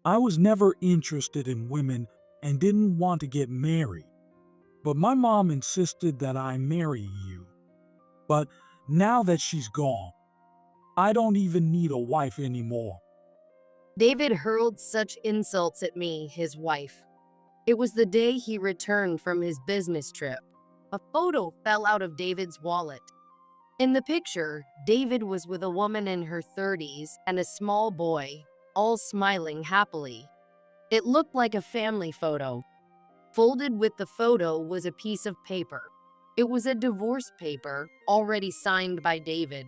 I was never interested in women and didn't want to get married. But my mom insisted that I marry you. But now that she's gone, I don't even need a wife anymore. David hurled such insults at me, his wife. It was the day he returned from his business trip. A photo fell out of David's wallet. In the picture, David was with a woman in her 30s and a small boy, all smiling happily. It looked like a family photo. Folded with the photo was a piece of paper. It was a divorce paper, already signed by David.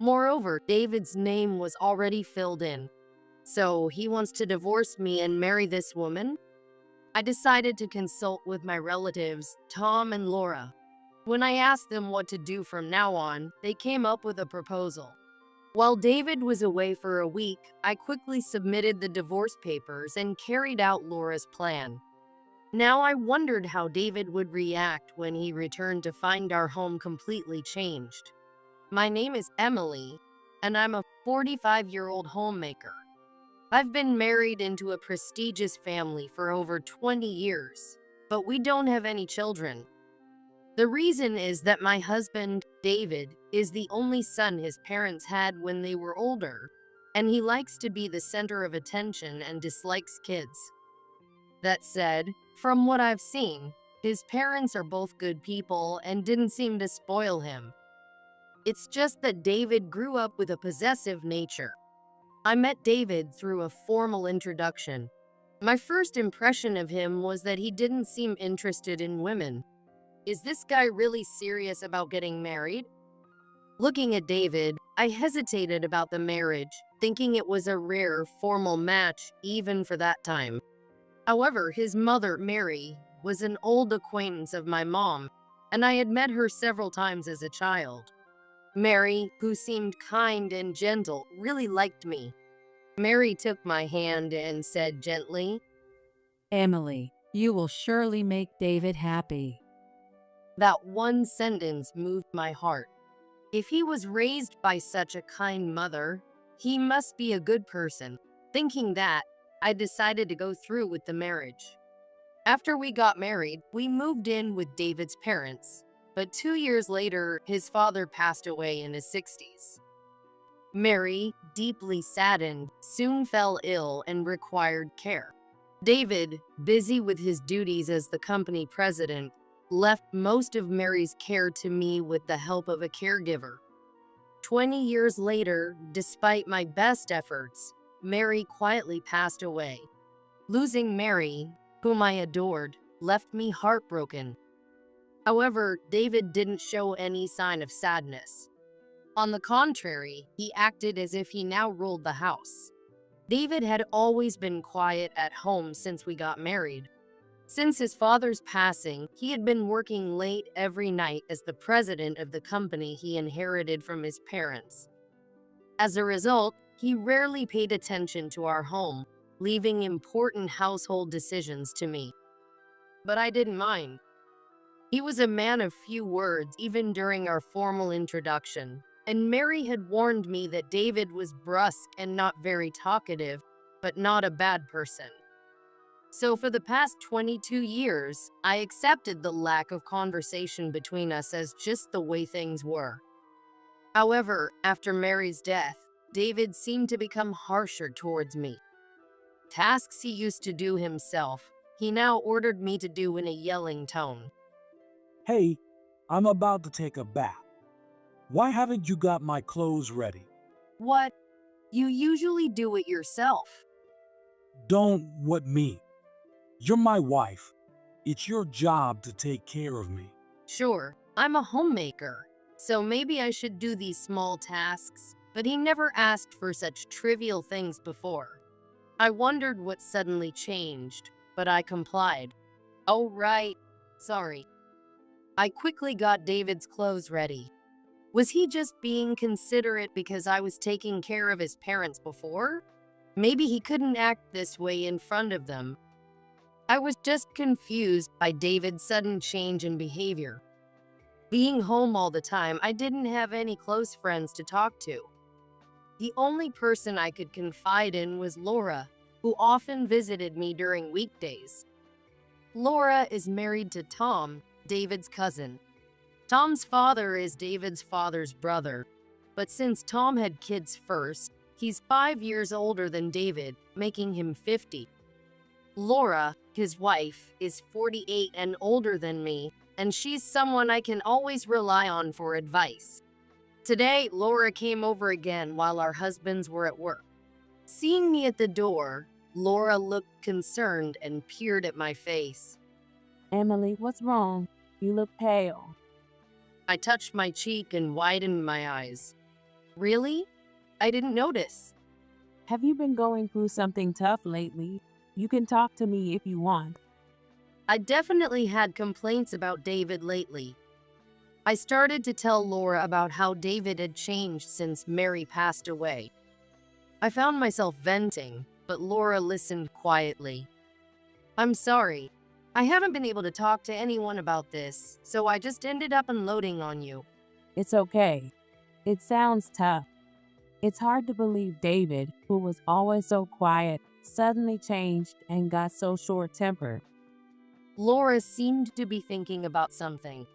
Moreover, David's name was already filled in. So he wants to divorce me and marry this woman? I decided to consult with my relatives, Tom and Laura. When I asked them what to do from now on, they came up with a proposal. While David was away for a week, I quickly submitted the divorce papers and carried out Laura's plan. Now I wondered how David would react when he returned to find our home completely changed. My name is Emily, and I'm a 45-year-old homemaker. I've been married into a prestigious family for over 20 years, but we don't have any children. The reason is that my husband, David, is the only son his parents had when they were older, and he likes to be the center of attention and dislikes kids. That said, from what I've seen, his parents are both good people and didn't seem to spoil him. It's just that David grew up with a possessive nature. I met David through a formal introduction. My first impression of him was that he didn't seem interested in women. Is this guy really serious about getting married? Looking at David, I hesitated about the marriage, thinking it was a rare, formal match even for that time. However, his mother, Mary, was an old acquaintance of my mom, and I had met her several times as a child. Mary, who seemed kind and gentle, really liked me. Mary took my hand and said gently, Emily, you will surely make David happy. That one sentence moved my heart. If he was raised by such a kind mother, he must be a good person. Thinking that, I decided to go through with the marriage. After we got married, we moved in with David's parents, but 2 years later, his father passed away in his 60s. Mary, deeply saddened, soon fell ill and required care. David, busy with his duties as the company president, left most of Mary's care to me with the help of a caregiver. 20 years later, despite my best efforts, Mary quietly passed away. Losing Mary, whom I adored, left me heartbroken. However, David didn't show any sign of sadness. On the contrary, he acted as if he now ruled the house. David had always been quiet at home since we got married. Since his father's passing, he had been working late every night as the president of the company he inherited from his parents. As a result, he rarely paid attention to our home, leaving important household decisions to me. But I didn't mind. He was a man of few words even during our formal introduction, and Mary had warned me that David was brusque and not very talkative, but not a bad person. So for the past 22 years, I accepted the lack of conversation between us as just the way things were. However, after Mary's death, David seemed to become harsher towards me. Tasks he used to do himself, he now ordered me to do in a yelling tone. Hey, I'm about to take a bath. Why haven't you got my clothes ready? What? You usually do it yourself. Don't what me. You're my wife. It's your job to take care of me. Sure, I'm a homemaker, so maybe I should do these small tasks, but he never asked for such trivial things before. I wondered what suddenly changed, but I complied. Oh, right. Sorry. I quickly got David's clothes ready. Was he just being considerate because I was taking care of his parents before? Maybe he couldn't act this way in front of them. I was just confused by David's sudden change in behavior. Being home all the time, I didn't have any close friends to talk to. The only person I could confide in was Laura. who often visited me during weekdays. Laura is married to Tom, David's cousin. Tom's father is David's father's brother, but since Tom had kids first, he's 5 years older than David, making him 50. Laura, his wife, is 48 and older than me, and she's someone I can always rely on for advice. Today, Laura came over again while our husbands were at work. Seeing me at the door, Laura looked concerned and peered at my face. Emily, what's wrong? You look pale. I touched my cheek and widened my eyes. Really? I didn't notice. Have you been going through something tough lately? You can talk to me if you want. I definitely had complaints about David lately. I started to tell Laura about how David had changed since Mary passed away. I found myself venting, but Laura listened quietly. I'm sorry. I haven't been able to talk to anyone about this, so I just ended up unloading on you. It's okay. It sounds tough. It's hard to believe David, who was always so quiet, suddenly changed and got so short-tempered. Laura seemed to be thinking about something.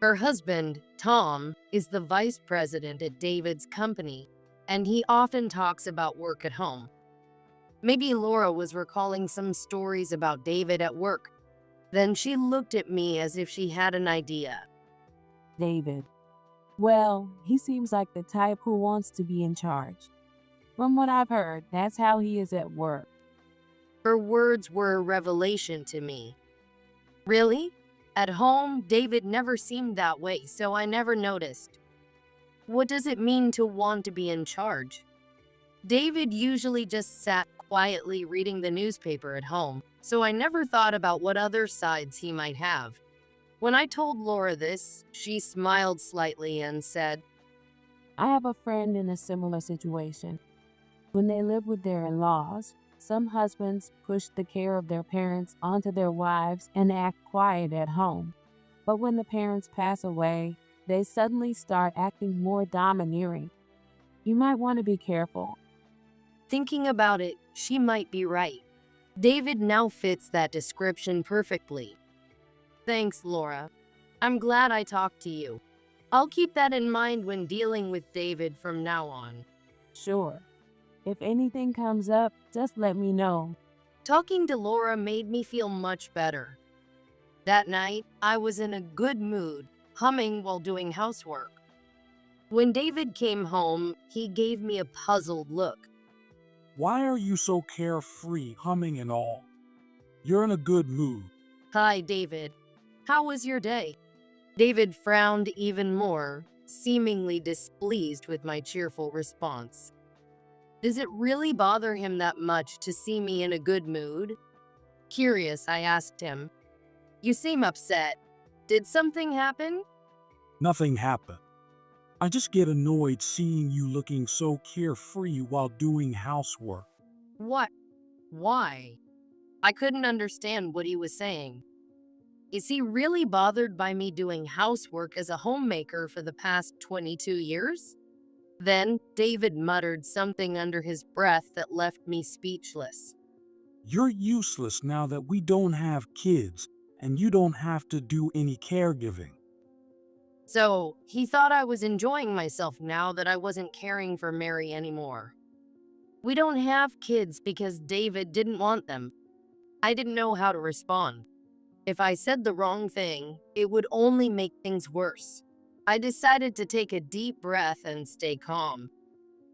Her husband, Tom, is the vice president at David's company, and he often talks about work at home. Maybe Laura was recalling some stories about David at work. Then she looked at me as if she had an idea. David. Well, he seems like the type who wants to be in charge. From what I've heard, that's how he is at work. Her words were a revelation to me. Really? At home, David never seemed that way, so I never noticed. What does it mean to want to be in charge? David usually just sat quietly reading the newspaper at home, so I never thought about what other sides he might have. When I told Laura this, she smiled slightly and said, I have a friend in a similar situation. When they live with their in-laws, some husbands push the care of their parents onto their wives and act quiet at home. But when the parents pass away, they suddenly start acting more domineering. You might want to be careful. Thinking about it, she might be right. David now fits that description perfectly. Thanks, Laura. I'm glad I talked to you. I'll keep that in mind when dealing with David from now on. Sure. If anything comes up, just let me know. Talking to Laura made me feel much better. That night, I was in a good mood, humming while doing housework. When David came home, he gave me a puzzled look. Why are you so carefree, humming and all? You're in a good mood. Hi, David. How was your day? David frowned even more, seemingly displeased with my cheerful response. Does it really bother him that much to see me in a good mood? Curious, I asked him. You seem upset. Did something happen? Nothing happened. I just get annoyed seeing you looking so carefree while doing housework. What? Why? I couldn't understand what he was saying. Is he really bothered by me doing housework as a homemaker for the past 22 years? Then David muttered something under his breath that left me speechless. You're useless now that we don't have kids, and you don't have to do any caregiving. So, he thought I was enjoying myself now that I wasn't caring for Mary anymore. We don't have kids because David didn't want them. I didn't know how to respond. If I said the wrong thing, it would only make things worse. I decided to take a deep breath and stay calm.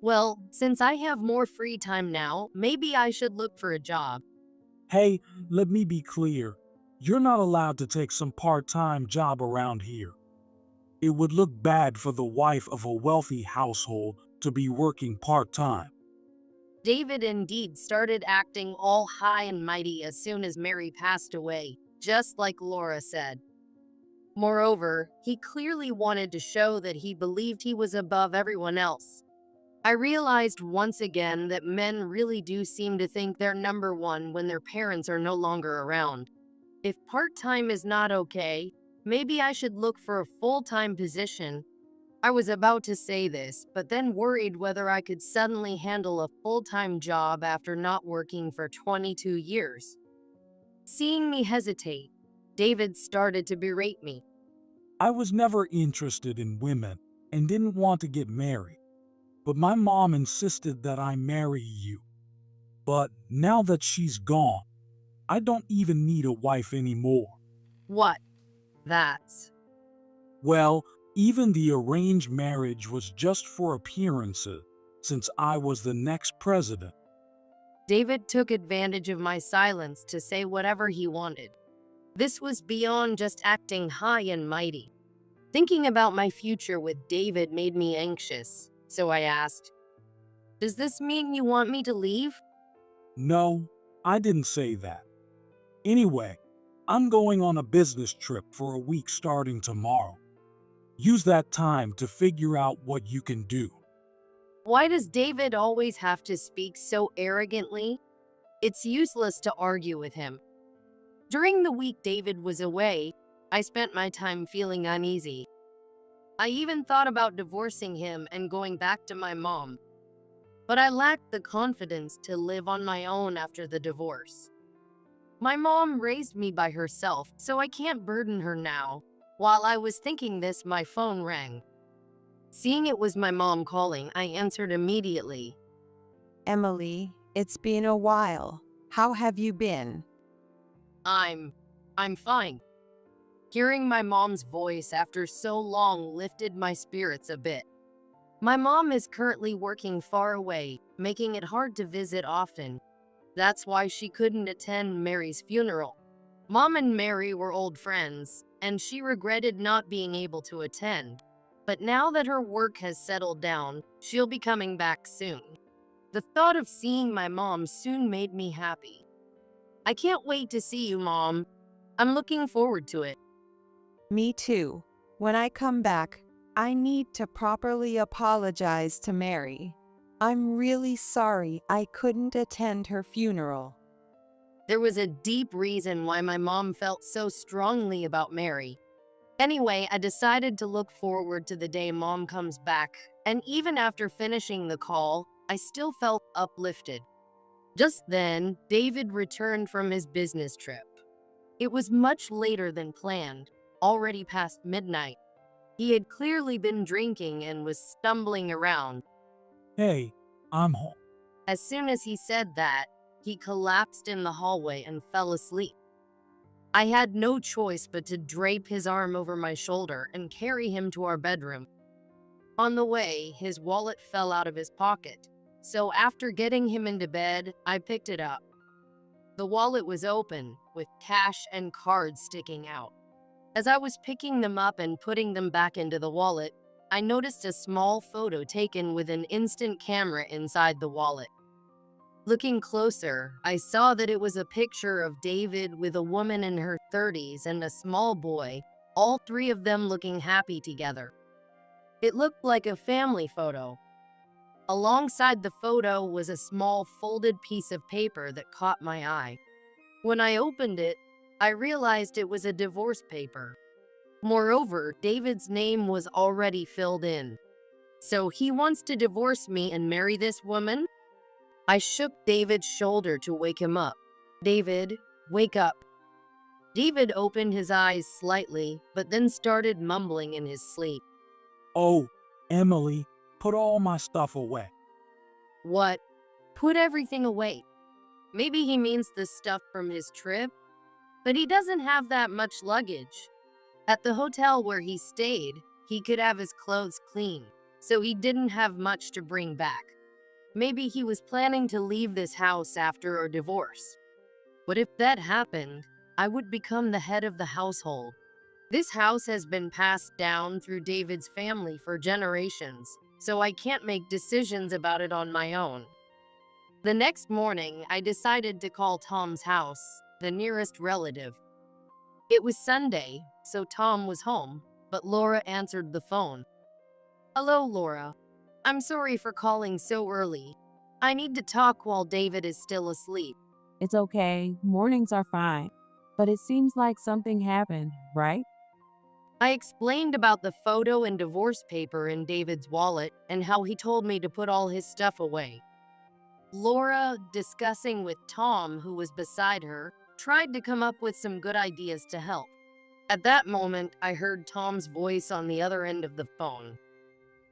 Well, since I have more free time now, maybe I should look for a job. Hey, let me be clear. You're not allowed to take some part-time job around here. It would look bad for the wife of a wealthy household to be working part-time. David indeed started acting all high and mighty as soon as Mary passed away, just like Laura said. Moreover, he clearly wanted to show that he believed he was above everyone else. I realized once again that men really do seem to think they're number one when their parents are no longer around. If part-time is not okay, maybe I should look for a full-time position. I was about to say this, but then worried whether I could suddenly handle a full-time job after not working for 22 years. Seeing me hesitate, David started to berate me. I was never interested in women and didn't want to get married, but my mom insisted that I marry you. But now that she's gone, I don't even need a wife anymore. What? That's... Well, even the arranged marriage was just for appearances, since I was the next president. David took advantage of my silence to say whatever he wanted. This was beyond just acting high and mighty. Thinking about my future with David made me anxious, so I asked, "Does this mean you want me to leave?" No, I didn't say that. Anyway, I'm going on a business trip for a week starting tomorrow. Use that time to figure out what you can do. Why does David always have to speak so arrogantly? It's useless to argue with him. During the week David was away, I spent my time feeling uneasy. I even thought about divorcing him and going back to my mom. But I lacked the confidence to live on my own after the divorce. My mom raised me by herself, so I can't burden her now. While I was thinking this, my phone rang. Seeing it was my mom calling, I answered immediately. Emily, it's been a while. How have you been? I'm fine. Hearing my mom's voice after so long lifted my spirits a bit. My mom is currently working far away, making it hard to visit often. That's why she couldn't attend Mary's funeral. Mom and Mary were old friends, and she regretted not being able to attend. But now that her work has settled down, she'll be coming back soon. The thought of seeing my mom soon made me happy. I can't wait to see you, Mom. I'm looking forward to it. Me too. When I come back, I need to properly apologize to Mary. I'm really sorry I couldn't attend her funeral. There was a deep reason why my mom felt so strongly about Mary. Anyway, I decided to look forward to the day Mom comes back, and even after finishing the call, I still felt uplifted. Just then, David returned from his business trip. It was much later than planned, already past midnight. He had clearly been drinking and was stumbling around. Hey, I'm home. As soon as he said that, he collapsed in the hallway and fell asleep. I had no choice but to drape his arm over my shoulder and carry him to our bedroom. On the way, his wallet fell out of his pocket, so after getting him into bed, I picked it up. The wallet was open, with cash and cards sticking out. As I was picking them up and putting them back into the wallet, I noticed a small photo taken with an instant camera inside the wallet. Looking closer, I saw that it was a picture of David with a woman in her 30s and a small boy, all three of them looking happy together. It looked like a family photo. Alongside the photo was a small folded piece of paper that caught my eye. When I opened it, I realized it was a divorce paper. Moreover, David's name was already filled in. So he wants to divorce me and marry this woman? I shook David's shoulder to wake him up. David, wake up. David opened his eyes slightly, but then started mumbling in his sleep. Oh, Emily, put all my stuff away. What? Put everything away. Maybe he means the stuff from his trip, but he doesn't have that much luggage. At the hotel where he stayed, he could have his clothes clean, so he didn't have much to bring back. Maybe he was planning to leave this house after our divorce. But if that happened, I would become the head of the household. This house has been passed down through David's family for generations, so I can't make decisions about it on my own. The next morning, I decided to call Tom's house, the nearest relative. It was Sunday, so Tom was home, but Laura answered the phone. Hello, Laura. I'm sorry for calling so early. I need to talk while David is still asleep. It's okay. Mornings are fine. But it seems like something happened, right? I explained about the photo and divorce paper in David's wallet and how he told me to put all his stuff away. Laura, discussing with Tom, who was beside her, tried to come up with some good ideas to help. At that moment, I heard Tom's voice on the other end of the phone.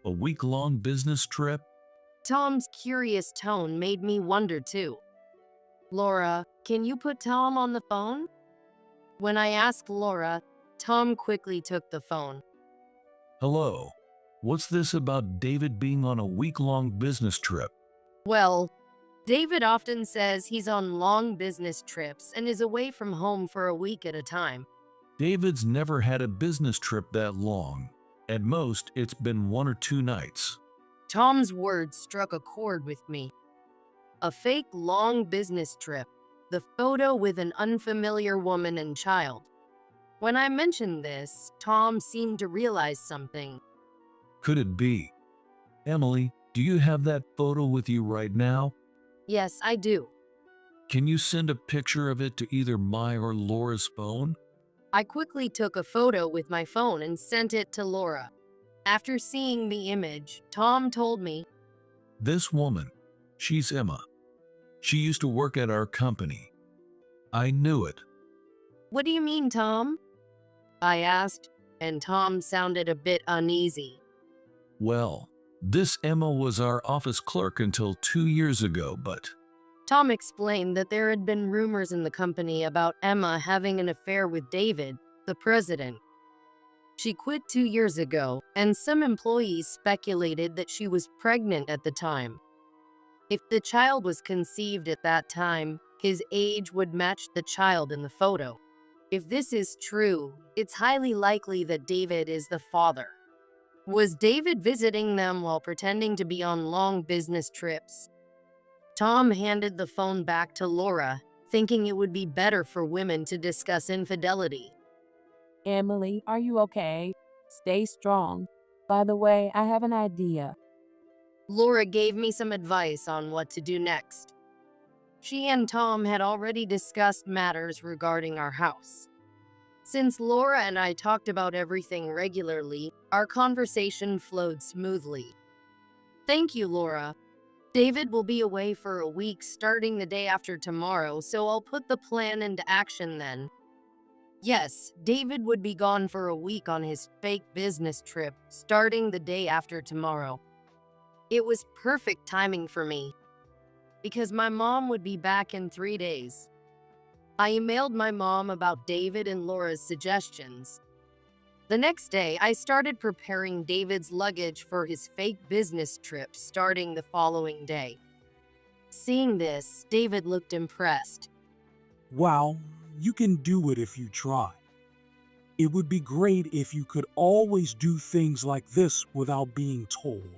A week-long business trip? Tom's curious tone made me wonder too. Laura, can you put Tom on the phone? When I asked Laura, Tom quickly took the phone. Hello. What's this about David being on a week-long business trip? Well, David often says he's on long business trips and is away from home for a week at a time. David's never had a business trip that long. At most, it's been 1 or 2 nights. Tom's words struck a chord with me. A fake long business trip, the photo with an unfamiliar woman and child. When I mentioned this, Tom seemed to realize something. Could it be? Emily, do you have that photo with you right now? Yes, I do. Can you send a picture of it to either my or Laura's phone? I quickly took a photo with my phone and sent it to Laura. After seeing the image, Tom told me, This woman, she's Emma. She used to work at our company. I knew it. "What do you mean, Tom?" I asked, and Tom sounded a bit uneasy. Well, this Emma was our office clerk until 2 years ago, but Tom explained that there had been rumors in the company about Emma having an affair with David, the president. She quit 2 years ago, and some employees speculated that she was pregnant at the time. If the child was conceived at that time, his age would match the child in the photo. If this is true, it's highly likely that David is the father. Was David visiting them while pretending to be on long business trips? Tom handed the phone back to Laura, thinking it would be better for women to discuss infidelity. Emily, are you okay? Stay strong. By the way, I have an idea. Laura gave me some advice on what to do next. She and Tom had already discussed matters regarding our house. Since Laura and I talked about everything regularly, our conversation flowed smoothly. "Thank you, Laura. David will be away for a week starting the day after tomorrow, so I'll put the plan into action then." Yes, David would be gone for a week on his fake business trip starting the day after tomorrow. It was perfect timing for me, because my mom would be back in 3 days. I emailed my mom about David and Laura's suggestions. The next day, I started preparing David's luggage for his fake business trip starting the following day. Seeing this, David looked impressed. Wow, you can do it if you try. It would be great if you could always do things like this without being told.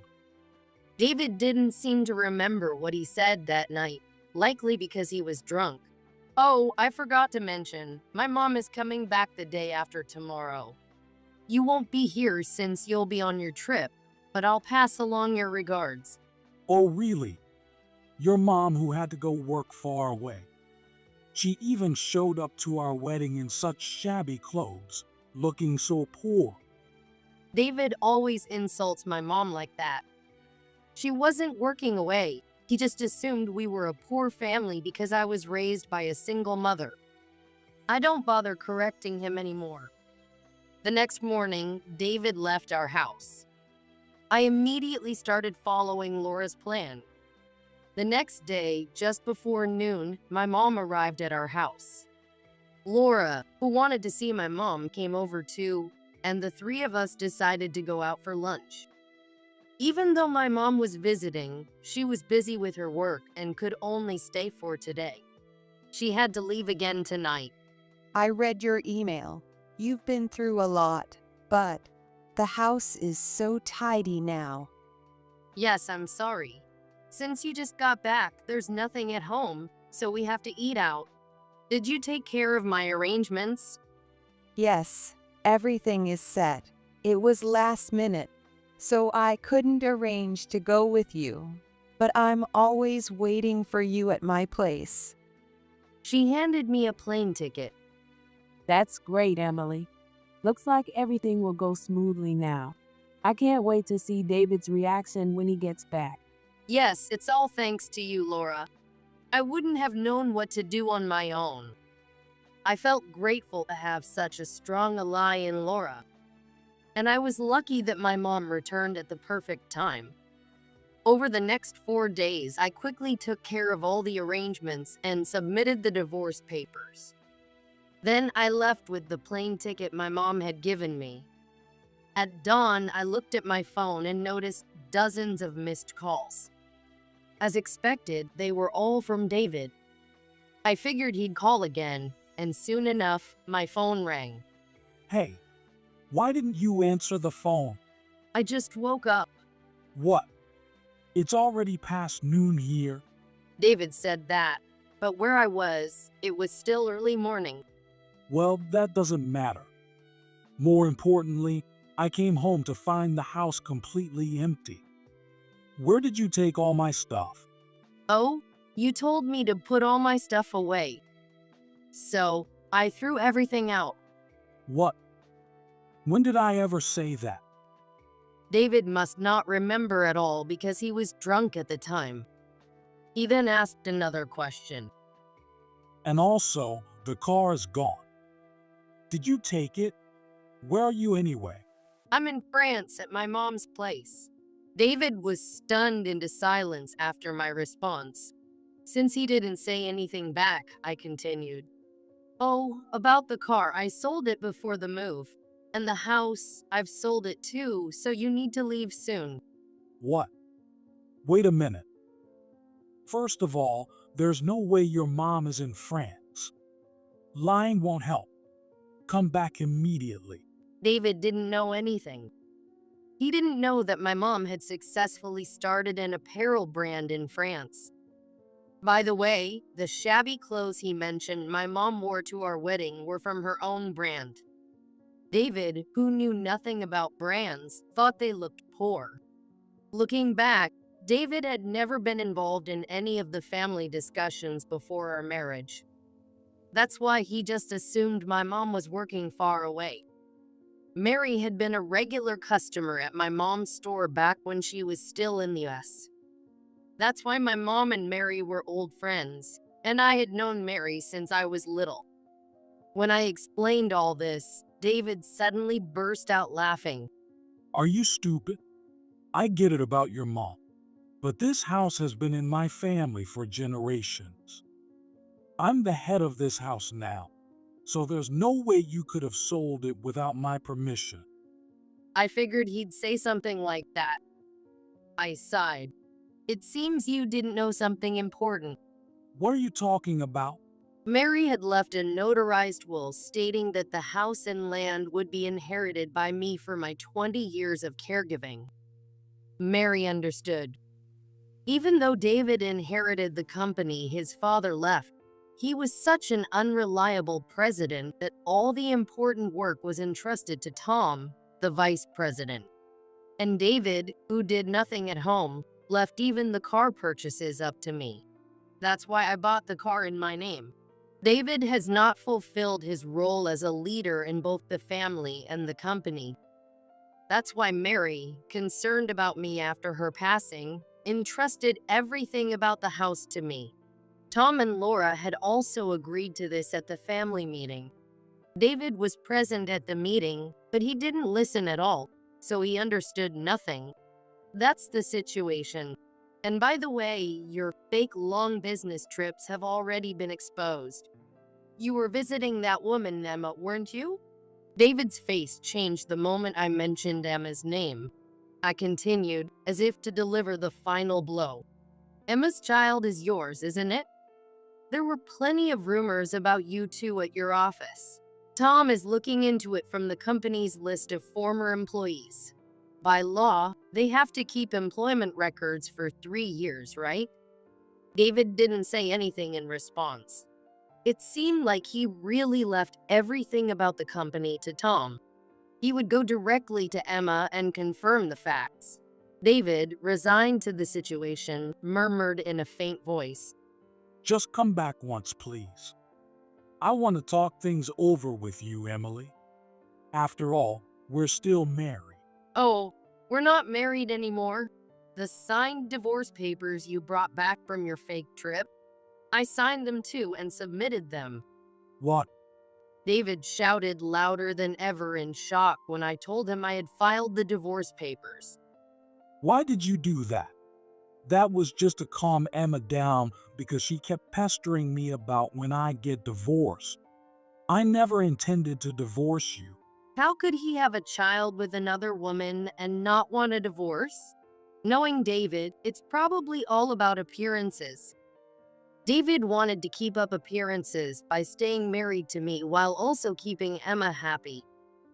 David didn't seem to remember what he said that night, likely because he was drunk. "Oh, I forgot to mention, my mom is coming back the day after tomorrow. You won't be here since you'll be on your trip, but I'll pass along your regards." Oh, really? Your mom who had to go work far away. She even showed up to our wedding in such shabby clothes, looking so poor. David always insults my mom like that. She wasn't working away. He just assumed we were a poor family because I was raised by a single mother. I don't bother correcting him anymore. The next morning, David left our house. I immediately started following Laura's plan. The next day, just before noon, my mom arrived at our house. Laura, who wanted to see my mom, came over too, and the three of us decided to go out for lunch. Even though my mom was visiting, she was busy with her work and could only stay for today. She had to leave again tonight. I read your email. You've been through a lot, but the house is so tidy now. Yes, I'm sorry. Since you just got back, there's nothing at home, so we have to eat out. Did you take care of my arrangements? Yes, everything is set. It was last minute, so I couldn't arrange to go with you, but I'm always waiting for you at my place. She handed me a plane ticket. That's great, Emily. Looks like everything will go smoothly now. I can't wait to see David's reaction when he gets back. Yes, it's all thanks to you, Laura. I wouldn't have known what to do on my own. I felt grateful to have such a strong ally in Laura. And I was lucky that my mom returned at the perfect time. Over the next 4 days, I quickly took care of all the arrangements and submitted the divorce papers. Then I left with the plane ticket my mom had given me. At dawn, I looked at my phone and noticed dozens of missed calls. As expected, they were all from David. I figured he'd call again, and soon enough, my phone rang. Hey, why didn't you answer the phone? I just woke up. What? It's already past noon here. David said that, but where I was, it was still early morning. Well, that doesn't matter. More importantly, I came home to find the house completely empty. Where did you take all my stuff? Oh, you told me to put all my stuff away. So, I threw everything out. What? When did I ever say that? David must not remember at all because he was drunk at the time. He then asked another question. And also, the car is gone. Did you take it? Where are you anyway? I'm in France at my mom's place. David was stunned into silence after my response. Since he didn't say anything back, I continued. Oh, about the car, I sold it before the move. And the house, I've sold it too, so you need to leave soon. What? Wait a minute. First of all, there's no way your mom is in France. Lying won't help. Come back immediately. David didn't know anything. He didn't know that my mom had successfully started an apparel brand in France. By the way, the shabby clothes he mentioned my mom wore to our wedding were from her own brand. David, who knew nothing about brands, thought they looked poor. Looking back, David had never been involved in any of the family discussions before our marriage. That's why he just assumed my mom was working far away. Mary had been a regular customer at my mom's store back when she was still in the US. That's why my mom and Mary were old friends, and I had known Mary since I was little. When I explained all this, David suddenly burst out laughing. Are you stupid? I get it about your mom, but this house has been in my family for generations. I'm the head of this house now, so there's no way you could have sold it without my permission. I figured he'd say something like that. I sighed. It seems you didn't know something important. What are you talking about? Mary had left a notarized will stating that the house and land would be inherited by me for my 20 years of caregiving. Mary understood. Even though David inherited the company his father left, he was such an unreliable president that all the important work was entrusted to Tom, the vice president. And David, who did nothing at home, left even the car purchases up to me. That's why I bought the car in my name. David has not fulfilled his role as a leader in both the family and the company. That's why Mary, concerned about me after her passing, entrusted everything about the house to me. Tom and Laura had also agreed to this at the family meeting. David was present at the meeting, but he didn't listen at all, so he understood nothing. That's the situation. And by the way, your fake long business trips have already been exposed. You were visiting that woman, Emma, weren't you? David's face changed the moment I mentioned Emma's name. I continued, as if to deliver the final blow. Emma's child is yours, isn't it? There were plenty of rumors about you two at your office. Tom is looking into it from the company's list of former employees. By law, they have to keep employment records for 3 years, right? David didn't say anything in response. It seemed like he really left everything about the company to Tom. He would go directly to Emma and confirm the facts. David, resigned to the situation, murmured in a faint voice. Just come back once, please. I want to talk things over with you, Emily. After all, we're still married. Oh, we're not married anymore. The signed divorce papers you brought back from your fake trip, I signed them too and submitted them. What? David shouted louder than ever in shock when I told him I had filed the divorce papers. Why did you do that? That was just to calm Emma down because she kept pestering me about when I get divorced. I never intended to divorce you. How could he have a child with another woman and not want a divorce? Knowing David, it's probably all about appearances. David wanted to keep up appearances by staying married to me while also keeping Emma happy.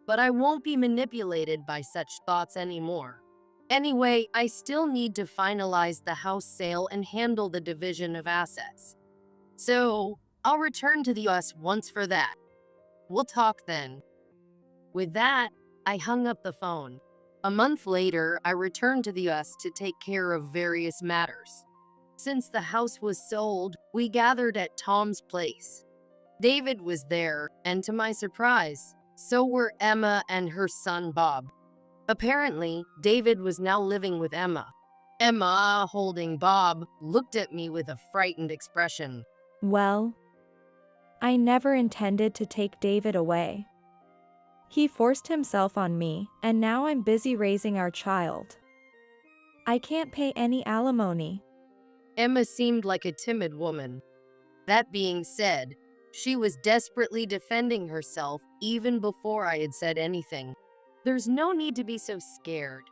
But I won't be manipulated by such thoughts anymore. Anyway, I still need to finalize the house sale and handle the division of assets. So, I'll return to the US once for that. We'll talk then. With that, I hung up the phone. A month later, I returned to the US to take care of various matters. Since the house was sold, we gathered at Tom's place. David was there, and to my surprise, so were Emma and her son Bob. Apparently, David was now living with Emma. Emma, holding Bob, looked at me with a frightened expression. Well, I never intended to take David away. He forced himself on me, and now I'm busy raising our child. I can't pay any alimony. Emma seemed like a timid woman. That being said, she was desperately defending herself even before I had said anything. There's no need to be so scared.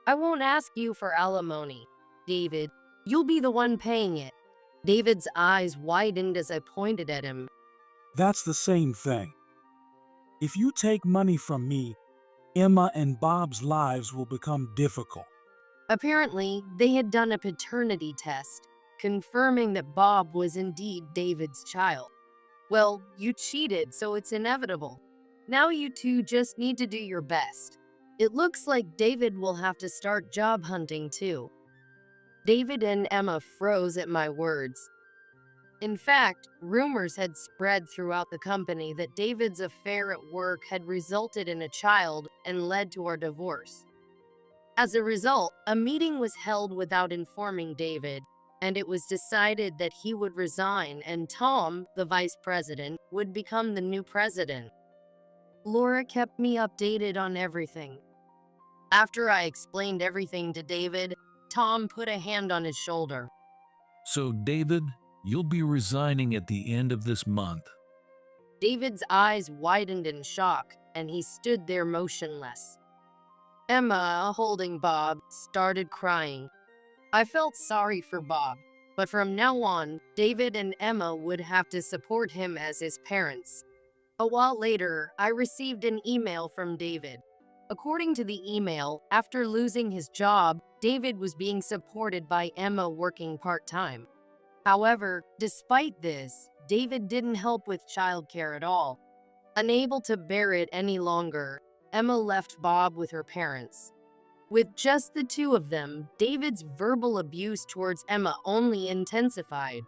I won't ask you for alimony, David. You'll be the one paying it. David's eyes widened as I pointed at him. That's the same thing. If you take money from me, Emma and Bob's lives will become difficult. Apparently, they had done a paternity test, confirming that Bob was indeed David's child. Well, you cheated, so it's inevitable. Now you two just need to do your best. It looks like David will have to start job hunting too. David and Emma froze at my words. In fact, rumors had spread throughout the company that David's affair at work had resulted in a child and led to our divorce. As a result, a meeting was held without informing David, and it was decided that he would resign and Tom, the vice president, would become the new president. Laura kept me updated on everything. After I explained everything to David, Tom put a hand on his shoulder. So, David, you'll be resigning at the end of this month. David's eyes widened in shock, and he stood there motionless. Emma, holding Bob, started crying. I felt sorry for Bob, but from now on, David and Emma would have to support him as his parents. A while later, I received an email from David. According to the email, after losing his job, David was being supported by Emma working part-time. However, despite this, David didn't help with childcare at all. Unable to bear it any longer, Emma left Bob with her parents. With just the two of them, David's verbal abuse towards Emma only intensified.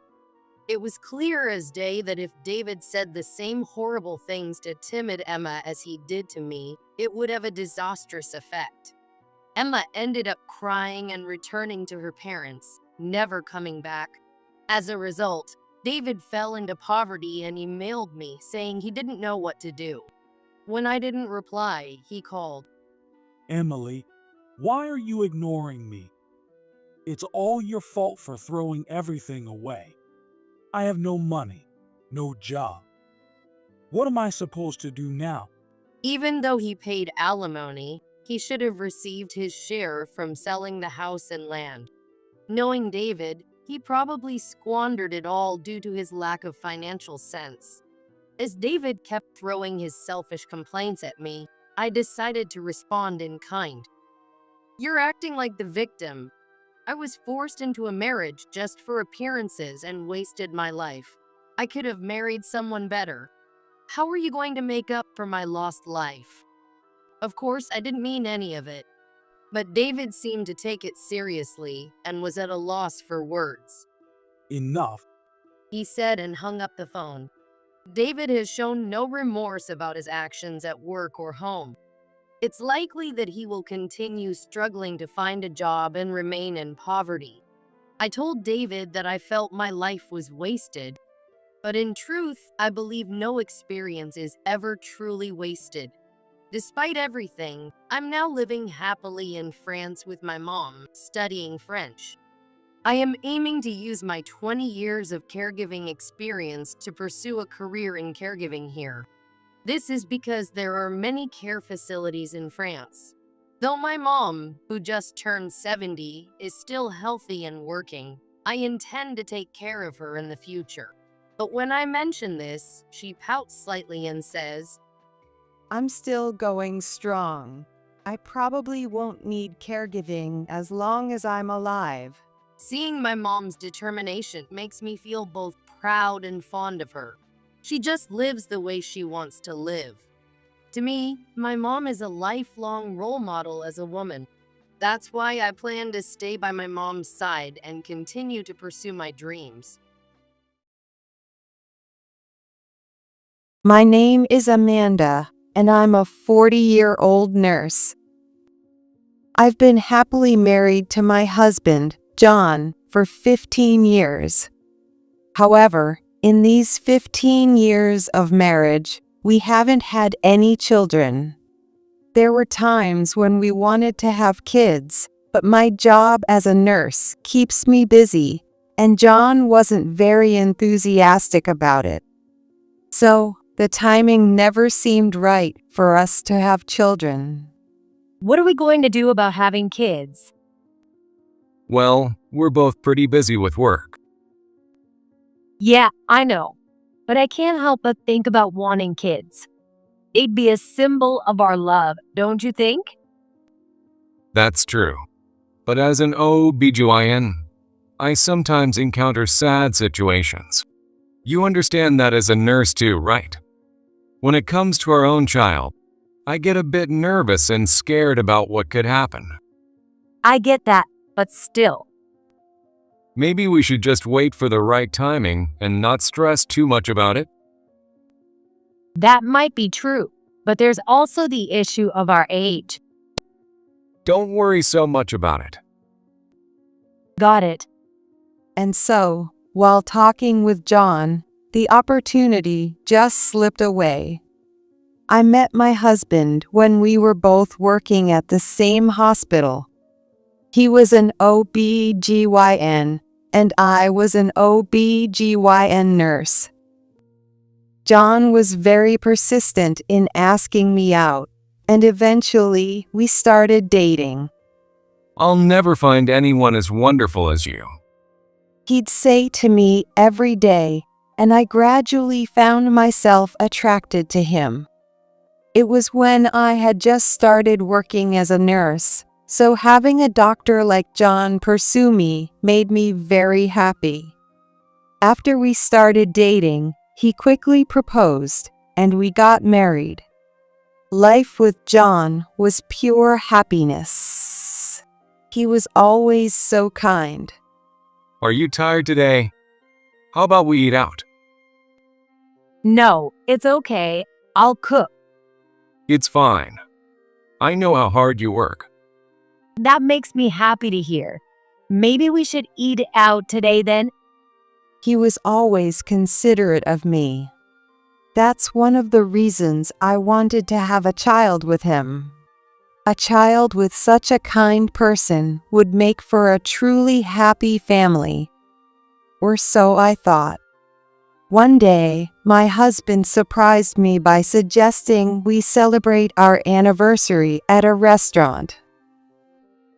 It was clear as day that if David said the same horrible things to timid Emma as he did to me, it would have a disastrous effect. Emma ended up crying and returning to her parents, never coming back. As a result, David fell into poverty and emailed me saying he didn't know what to do. When I didn't reply, he called. Emily, why are you ignoring me? It's all your fault for throwing everything away. I have no money, no job. What am I supposed to do now? Even though he paid alimony, he should have received his share from selling the house and land. Knowing David, he probably squandered it all due to his lack of financial sense. As David kept throwing his selfish complaints at me, I decided to respond in kind. You're acting like the victim. I was forced into a marriage just for appearances and wasted my life. I could have married someone better. How are you going to make up for my lost life? Of course, I didn't mean any of it. But David seemed to take it seriously and was at a loss for words. Enough. He said and hung up the phone. David has shown no remorse about his actions at work or home. It's likely that he will continue struggling to find a job and remain in poverty. I told David that I felt my life was wasted, but in truth, I believe no experience is ever truly wasted. Despite everything, I'm now living happily in France with my mom, studying French. I am aiming to use my 20 years of caregiving experience to pursue a career in caregiving here. This is because there are many care facilities in France. Though my mom, who just turned 70, is still healthy and working, I intend to take care of her in the future. But when I mention this, she pouts slightly and says, I'm still going strong. I probably won't need caregiving as long as I'm alive. Seeing my mom's determination makes me feel both proud and fond of her. She just lives the way she wants to live. To me, my mom is a lifelong role model as a woman. That's why I plan to stay by my mom's side and continue to pursue my dreams. My name is Amanda, and I'm a 40-year-old nurse. I've been happily married to my husband, John, for 15 years. However, in these 15 years of marriage, we haven't had any children. There were times when we wanted to have kids, but my job as a nurse keeps me busy, and John wasn't very enthusiastic about it. So, the timing never seemed right for us to have children. What are we going to do about having kids? Well, we're both pretty busy with work. Yeah, I know. But I can't help but think about wanting kids. They'd be a symbol of our love, don't you think? That's true. But as an OBGYN, I sometimes encounter sad situations. You understand that as a nurse too, right? When it comes to our own child, I get a bit nervous and scared about what could happen. I get that, but still. Maybe we should just wait for the right timing and not stress too much about it. That might be true, but there's also the issue of our age. Don't worry so much about it. Got it. And so, while talking with John, the opportunity just slipped away. I met my husband when we were both working at the same hospital. He was an OB/GYN, and I was an OB/GYN nurse. John was very persistent in asking me out, and eventually we started dating. I'll never find anyone as wonderful as you. He'd say to me every day, and I gradually found myself attracted to him. It was when I had just started working as a nurse, so having a doctor like John pursue me made me very happy. After we started dating, he quickly proposed, and we got married. Life with John was pure happiness. He was always so kind. Are you tired today? How about we eat out? No, it's okay. I'll cook. It's fine. I know how hard you work. That makes me happy to hear. Maybe we should eat out today then? He was always considerate of me. That's one of the reasons I wanted to have a child with him. A child with such a kind person would make for a truly happy family. Or so I thought. One day, my husband surprised me by suggesting we celebrate our anniversary at a restaurant.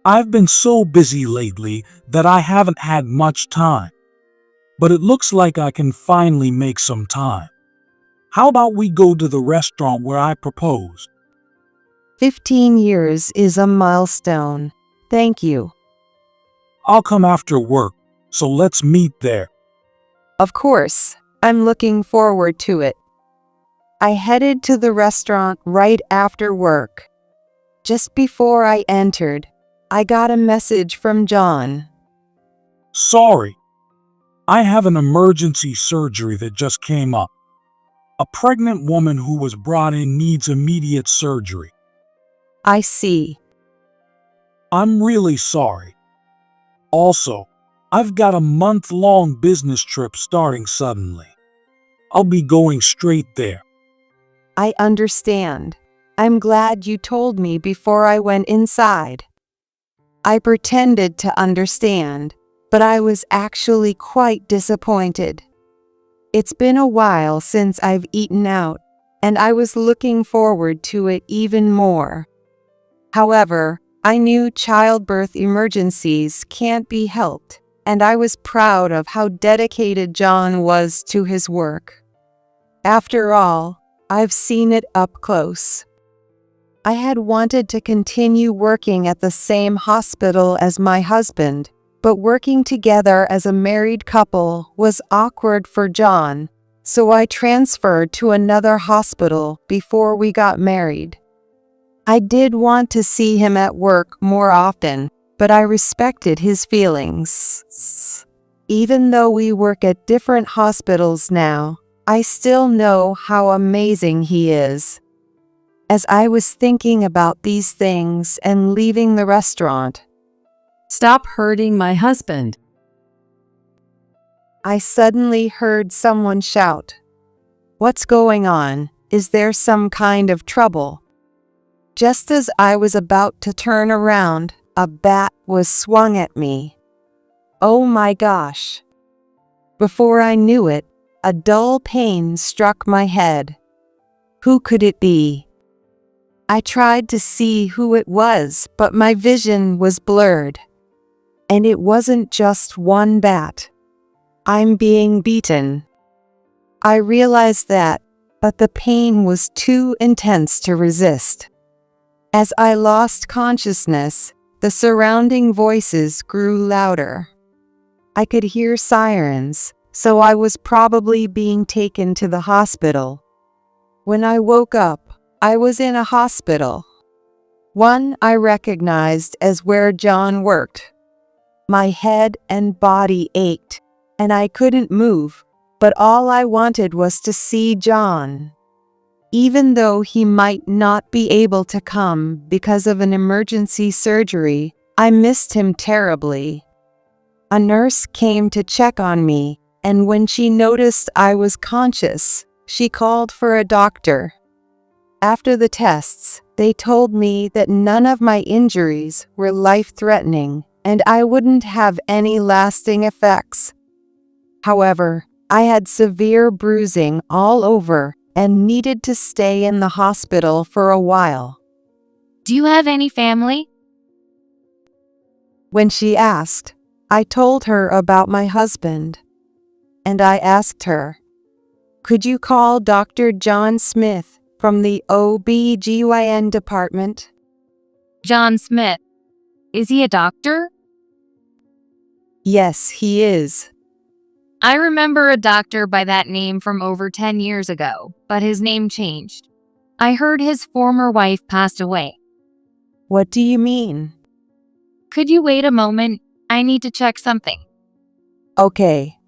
I've been so busy lately that I haven't had much time. But it looks like I can finally make some time. How about we go to the restaurant where I proposed? 15 years is a milestone. Thank you. I'll come after work, so let's meet there. Of course, I'm looking forward to it. I headed to the restaurant right after work. Just before I entered, I got a message from John. Sorry, I have an emergency surgery that just came up. A pregnant woman who was brought in needs immediate surgery. I see. I'm really sorry. Also, I've got a month-long business trip starting suddenly. I'll be going straight there. I understand. I'm glad you told me before I went inside. I pretended to understand, but I was actually quite disappointed. It's been a while since I've eaten out, and I was looking forward to it even more. However, I knew childbirth emergencies can't be helped, and I was proud of how dedicated John was to his work. After all, I've seen it up close. I had wanted to continue working at the same hospital as my husband, but working together as a married couple was awkward for John, so I transferred to another hospital before we got married. I did want to see him at work more often, but I respected his feelings. Even though we work at different hospitals now, I still know how amazing he is. As I was thinking about these things and leaving the restaurant, Stop hurting my husband. I suddenly heard someone shout, "What's going on? Is there some kind of trouble?" Just as I was about to turn around, a bat was swung at me. Oh my gosh! Before I knew it, a dull pain struck my head. Who could it be? I tried to see who it was, but my vision was blurred. And it wasn't just one bat. I'm being beaten. I realized that, but the pain was too intense to resist. As I lost consciousness, the surrounding voices grew louder. I could hear sirens, so I was probably being taken to the hospital. When I woke up, I was in a hospital. One I recognized as where John worked. My head and body ached, and I couldn't move, but all I wanted was to see John. Even though he might not be able to come because of an emergency surgery, I missed him terribly. A nurse came to check on me, and when she noticed I was conscious, she called for a doctor. After the tests, they told me that none of my injuries were life-threatening, and I wouldn't have any lasting effects. However, I had severe bruising all over and needed to stay in the hospital for a while. Do you have any family? When she asked, I told her about my husband. And I asked her, "Could you call Dr. John Smith from the OB/GYN department?" John Smith. Is he a doctor? Yes, he is. I remember a doctor by that name from over 10 years ago, but his name changed. I heard his former wife passed away. What do you mean? Could you wait a moment? I need to check something. Okay.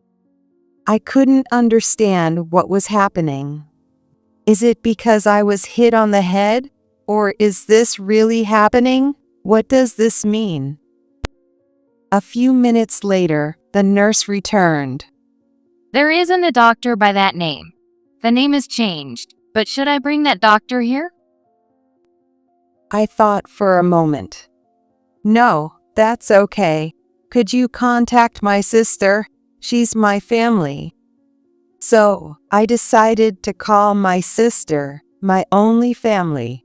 I couldn't understand what was happening. Is it because I was hit on the head? Or is this really happening? What does this mean? A few minutes later, the nurse returned. There isn't a doctor by that name. The name has changed, but should I bring that doctor here? I thought for a moment. No, that's okay. Could you contact my sister? She's my family. So, I decided to call my sister, my only family.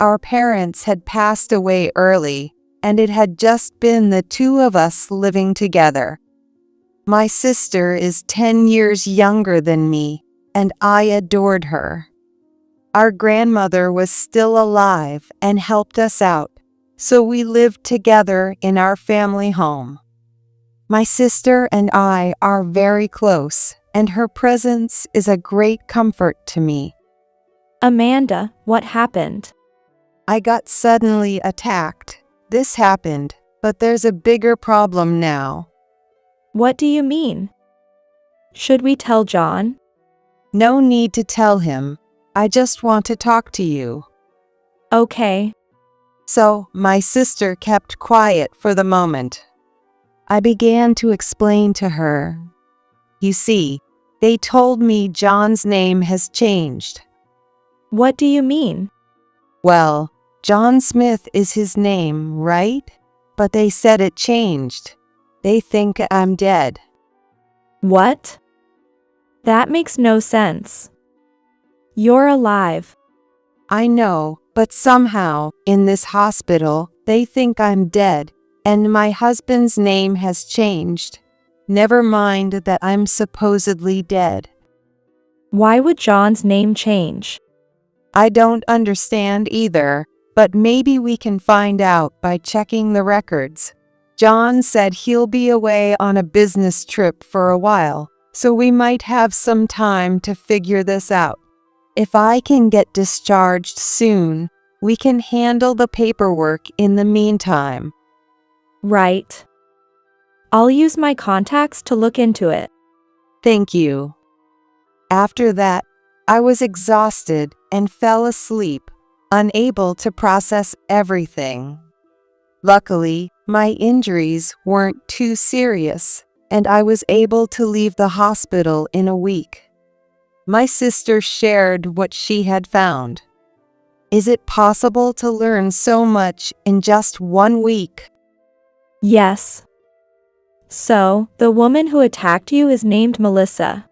Our parents had passed away early, and it had just been the two of us living together. My sister is 10 years younger than me, and I adored her. Our grandmother was still alive and helped us out, so we lived together in our family home. My sister and I are very close, and her presence is a great comfort to me. Amanda, what happened? I got suddenly attacked. This happened, but there's a bigger problem now. What do you mean? Should we tell John? No need to tell him. I just want to talk to you. Okay. So, my sister kept quiet for the moment. I began to explain to her. You see, they told me John's name has changed. What do you mean? Well, John Smith is his name, right? But they said it changed. They think I'm dead. What? That makes no sense. You're alive. I know, but somehow, in this hospital, they think I'm dead, and my husband's name has changed. Never mind that I'm supposedly dead. Why would John's name change? I don't understand either, but maybe we can find out by checking the records. John said he'll be away on a business trip for a while, so we might have some time to figure this out. If I can get discharged soon, we can handle the paperwork in the meantime. Right. I'll use my contacts to look into it. Thank you. After that, I was exhausted and fell asleep, unable to process everything. Luckily, my injuries weren't too serious, and I was able to leave the hospital in a week. My sister shared what she had found. Is it possible to learn so much in just 1 week? Yes. So, the woman who attacked you is named Melissa.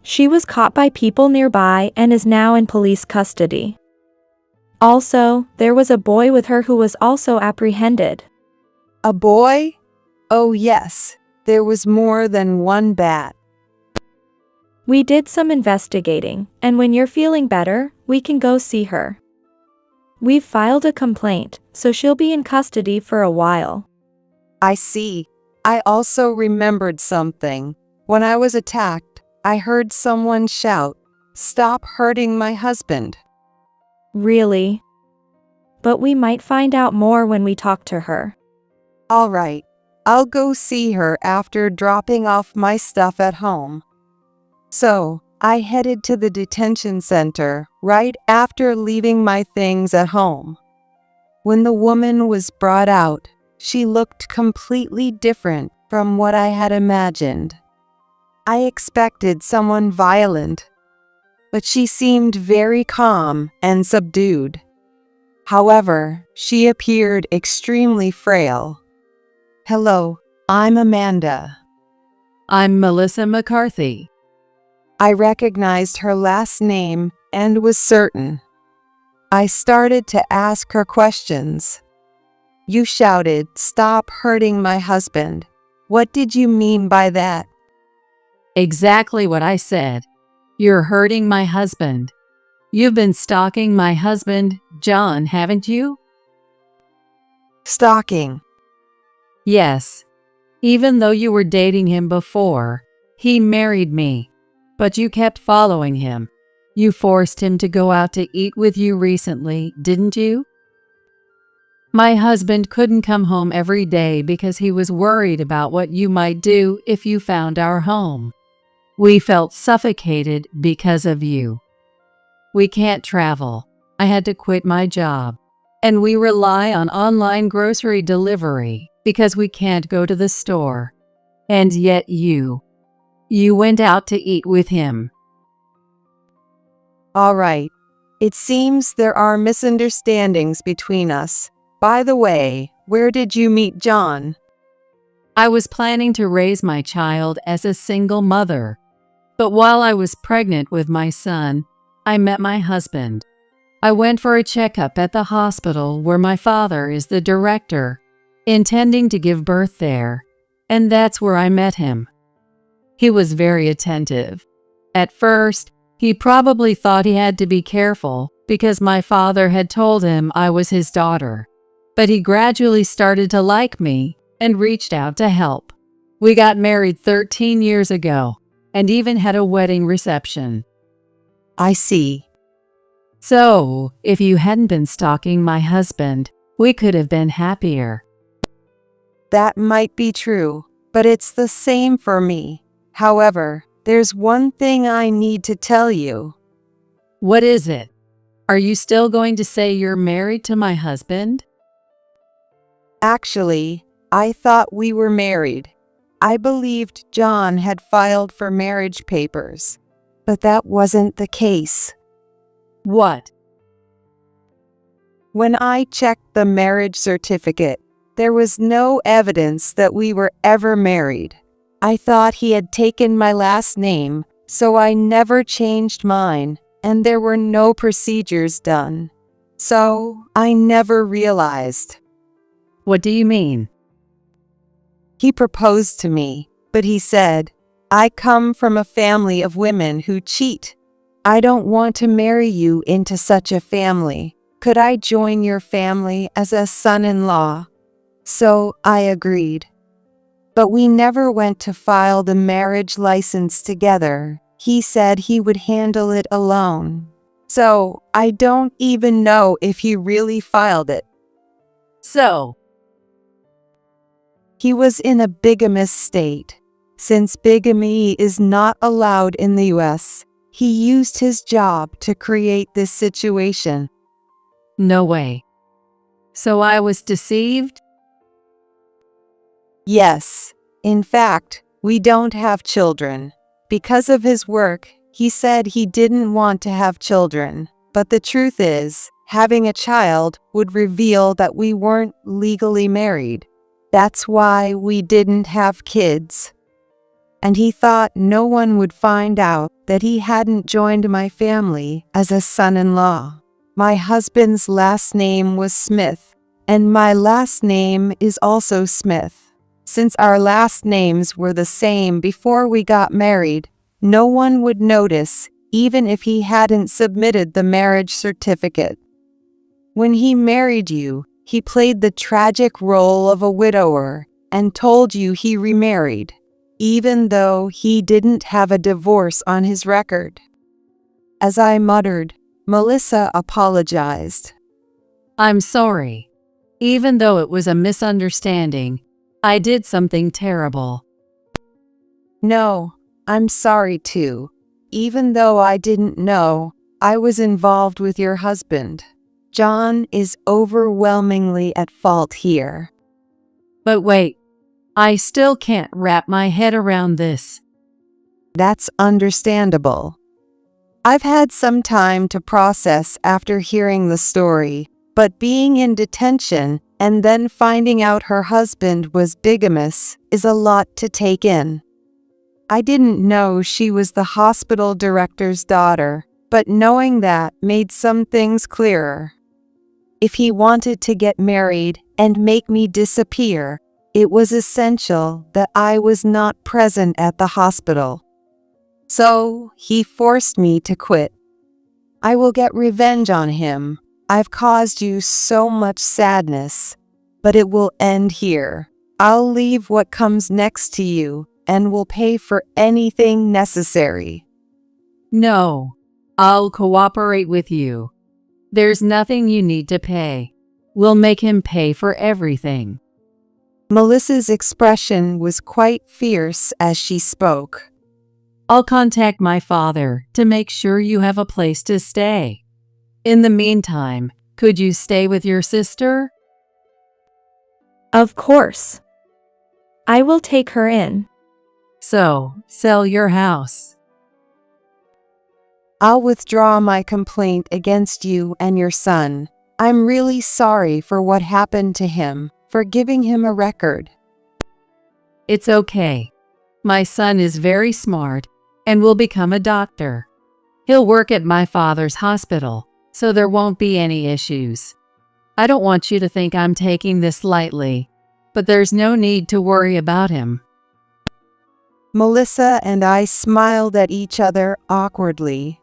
She was caught by people nearby and is now in police custody. Also, there was a boy with her who was also apprehended. A boy? Oh yes, there was more than one bat. We did some investigating, and when you're feeling better, we can go see her. We've filed a complaint, so she'll be in custody for a while. I see. I also remembered something. When I was attacked, I heard someone shout, "Stop hurting my husband." Really? But we might find out more when we talk to her. All right, I'll go see her after dropping off my stuff at home. So, I headed to the detention center right after leaving my things at home. When the woman was brought out, she looked completely different from what I had imagined. I expected someone violent, but she seemed very calm and subdued. However, she appeared extremely frail. Hello, I'm Amanda. I'm Melissa McCarthy. I recognized her last name and was certain. I started to ask her questions. You shouted, "Stop hurting my husband." What did you mean by that? Exactly what I said. You're hurting my husband. You've been stalking my husband, John, haven't you? Stalking. Yes. Even though you were dating him before, he married me. But you kept following him. You forced him to go out to eat with you recently, didn't you? My husband couldn't come home every day because he was worried about what you might do if you found our home. We felt suffocated because of you. We can't travel. I had to quit my job. And we rely on online grocery delivery because we can't go to the store. And yet you went out to eat with him. All right. It seems there are misunderstandings between us. By the way, where did you meet John? I was planning to raise my child as a single mother. But while I was pregnant with my son, I met my husband. I went for a checkup at the hospital where my father is the director, intending to give birth there, and that's where I met him. He was very attentive. At first, he probably thought he had to be careful because my father had told him I was his daughter. But he gradually started to like me and reached out to help. We got married 13 years ago and even had a wedding reception. I see. So, if you hadn't been stalking my husband, we could have been happier. That might be true, but it's the same for me. However, there's one thing I need to tell you. What is it? Are you still going to say you're married to my husband? Actually, I thought we were married. I believed John had filed for marriage papers, but that wasn't the case. What? When I checked the marriage certificate, there was no evidence that we were ever married. I thought he had taken my last name, so I never changed mine, and there were no procedures done. So I never realized. What do you mean? He proposed to me, but he said, I come from a family of women who cheat. I don't want to marry you into such a family. Could I join your family as a son-in-law? So I agreed. But we never went to file the marriage license together. He said he would handle it alone. So I don't even know if he really filed it. So, He was in a bigamous state. Since bigamy is not allowed in the US, he used his job to create this situation. no way. So I was deceived? Yes. In fact, we don't have children. Because of his work, he said he didn't want to have children. But the truth is, having a child would reveal that we weren't legally married. That's why we didn't have kids. And he thought no one would find out that he hadn't joined my family as a son-in-law. My husband's last name was Smith, and my last name is also Smith. Since our last names were the same before we got married, no one would notice, even if he hadn't submitted the marriage certificate. When he married you, he played the tragic role of a widower and told you he remarried, even though he didn't have a divorce on his record. As I muttered, Melissa apologized. I'm sorry. Even though it was a misunderstanding, I did something terrible. No, I'm sorry too. Even though I didn't know, I was involved with your husband. John is overwhelmingly at fault here. But wait, I still can't wrap my head around this. That's understandable. I've had some time to process after hearing the story, but being in detention and then finding out her husband was bigamous is a lot to take in. I didn't know she was the hospital director's daughter, but knowing that made some things clearer. If he wanted to get married and make me disappear, it was essential that I was not present at the hospital. So he forced me to quit. I will get revenge on him. I've caused you so much sadness, but it will end here. I'll leave what comes next to you and will pay for anything necessary. No, I'll cooperate with you. There's nothing you need to pay. We'll make him pay for everything. Melissa's expression was quite fierce as she spoke. I'll contact my father to make sure you have a place to stay. In the meantime, could you stay with your sister? Of course. I will take her in. So, sell your house. I'll withdraw my complaint against you and your son. I'm really sorry for what happened to him, for giving him a record. It's okay. My son is very smart and will become a doctor. He'll work at my father's hospital, so there won't be any issues. I don't want you to think I'm taking this lightly, but there's no need to worry about him. Melissa and I smiled at each other awkwardly.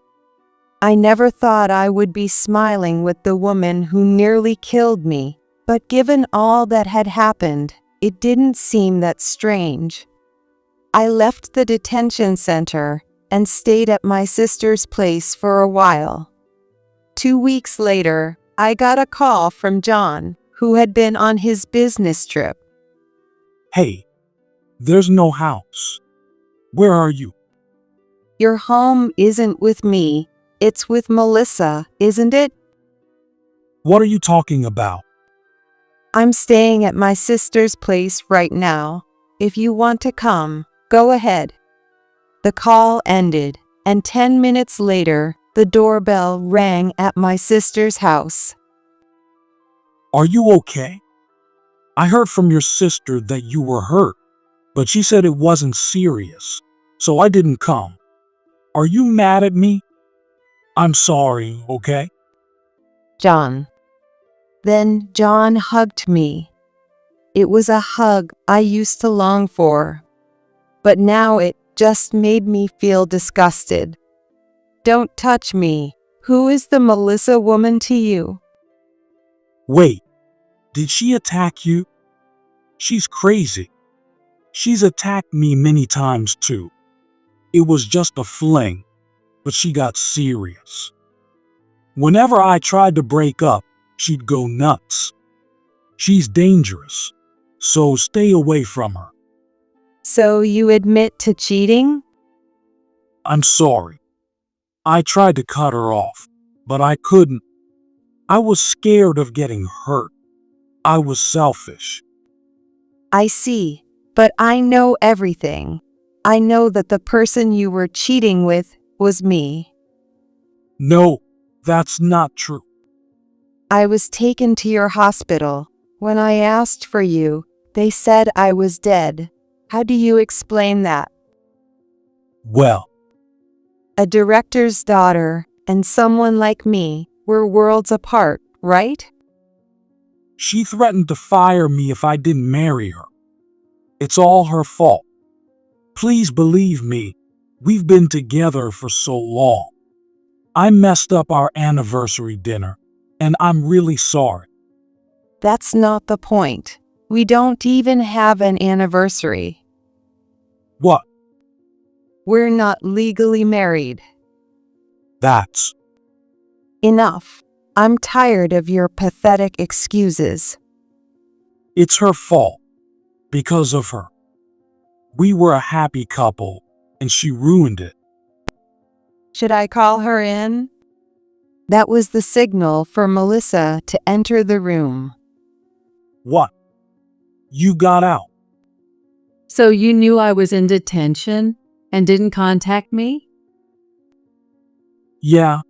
I never thought I would be smiling with the woman who nearly killed me, but given all that had happened, it didn't seem that strange. I left the detention center and stayed at my sister's place for a while. 2 weeks later, I got a call from John, who had been on his business trip. Hey, there's no house. Where are you? Your home isn't with me, it's with Melissa, isn't it? What are you talking about? I'm staying at my sister's place right now. If you want to come, go ahead. The call ended, and 10 minutes later, the doorbell rang at my sister's house. Are you okay? I heard from your sister that you were hurt, but she said it wasn't serious, so I didn't come. Are you mad at me? I'm sorry, okay? John. Then John hugged me. It was a hug I used to long for, but now it just made me feel disgusted. Don't touch me. Who is the Melissa woman to you? Wait, did she attack you? She's crazy. She's attacked me many times too. It was just a fling, but she got serious. Whenever I tried to break up, she'd go nuts. She's dangerous, so stay away from her. So you admit to cheating? I'm sorry. I tried to cut her off, but I couldn't. I was scared of getting hurt. I was selfish. I see, but I know everything. I know that the person you were cheating with was me. No, that's not true. I was taken to your hospital. When I asked for you, they said I was dead. How do you explain that? Well, A director's daughter and someone like me were worlds apart, right? she threatened to fire me if I didn't marry her. It's all her fault. Please believe me, we've been together for so long. I messed up our anniversary dinner, and I'm really sorry. That's not the point. We don't even have an anniversary. What? We're not legally married. That's Enough. I'm tired of your pathetic excuses. It's her fault. Because of her. We were a happy couple, and she ruined it. Should I call her in? That was the signal for Melissa to enter the room. What? You got out. So you knew I was in detention and didn't contact me? Yeah.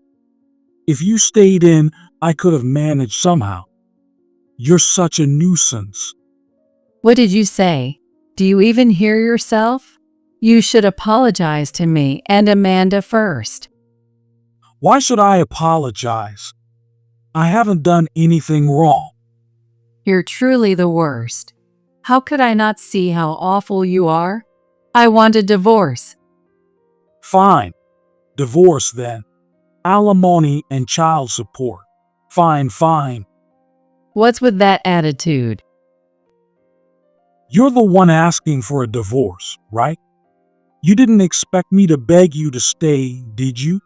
If you stayed in, I could have managed somehow. You're such a nuisance. What did you say? Do you even hear yourself? You should apologize to me and Amanda first. Why should I apologize? I haven't done anything wrong. You're truly the worst. How could I not see how awful you are? I want a divorce. Fine. Divorce then. Alimony and child support. Fine. What's with that attitude? You're the one asking for a divorce, right? You didn't expect me to beg you to stay, did you?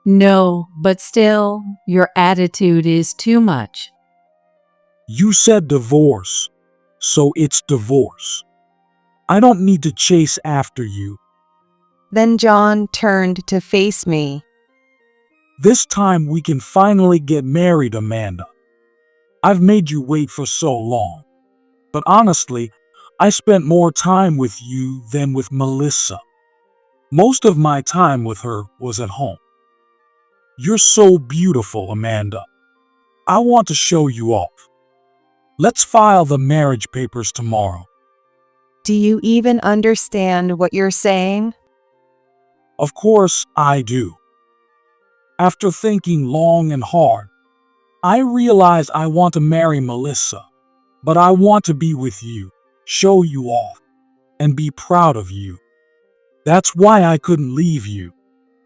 No, but still, your attitude is too much. You said divorce, so it's divorce. I don't need to chase after you. Then John turned to face me. This time we can finally get married, Amanda. I've made you wait for so long. But honestly, I spent more time with you than with Melissa. Most of my time with her was at home. You're so beautiful, Amanda. I want to show you off. Let's file the marriage papers tomorrow. Do you even understand what you're saying? Of course I do. After thinking long and hard, I realized I want to marry Melissa, but I want to be with you, show you off, and be proud of you. That's why I couldn't leave you,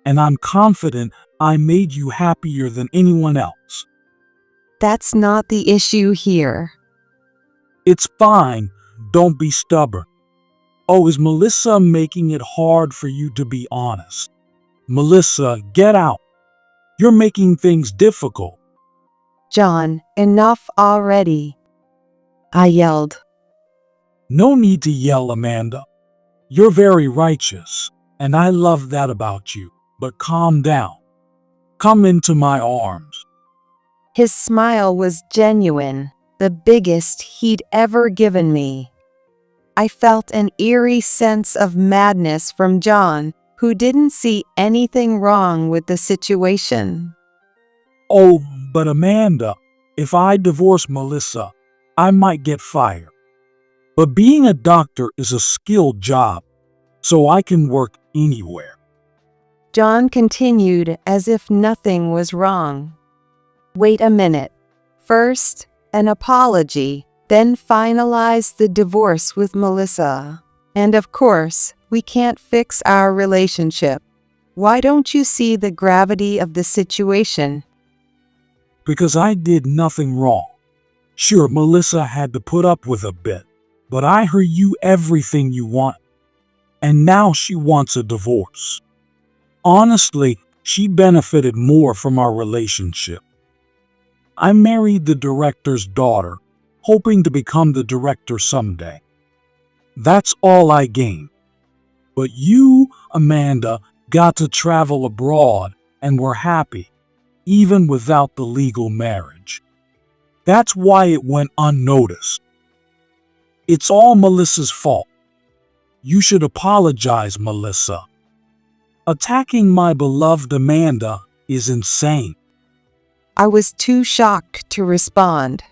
and I'm confident I made you happier than anyone else. That's not the issue here. It's fine, don't be stubborn. Oh, is Melissa making it hard for you to be honest? Melissa, get out. You're making things difficult. John, enough already. I yelled. No need to yell, Amanda. You're very righteous. and I love that about you. But calm down. Come into my arms. His smile was genuine, the biggest he'd ever given me. I felt an eerie sense of madness from John, who didn't see anything wrong with the situation. Oh, but Amanda, if I divorce Melissa, I might get fired. But being a doctor is a skilled job, so I can work anywhere. John continued as if nothing was wrong. Wait a minute. First, an apology, then finalize the divorce with Melissa. And of course, we can't fix our relationship. Why don't you see the gravity of the situation? Because I did nothing wrong. Sure, Melissa had to put up with a bit, but I heard you everything you want. And now she wants a divorce. Honestly, she benefited more from our relationship. I married the director's daughter, hoping to become the director someday. That's all I gained. But you, Amanda, got to travel abroad and were happy, even without the legal marriage. That's why it went unnoticed. It's all Melissa's fault. You should apologize, Melissa. Attacking my beloved Amanda is insane. I was too shocked to respond.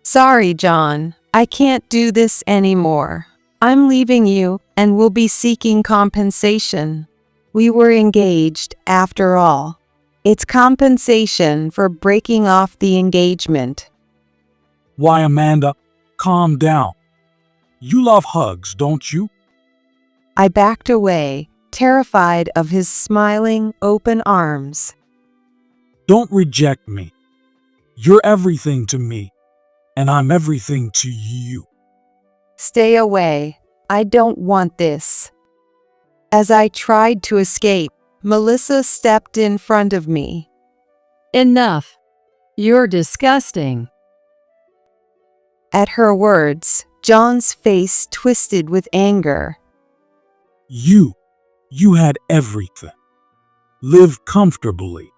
Sorry, John. I can't do this anymore. I'm leaving you and will be seeking compensation. We were engaged, after all. It's compensation for breaking off the engagement. Why, Amanda, calm down. You love hugs, don't you? I backed away, terrified of his smiling, open arms. Don't reject me. You're everything to me, and I'm everything to you. Stay away. I don't want this. As I tried to escape, Melissa stepped in front of me. Enough. You're disgusting. At her words, John's face twisted with anger. You had everything. Live comfortably.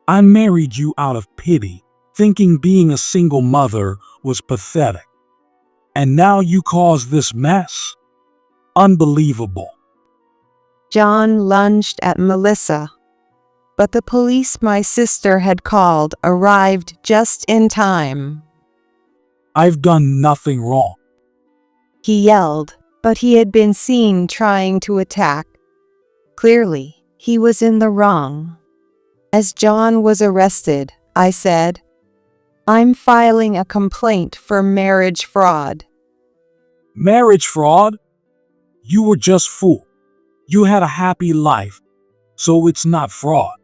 I married you out of pity, thinking being a single mother was pathetic. And now you cause this mess? Unbelievable. John lunged at Melissa. But the police my sister had called arrived just in time. I've done nothing wrong. He yelled, but he had been seen trying to attack. Clearly, he was in the wrong. As John was arrested, I said, I'm filing a complaint for marriage fraud. Marriage fraud? You were just fooled. You had a happy life, so it's not fraud.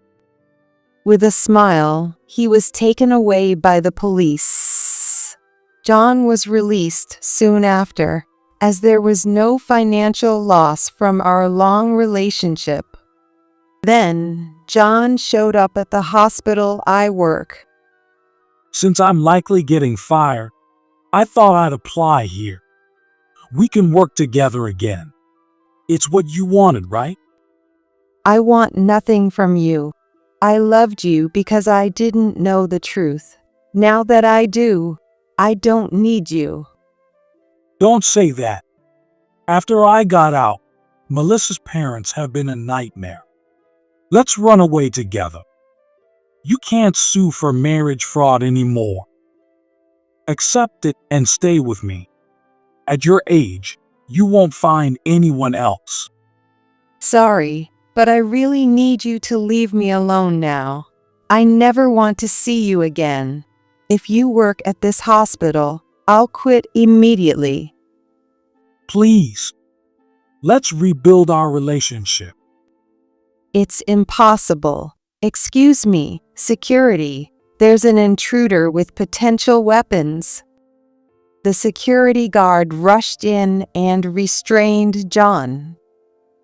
With a smile, he was taken away by the police. John was released soon after, as there was no financial loss from our long relationship. Then, John showed up at the hospital I work. Since I'm likely getting fired, I thought I'd apply here. We can work together again. It's what you wanted, right? I want nothing from you. I loved you because I didn't know the truth. Now that I do, I don't need you. Don't say that. After I got out, Melissa's parents have been a nightmare. Let's run away together. You can't sue for marriage fraud anymore. Accept it and stay with me. At your age, you won't find anyone else. Sorry, but I really need you to leave me alone now. I never want to see you again. If you work at this hospital, I'll quit immediately. Please, let's rebuild our relationship. It's impossible. Excuse me, security. There's an intruder with potential weapons. The security guard rushed in and restrained John.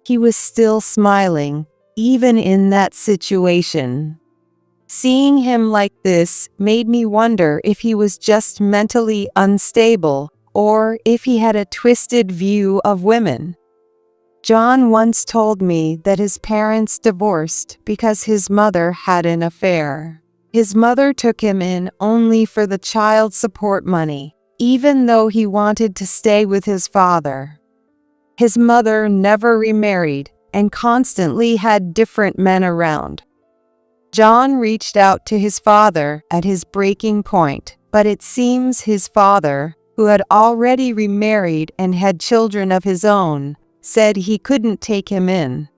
He was still smiling, even in that situation. Seeing him like this made me wonder if he was just mentally unstable or if he had a twisted view of women. John once told me that his parents divorced because his mother had an affair. His mother took him in only for the child support money, even though he wanted to stay with his father. His mother never remarried and constantly had different men around. John reached out to his father at his breaking point, but it seems his father, who had already remarried and had children of his own, said he couldn't take him in.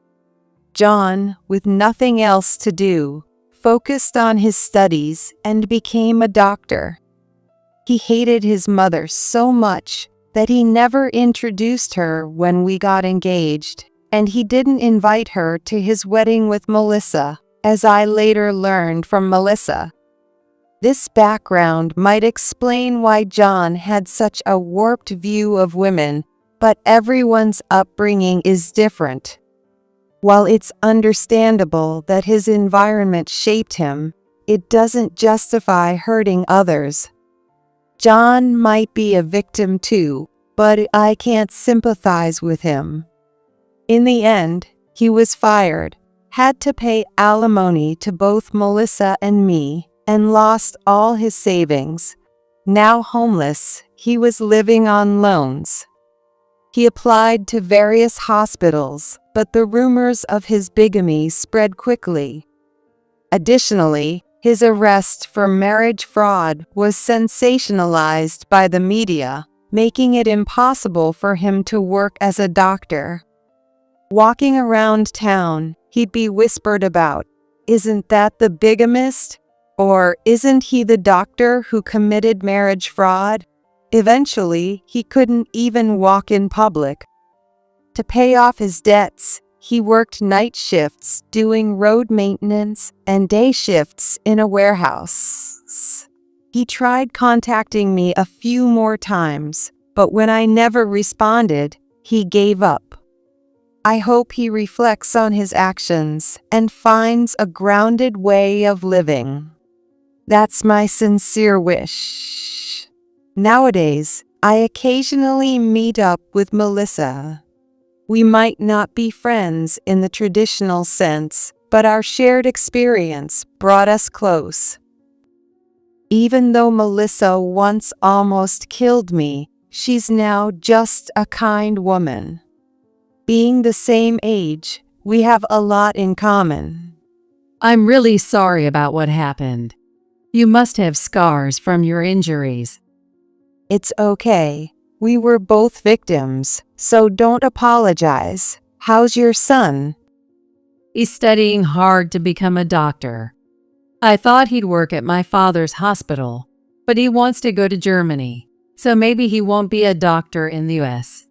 John, with nothing else to do, focused on his studies and became a doctor. He hated his mother so much that he never introduced her when we got engaged, and he didn't invite her to his wedding with Melissa, as I later learned from Melissa. This background might explain why John had such a warped view of women, but everyone's upbringing is different. While it's understandable that his environment shaped him, it doesn't justify hurting others. John might be a victim too, but I can't sympathize with him. In the end, he was fired, had to pay alimony to both Melissa and me, and lost all his savings. Now homeless, he was living on loans. He applied to various hospitals, but the rumors of his bigamy spread quickly. Additionally, his arrest for marriage fraud was sensationalized by the media, making it impossible for him to work as a doctor. Walking around town, he'd be whispered about, "Isn't that the bigamist?" Or, "Isn't he the doctor who committed marriage fraud?" Eventually, he couldn't even walk in public. To pay off his debts, he worked night shifts doing road maintenance and day shifts in a warehouse. He tried contacting me a few more times, but when I never responded, he gave up. I hope he reflects on his actions and finds a grounded way of living. That's my sincere wish. Nowadays, I occasionally meet up with Melissa. We might not be friends in the traditional sense, but our shared experience brought us close. Even though Melissa once almost killed me, she's now just a kind woman. Being the same age, we have a lot in common. I'm really sorry about what happened. You must have scars from your injuries. It's okay. We were both victims, so don't apologize. How's your son? He's studying hard to become a doctor. I thought he'd work at my father's hospital, but he wants to go to Germany, so maybe he won't be a doctor in the US.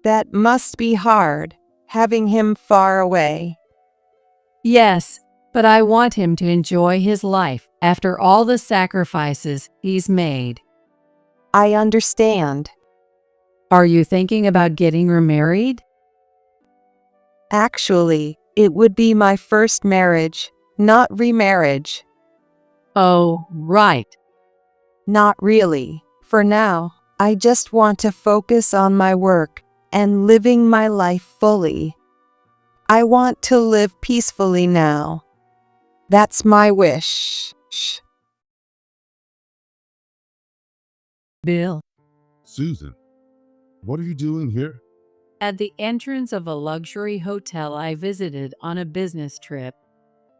That must be hard, having him far away. Yes, but I want him to enjoy his life after all the sacrifices he's made. I understand. Are you thinking about getting remarried? Actually, it would be my first marriage, not remarriage. Oh, right. Not really. For now, I just want to focus on my work and living my life fully. I want to live peacefully now. That's my wish. Bill. Susan, what are you doing here? At the entrance of a luxury hotel I visited on a business trip,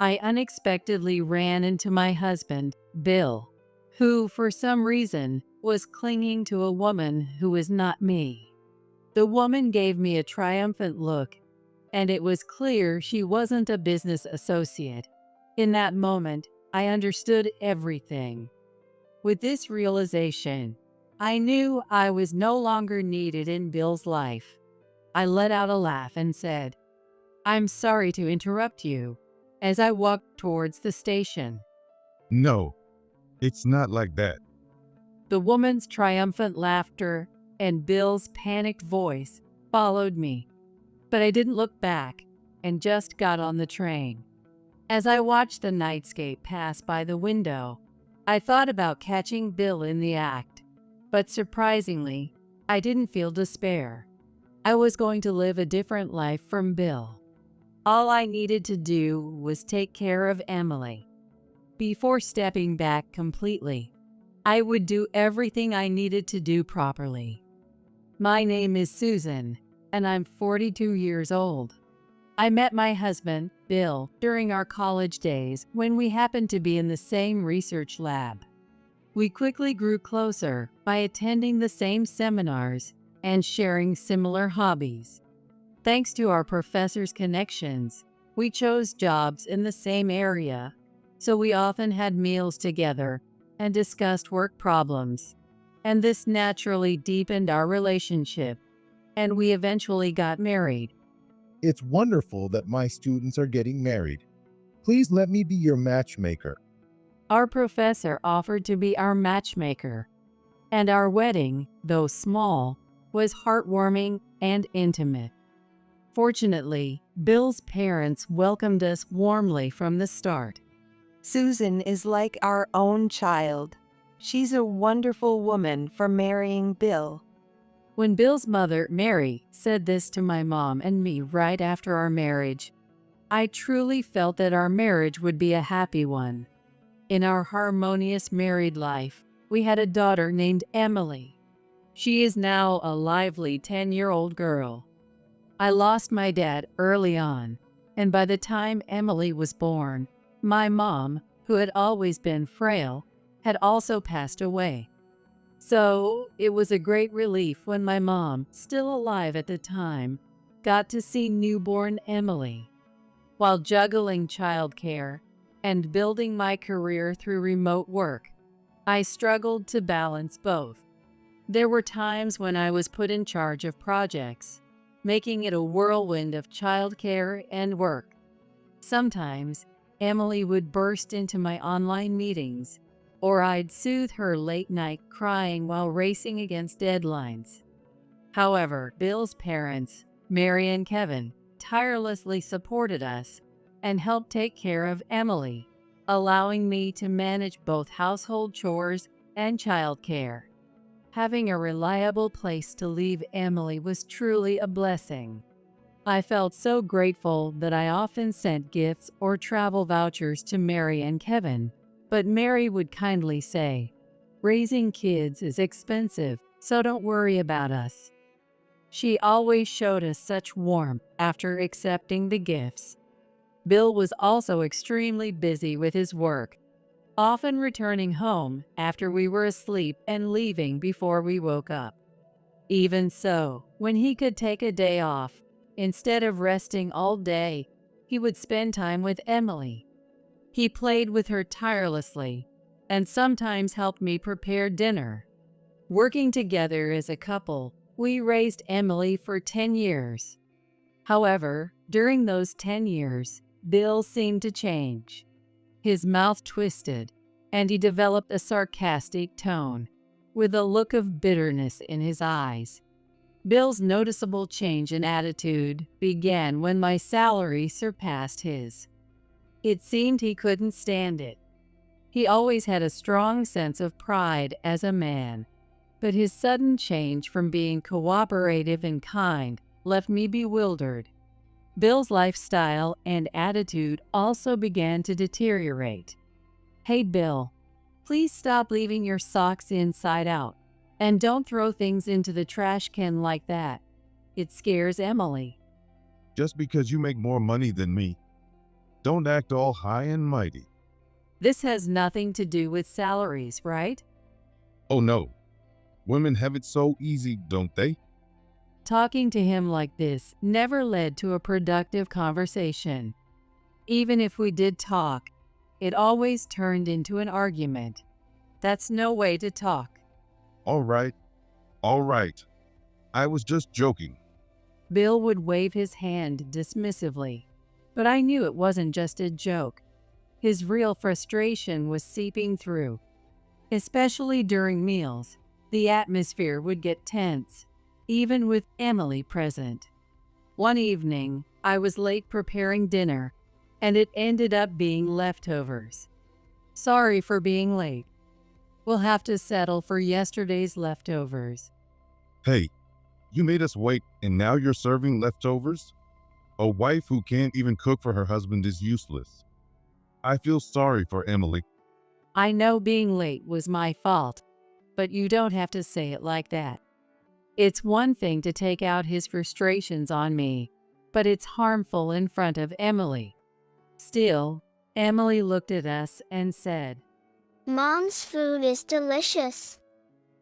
I unexpectedly ran into my husband, Bill, who, for some reason, was clinging to a woman who was not me. The woman gave me a triumphant look, and it was clear she wasn't a business associate. In that moment, I understood everything. With this realization, I knew I was no longer needed in Bill's life. I let out a laugh and said, "I'm sorry to interrupt you," as I walked towards the station. No, it's not like that. The woman's triumphant laughter and Bill's panicked voice followed me, but I didn't look back and just got on the train. As I watched the nightscape pass by the window, I thought about catching Bill in the act, but surprisingly, I didn't feel despair. I was going to live a different life from Bill. All I needed to do was take care of Emily. Before stepping back completely, I would do everything I needed to do properly. My name is Susan, and I'm 42 years old. I met my husband, Bill, during our college days when we happened to be in the same research lab. We quickly grew closer by attending the same seminars and sharing similar hobbies. Thanks to our professors' connections, we chose jobs in the same area, so we often had meals together and discussed work problems. And this naturally deepened our relationship, and we eventually got married. It's wonderful that my students are getting married. Please let me be your matchmaker. Our professor offered to be our matchmaker, and our wedding, though small, was heartwarming and intimate. Fortunately, Bill's parents welcomed us warmly from the start. Susan is like our own child. She's a wonderful woman for marrying Bill. When Bill's mother, Mary, said this to my mom and me right after our marriage, I truly felt that our marriage would be a happy one. In our harmonious married life, we had a daughter named Emily. She is now a lively 10-year-old girl. I lost my dad early on, and by the time Emily was born, my mom, who had always been frail, had also passed away. So, it was a great relief when my mom, still alive at the time, got to see newborn Emily. While juggling childcare and building my career through remote work, I struggled to balance both. There were times when I was put in charge of projects, making it a whirlwind of childcare and work. Sometimes, Emily would burst into my online meetings, or I'd soothe her late night crying while racing against deadlines. However, Bill's parents, Mary and Kevin, tirelessly supported us and helped take care of Emily, allowing me to manage both household chores and childcare. Having a reliable place to leave Emily was truly a blessing. I felt so grateful that I often sent gifts or travel vouchers to Mary and Kevin, but Mary would kindly say, "Raising kids is expensive, so don't worry about us." She always showed us such warmth after accepting the gifts. Bill was also extremely busy with his work, often returning home after we were asleep and leaving before we woke up. Even so, when he could take a day off, instead of resting all day, he would spend time with Emily. He played with her tirelessly and sometimes helped me prepare dinner. Working together as a couple, we raised Emily for 10 years. However, during those 10 years, Bill seemed to change. His mouth twisted, and he developed a sarcastic tone, with a look of bitterness in his eyes. Bill's noticeable change in attitude began when my salary surpassed his. It seemed he couldn't stand it. He always had a strong sense of pride as a man, but his sudden change from being cooperative and kind left me bewildered. Bill's lifestyle and attitude also began to deteriorate. "Hey Bill, please stop leaving your socks inside out, and don't throw things into the trash can like that. It scares Emily." Just because you make more money than me, don't act all high and mighty. This has nothing to do with salaries, right? Oh no. Women have it so easy, don't they? Talking to him like this never led to a productive conversation. Even if we did talk, it always turned into an argument. That's no way to talk. All right. I was just joking. Bill would wave his hand dismissively, but I knew it wasn't just a joke. His real frustration was seeping through. Especially during meals, the atmosphere would get tense, even with Emily present. One evening, I was late preparing dinner, and it ended up being leftovers. "Sorry for being late. We'll have to settle for yesterday's leftovers." Hey, You made us wait, and now you're serving leftovers? A wife who can't even cook for her husband is useless. I feel sorry for Emily. I know being late was my fault, but you don't have to say it like that. It's one thing to take out his frustrations on me, but it's harmful in front of Emily. Still, Emily looked at us and said, Mom's food is delicious.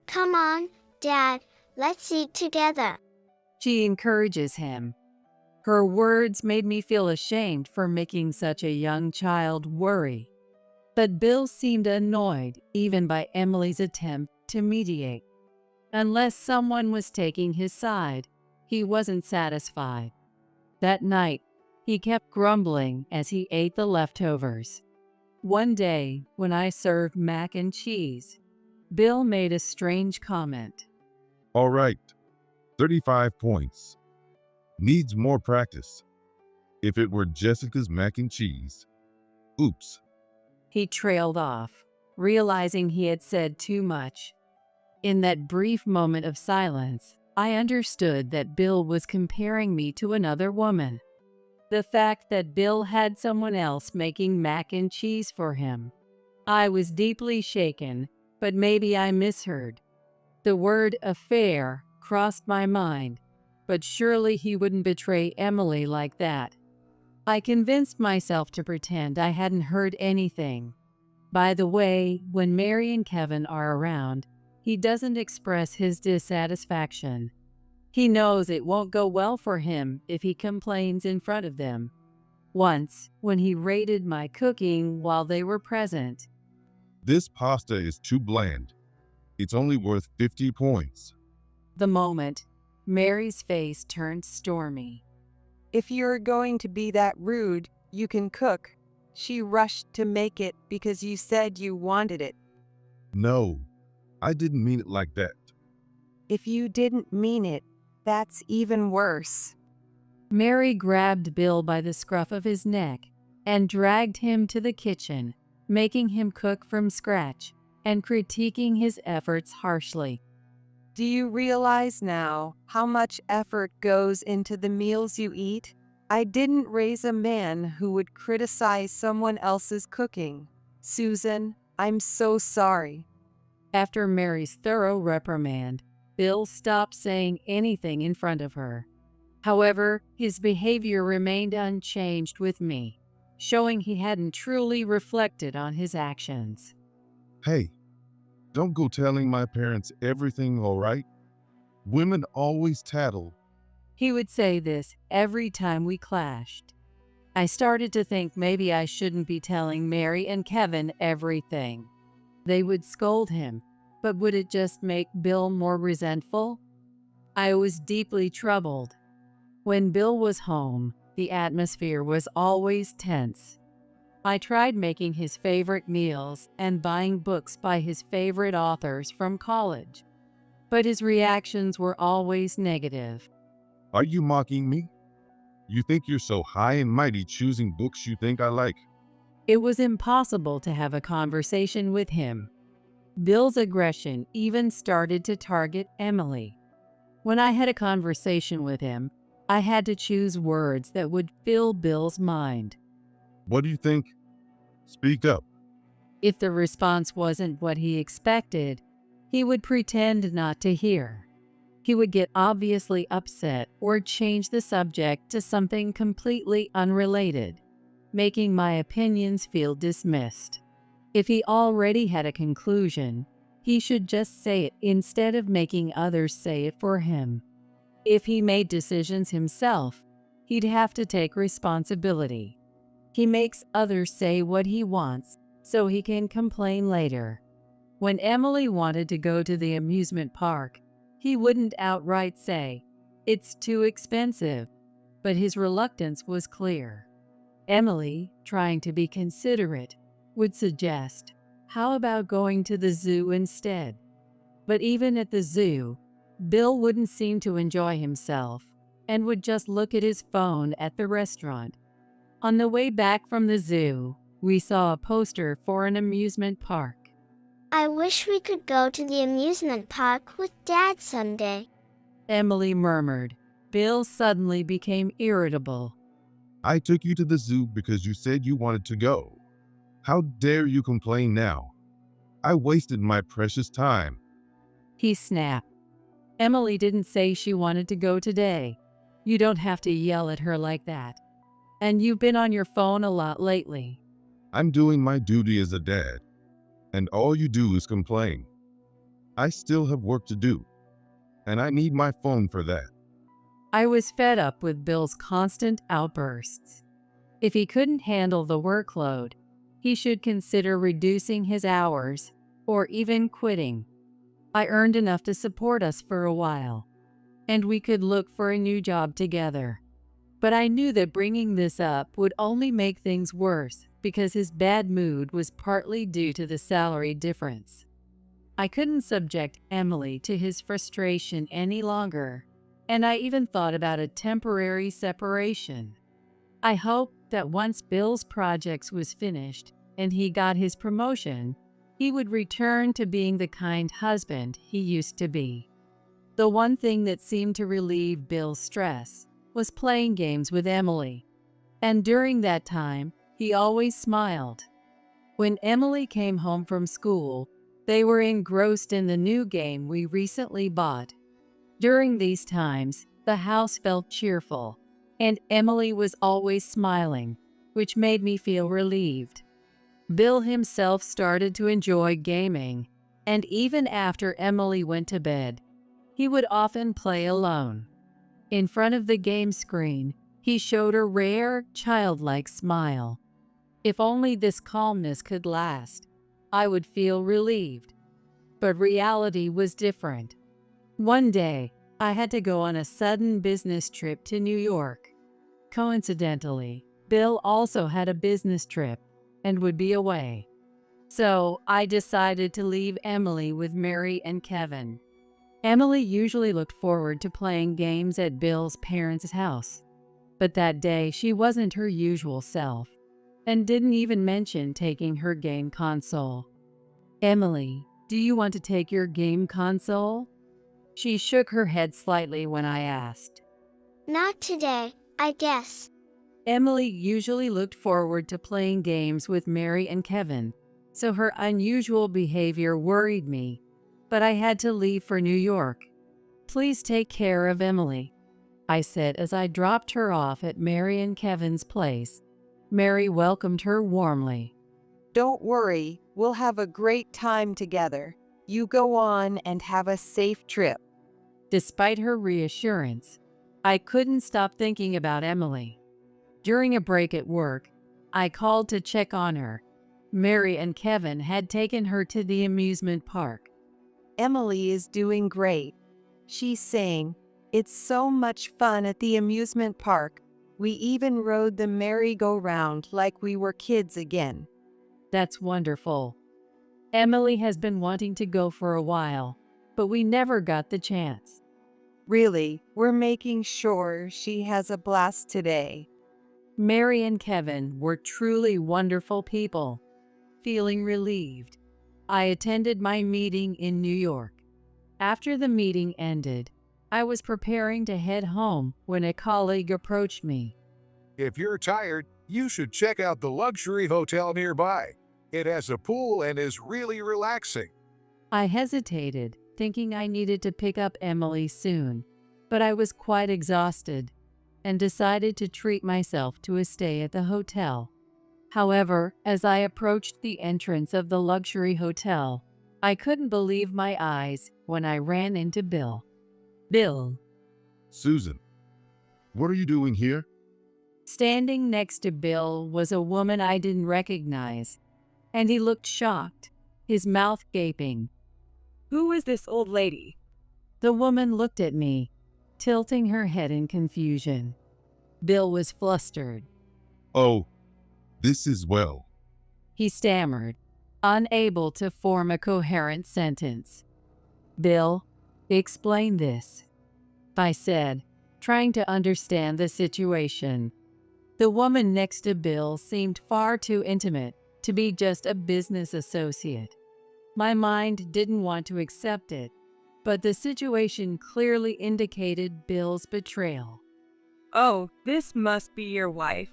Come on, Dad, let's eat together. She encourages him. Her words made me feel ashamed for making such a young child worry. But Bill seemed annoyed even by Emily's attempt to mediate. Unless someone was taking his side, he wasn't satisfied. That night, he kept grumbling as he ate the leftovers. One day, when I served mac and cheese, Bill made a strange comment. All right, 35 points. Needs more practice. If it were Jessica's mac and cheese. Oops. He trailed off, realizing he had said too much. In that brief moment of silence, I understood that Bill was comparing me to another woman. The fact that Bill had someone else making mac and cheese for him. I was deeply shaken, but maybe I misheard. The word affair crossed my mind, but surely he wouldn't betray Emily like that. I convinced myself to pretend I hadn't heard anything. By the way, when Mary and Kevin are around, he doesn't express his dissatisfaction. He knows it won't go well for him if he complains in front of them. Once, when he rated my cooking while they were present, This pasta is too bland. It's only worth 50 points. the moment, Mary's face turned stormy. If you're going to be that rude, you can cook. She rushed to make it because you said you wanted it. No, I didn't mean it like that. If you didn't mean it, that's even worse. Mary grabbed Bill by the scruff of his neck and dragged him to the kitchen, making him cook from scratch and critiquing his efforts harshly. Do you realize now how much effort goes into the meals you eat? I didn't raise a man who would criticize someone else's cooking. Susan, I'm so sorry. After Mary's thorough reprimand, Bill stopped saying anything in front of her. However, his behavior remained unchanged with me, showing he hadn't truly reflected on his actions. Hey, don't go telling my parents everything, all right? Women always tattle. He would say this every time we clashed. I started to think maybe I shouldn't be telling Mary and Kevin everything. They would scold him, but would it just make Bill more resentful? I was deeply troubled. When Bill was home, the atmosphere was always tense. I tried making his favorite meals and buying books by his favorite authors from college, but his reactions were always negative. Are you mocking me? You think you're so high and mighty choosing books you think I like? It was impossible to have a conversation with him. Bill's aggression even started to target Emily. When I had a conversation with him, I had to choose words that would fill Bill's mind. What do you think? Speak up. If the response wasn't what he expected, he would pretend not to hear. He would get obviously upset or change the subject to something completely unrelated, making my opinions feel dismissed. If he already had a conclusion, he should just say it instead of making others say it for him. If he made decisions himself, he'd have to take responsibility. He makes others say what he wants so he can complain later. When Emily wanted to go to the amusement park, he wouldn't outright say, "It's too expensive," but his reluctance was clear. Emily, trying to be considerate, would suggest, "How about going to the zoo instead?" But even at the zoo, Bill wouldn't seem to enjoy himself and would just look at his phone at the restaurant. On the way back from the zoo, we saw a poster for an amusement park. I wish we could go to the amusement park with Dad someday. Emily murmured. Bill suddenly became irritable. I took you to the zoo because you said you wanted to go. How dare you complain now? I wasted my precious time. He snapped. Emily didn't say she wanted to go today. You don't have to yell at her like that. And you've been on your phone a lot lately. I'm doing my duty as a dad, and all you do is complain. I still have work to do, and I need my phone for that. I was fed up with Bill's constant outbursts. If he couldn't handle the workload, he should consider reducing his hours or even quitting. I earned enough to support us for a while, and we could look for a new job together. But I knew that bringing this up would only make things worse because his bad mood was partly due to the salary difference. I couldn't subject Emily to his frustration any longer, and I even thought about a temporary separation. I hoped that once Bill's project was finished and he got his promotion, he would return to being the kind husband he used to be. The one thing that seemed to relieve Bill's stress was playing games with Emily, and during that time, he always smiled. When Emily came home from school, they were engrossed in the new game we recently bought. During these times, the house felt cheerful, and Emily was always smiling, which made me feel relieved. Bill himself started to enjoy gaming, and even after Emily went to bed, he would often play alone. In front of the game screen, he showed a rare, childlike smile. If only this calmness could last, I would feel relieved. But reality was different. One day, I had to go on a sudden business trip to New York. Coincidentally, Bill also had a business trip and would be away. So I decided to leave Emily with Mary and Kevin. Emily usually looked forward to playing games at Bill's parents' house, but that day she wasn't her usual self and didn't even mention taking her game console. "Emily, do you want to take your game console?" She shook her head slightly when I asked. Not today, I guess. Emily usually looked forward to playing games with Mary and Kevin, so her unusual behavior worried me, but I had to leave for New York. "Please take care of Emily," I said as I dropped her off at Mary and Kevin's place. Mary welcomed her warmly. Don't worry, we'll have a great time together. You go on and have a safe trip. Despite her reassurance, I couldn't stop thinking about Emily. During a break at work, I called to check on her. Mary and Kevin had taken her to the amusement park. Emily is doing great. She's saying, "It's so much fun at the amusement park. We even rode the merry-go-round like we were kids again." That's wonderful. Emily has been wanting to go for a while, but we never got the chance. Really, we're making sure she has a blast today. Mary and Kevin were truly wonderful people. Feeling relieved, I attended my meeting in New York. After the meeting ended, I was preparing to head home when a colleague approached me. If you're tired, you should check out the luxury hotel nearby. It has a pool and is really relaxing. I hesitated, thinking I needed to pick up Emily soon, but I was quite exhausted and decided to treat myself to a stay at the hotel. However, as I approached the entrance of the luxury hotel, I couldn't believe my eyes when I ran into Bill. "Bill." Susan, what are you doing here? Standing next to Bill was a woman I didn't recognize, and he looked shocked, his mouth gaping. "Who is this old lady?" The woman looked at me, tilting her head in confusion. Bill was flustered. "Oh, this is well." He stammered, unable to form a coherent sentence. "Bill, explain this," I said, trying to understand the situation. The woman next to Bill seemed far too intimate to be just a business associate. My mind didn't want to accept it, but the situation clearly indicated Bill's betrayal. Oh, this must be your wife.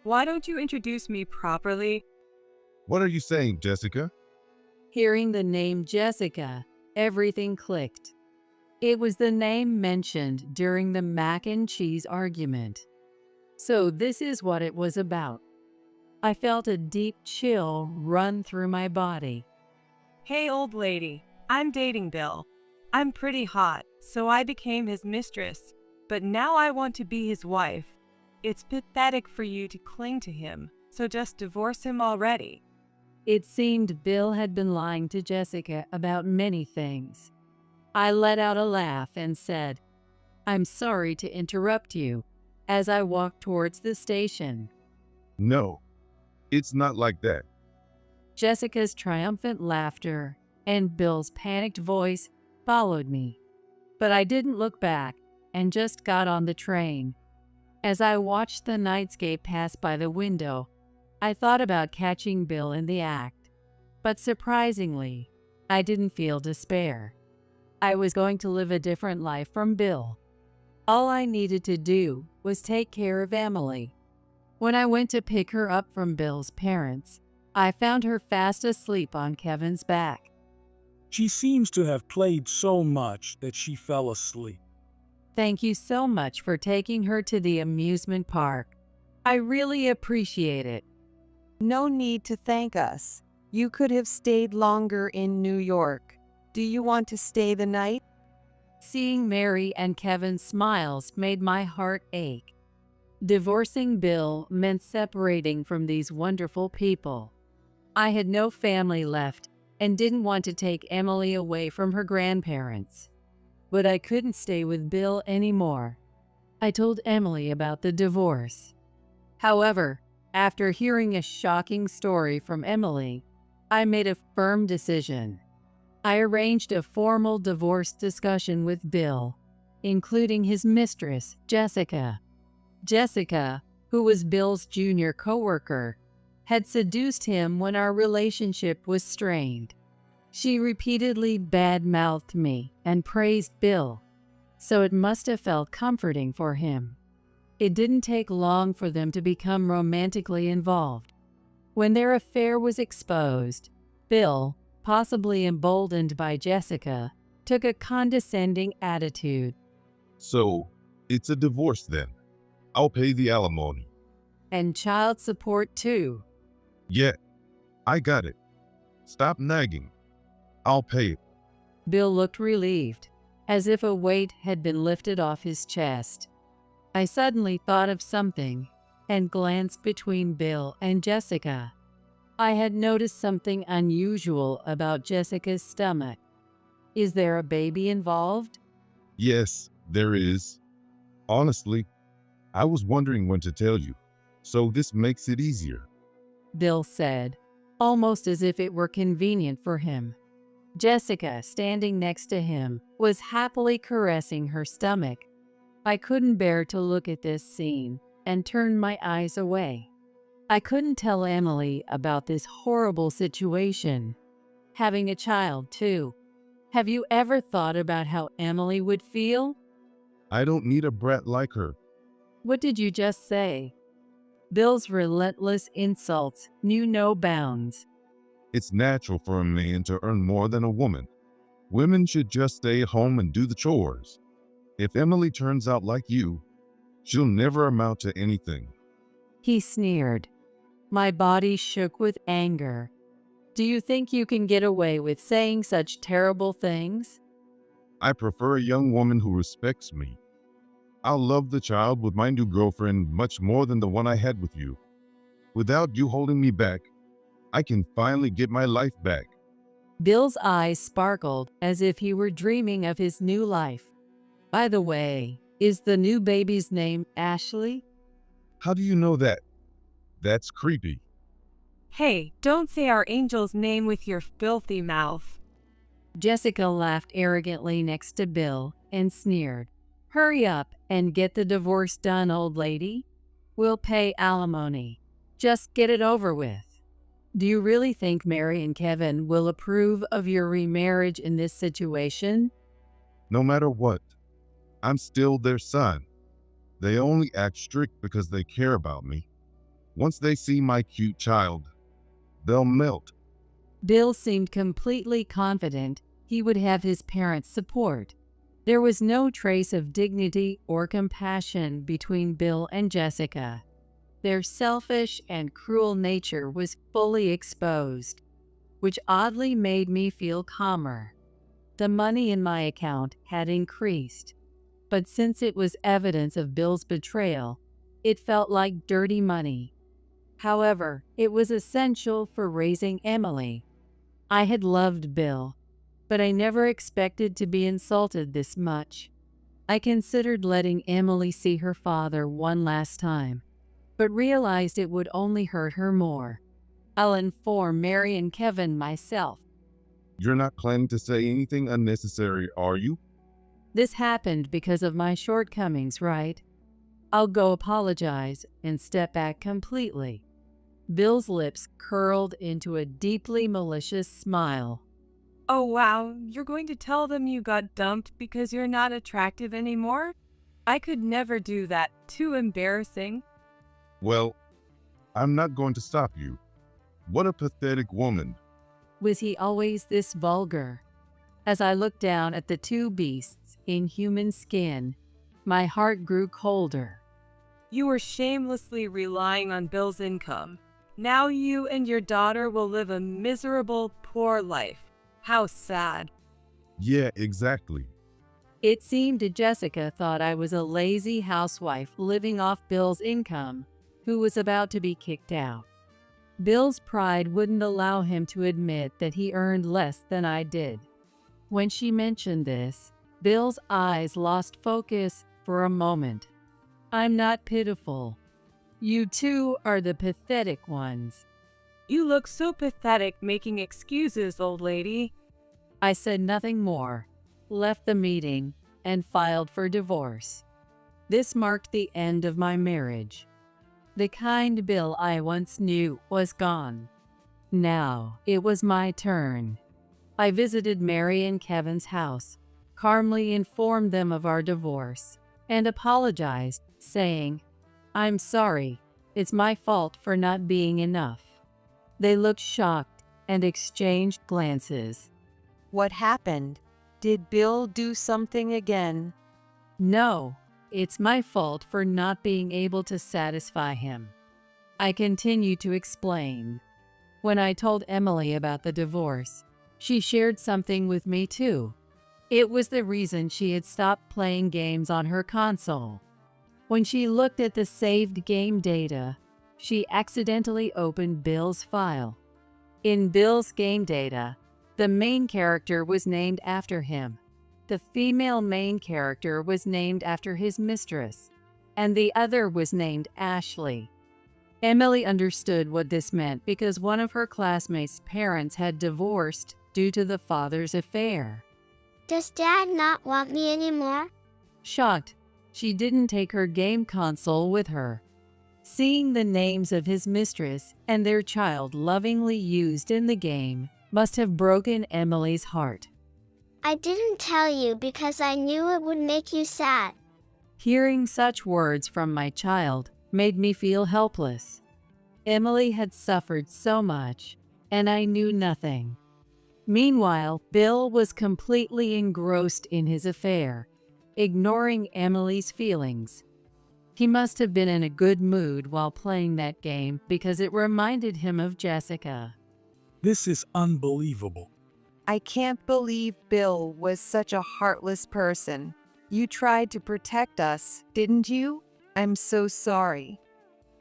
Why don't you introduce me properly? What are you saying, Jessica? Hearing the name Jessica, everything clicked. It was the name mentioned during the mac and cheese argument. So this is what it was about. I felt a deep chill run through my body. Hey, old lady, I'm dating Bill. I'm pretty hot, so I became his mistress, but now I want to be his wife. It's pathetic for you to cling to him, so just divorce him already. It seemed Bill had been lying to Jessica about many things. I let out a laugh and said, "I'm sorry to interrupt you," as I walked towards the station. No, it's not like that. Jessica's triumphant laughter and Bill's panicked voice followed me, but I didn't look back and just got on the train. As I watched the nightscape pass by the window, I thought about catching Bill in the act, but surprisingly, I didn't feel despair. I was going to live a different life from Bill. All I needed to do was take care of Emily. When I went to pick her up from Bill's parents, I found her fast asleep on Kevin's back. She seems to have played so much that she fell asleep. Thank you so much for taking her to the amusement park. I really appreciate it. No need to thank us. You could have stayed longer in New York. Do you want to stay the night? Seeing Mary and Kevin's smiles made my heart ache. Divorcing Bill meant separating from these wonderful people. I had no family left and didn't want to take Emily away from her grandparents. But I couldn't stay with Bill anymore. I told Emily about the divorce. However, after hearing a shocking story from Emily, I made a firm decision. I arranged a formal divorce discussion with Bill, including his mistress, Jessica. Jessica, who was Bill's junior coworker, had seduced him when our relationship was strained. She repeatedly bad-mouthed me and praised Bill, so it must have felt comforting for him. It didn't take long for them to become romantically involved. When their affair was exposed, Bill, possibly emboldened by Jessica, took a condescending attitude. So, it's a divorce then. I'll pay the alimony. And child support too. Yeah, I got it. Stop nagging. I'll pay it. Bill looked relieved, as if a weight had been lifted off his chest. I suddenly thought of something and glanced between Bill and Jessica. I had noticed something unusual about Jessica's stomach. Is there a baby involved? Yes, there is. Honestly, I was wondering when to tell you, so this makes it easier. Bill said, almost as if it were convenient for him. Jessica, standing next to him, was happily caressing her stomach. I couldn't bear to look at this scene and turned my eyes away. I couldn't tell Emily about this horrible situation. Having a child, too. Have you ever thought about how Emily would feel? I don't need a brat like her. What did you just say? Bill's relentless insults knew no bounds. It's natural for a man to earn more than a woman. Women should just stay at home and do the chores. If Emily turns out like you, she'll never amount to anything. He sneered. My body shook with anger. Do you think you can get away with saying such terrible things? I prefer a young woman who respects me. I'll love the child with my new girlfriend much more than the one I had with you. Without you holding me back, I can finally get my life back. Bill's eyes sparkled as if he were dreaming of his new life. By the way, is the new baby's name Ashley? How do you know that? That's creepy. Hey, don't say our angel's name with your filthy mouth. Jessica laughed arrogantly next to Bill and sneered. Hurry up and get the divorce done, old lady. We'll pay alimony. Just get it over with. Do you really think Mary and Kevin will approve of your remarriage in this situation? No matter what, I'm still their son. They only act strict because they care about me. Once they see my cute child, they'll melt. Bill seemed completely confident he would have his parents' support. There was no trace of dignity or compassion between Bill and Jessica. Their selfish and cruel nature was fully exposed, which oddly made me feel calmer. The money in my account had increased, but since it was evidence of Bill's betrayal, it felt like dirty money. However, it was essential for raising Emily. I had loved Bill, but I never expected to be insulted this much. I considered letting Emily see her father one last time, but realized it would only hurt her more. I'll inform Mary and Kevin myself. You're not planning to say anything unnecessary, are you? This happened because of my shortcomings, right? I'll go apologize and step back completely. Bill's lips curled into a deeply malicious smile. Oh wow, you're going to tell them you got dumped because you're not attractive anymore? I could never do that. Too embarrassing. Well, I'm not going to stop you. What a pathetic woman. Was he always this vulgar? As I looked down at the two beasts in human skin, my heart grew colder. You were shamelessly relying on Bill's income. Now you and your daughter will live a miserable, poor life. How sad. Yeah, exactly. It seemed Jessica thought I was a lazy housewife living off Bill's income, who was about to be kicked out. Bill's pride wouldn't allow him to admit that he earned less than I did. When she mentioned this, Bill's eyes lost focus for a moment. I'm not pitiful. You two are the pathetic ones. You look so pathetic making excuses, old lady. I said nothing more, left the meeting, and filed for divorce. This marked the end of my marriage. The kind Bill I once knew was gone. Now it was my turn. I visited Mary and Kevin's house, calmly informed them of our divorce, and apologized, saying, "I'm sorry, it's my fault for not being enough." They looked shocked and exchanged glances. What happened? Did Bill do something again? No, it's my fault for not being able to satisfy him. I continued to explain. When I told Emily about the divorce, she shared something with me too. It was the reason she had stopped playing games on her console. When she looked at the saved game data, she accidentally opened Bill's file. In Bill's game data, the main character was named after him. The female main character was named after his mistress, and the other was named Ashley. Emily understood what this meant because one of her classmates' parents had divorced due to the father's affair. Does Dad not want me anymore? Shocked, she didn't take her game console with her. Seeing the names of his mistress and their child lovingly used in the game must have broken Emily's heart. I didn't tell you because I knew it would make you sad. Hearing such words from my child made me feel helpless. Emily had suffered so much, and I knew nothing. Meanwhile, Bill was completely engrossed in his affair, ignoring Emily's feelings. He must have been in a good mood while playing that game because it reminded him of Jessica. This is unbelievable. I can't believe Bill was such a heartless person. You tried to protect us, didn't you? I'm so sorry.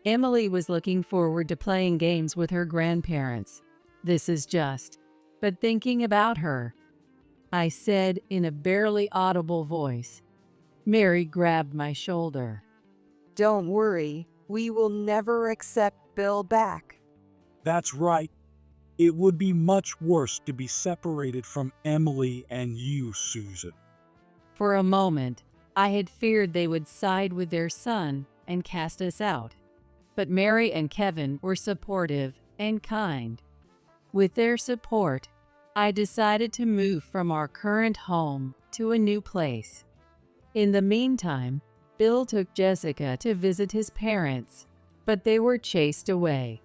Emily was looking forward to playing games with her grandparents. This is just. But thinking about her, I said in a barely audible voice. Mary grabbed my shoulder. Don't worry, we will never accept Bill back. That's right. It would be much worse to be separated from Emily and you, Susan. For a moment, I had feared they would side with their son and cast us out. But Mary and Kevin were supportive and kind. With their support, I decided to move from our current home to a new place. In the meantime, Bill took Jessica to visit his parents, but they were chased away.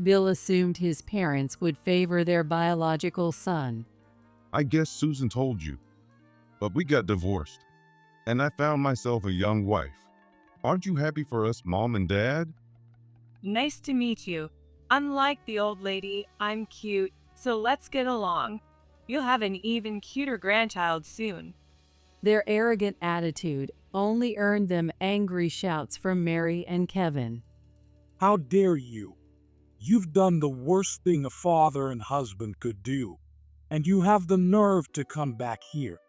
Bill assumed his parents would favor their biological son. I guess Susan told you, but we got divorced, and I found myself a young wife. Aren't you happy for us, Mom and Dad? Nice to meet you. Unlike the old lady, I'm cute, so let's get along. You'll have an even cuter grandchild soon. Their arrogant attitude only earned them angry shouts from Mary and Kevin. How dare you? You've done the worst thing a father and husband could do, and you have the nerve to come back here.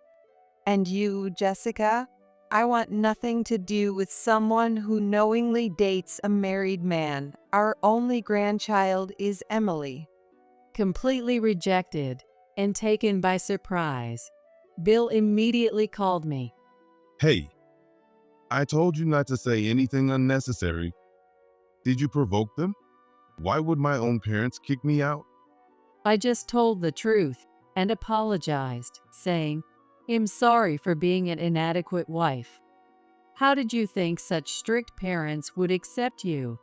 And you, Jessica? I want nothing to do with someone who knowingly dates a married man. Our only grandchild is Emily. Completely rejected and taken by surprise, Bill immediately called me. Hey, I told you not to say anything unnecessary. Did you provoke them? Why would my own parents kick me out? I just told the truth and apologized, saying, I'm sorry for being an inadequate wife. How did you think such strict parents would accept you?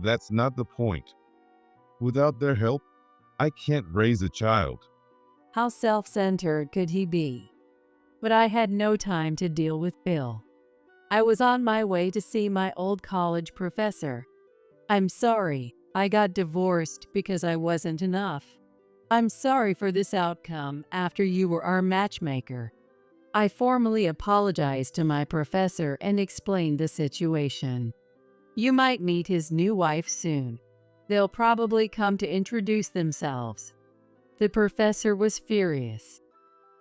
That's not the point. Without their help, I can't raise a child. How self-centered could he be? But I had no time to deal with Bill. I was on my way to see my old college professor. I'm sorry, I got divorced because I wasn't enough. I'm sorry for this outcome after you were our matchmaker. I formally apologized to my professor and explained the situation. You might meet his new wife soon. They'll probably come to introduce themselves. The professor was furious.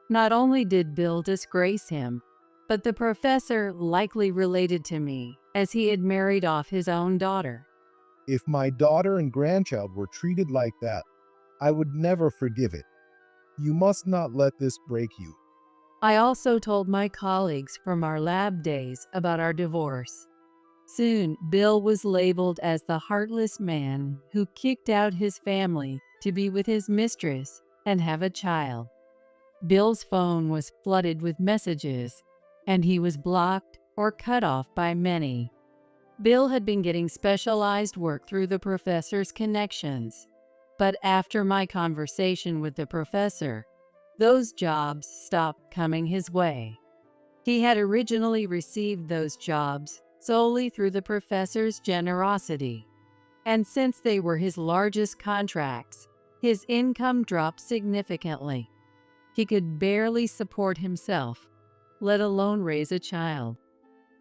Not only did Bill disgrace him, but the professor likely related to me as he had married off his own daughter. If my daughter and grandchild were treated like that, I would never forgive it. You must not let this break you. I also told my colleagues from our lab days about our divorce. Soon, Bill was labeled as the heartless man who kicked out his family to be with his mistress and have a child. Bill's phone was flooded with messages, and he was blocked or cut off by many. Bill had been getting specialized work through the professor's connections, but after my conversation with the professor, those jobs stopped coming his way. He had originally received those jobs solely through the professor's generosity, and since they were his largest contracts, his income dropped significantly. He could barely support himself, let alone raise a child.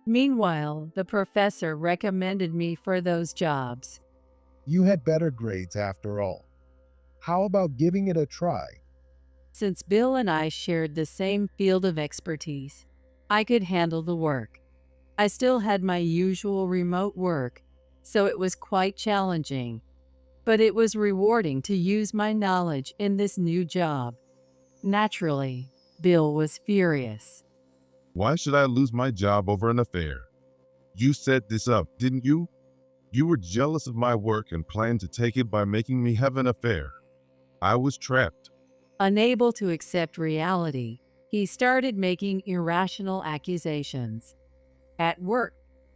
Meanwhile, the professor recommended me for those jobs. You had better grades after all. How about giving it a try? Since Bill and I shared the same field of expertise, I could handle the work. I still had my usual remote work, so it was quite challenging, but it was rewarding to use my knowledge in this new job. Naturally, Bill was furious. Why should I lose my job over an affair? You set this up, didn't you? You were jealous of my work and planned to take it by making me have an affair. I was trapped. Unable to accept reality, he started making irrational accusations. At work,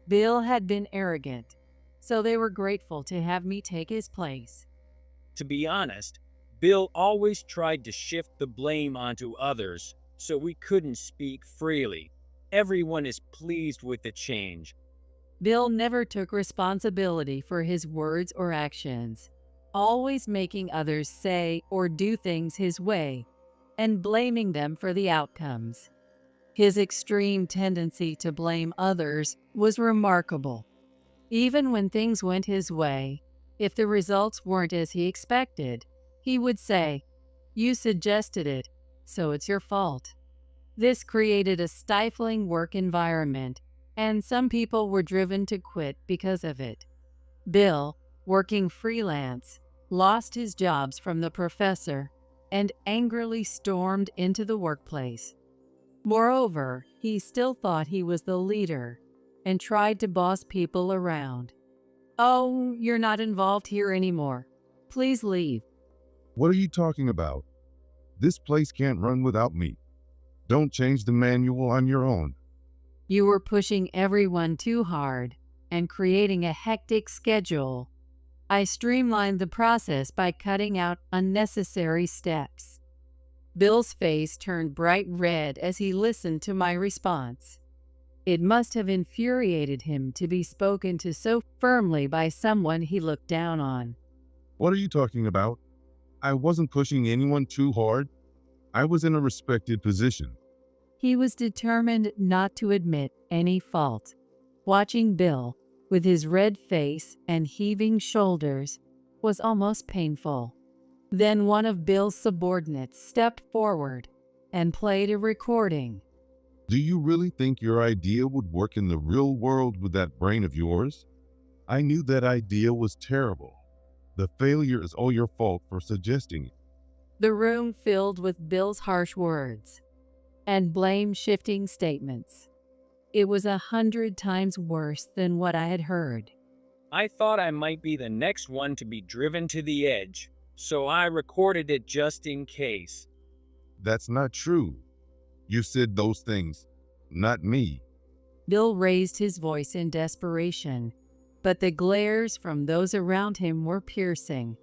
Bill had been arrogant, so they were grateful to have me take his place. To be honest, Bill always tried to shift the blame onto others, so we couldn't speak freely. Everyone is pleased with the change. Bill never took responsibility for his words or actions, always making others say or do things his way, and blaming them for the outcomes. His extreme tendency to blame others was remarkable. Even when things went his way, if the results weren't as he expected, he would say, "You suggested it, so it's your fault." This created a stifling work environment, and some people were driven to quit because of it. Bill, working freelance, lost his jobs from the professor and angrily stormed into the workplace. Moreover, he still thought he was the leader and tried to boss people around. "Oh, you're not involved here anymore. Please leave." What are you talking about? This place can't run without me. Don't change the manual on your own. You were pushing everyone too hard and creating a hectic schedule. I streamlined the process by cutting out unnecessary steps. Bill's face turned bright red as he listened to my response. It must have infuriated him to be spoken to so firmly by someone he looked down on. What are you talking about? I wasn't pushing anyone too hard. I was in a respected position. He was determined not to admit any fault. Watching Bill, with his red face and heaving shoulders, was almost painful. Then one of Bill's subordinates stepped forward and played a recording. Do you really think your idea would work in the real world with that brain of yours? I knew that idea was terrible. The failure is all your fault for suggesting it. The room filled with Bill's harsh words and blame-shifting statements. It was 100 times worse than what I had heard. I thought I might be the next one to be driven to the edge, so I recorded it just in case. That's not true. You said those things, not me. Bill raised his voice in desperation, but the glares from those around him were piercing.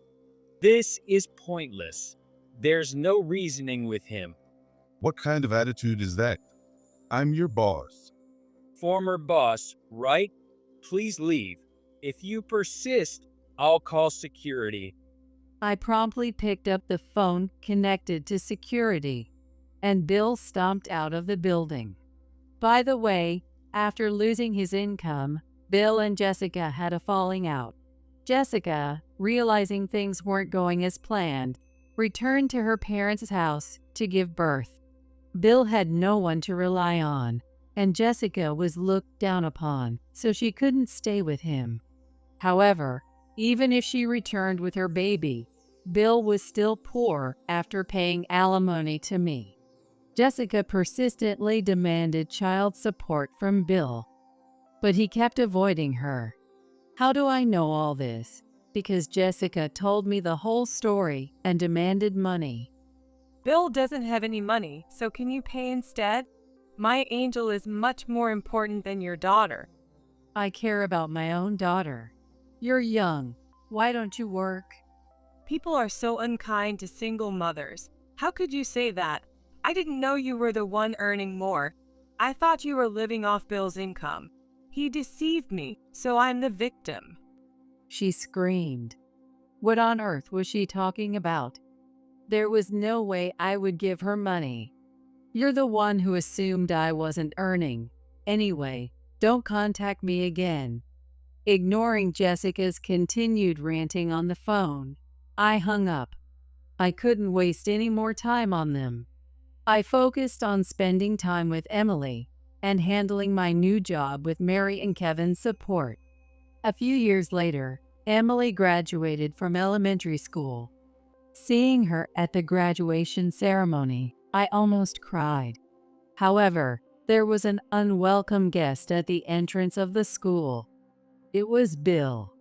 This is pointless. There's no reasoning with him. What kind of attitude is that? I'm your boss. Former boss, right? Please leave. If you persist, I'll call security. I promptly picked up the phone connected to security, and Bill stomped out of the building. By the way, after losing his income, Bill and Jessica had a falling out. Jessica, realizing things weren't going as planned, returned to her parents' house to give birth. Bill had no one to rely on, and Jessica was looked down upon, so she couldn't stay with him. However, even if she returned with her baby, Bill was still poor after paying alimony to me. Jessica persistently demanded child support from Bill, but he kept avoiding her. How do I know all this? Because Jessica told me the whole story and demanded money. Bill doesn't have any money, so can you pay instead? My angel is much more important than your daughter. I care about my own daughter. You're young. Why don't you work? People are so unkind to single mothers. How could you say that? I didn't know you were the one earning more. I thought you were living off Bill's income. He deceived me, so I'm the victim. She screamed. What on earth was she talking about? There was no way I would give her money. You're the one who assumed I wasn't earning. Anyway, don't contact me again. Ignoring Jessica's continued ranting on the phone, I hung up. I couldn't waste any more time on them. I focused on spending time with Emily and handling my new job with Mary and Kevin's support. A few years later, Emily graduated from elementary school. Seeing her at the graduation ceremony, I almost cried. However, there was an unwelcome guest at the entrance of the school. It was Bill.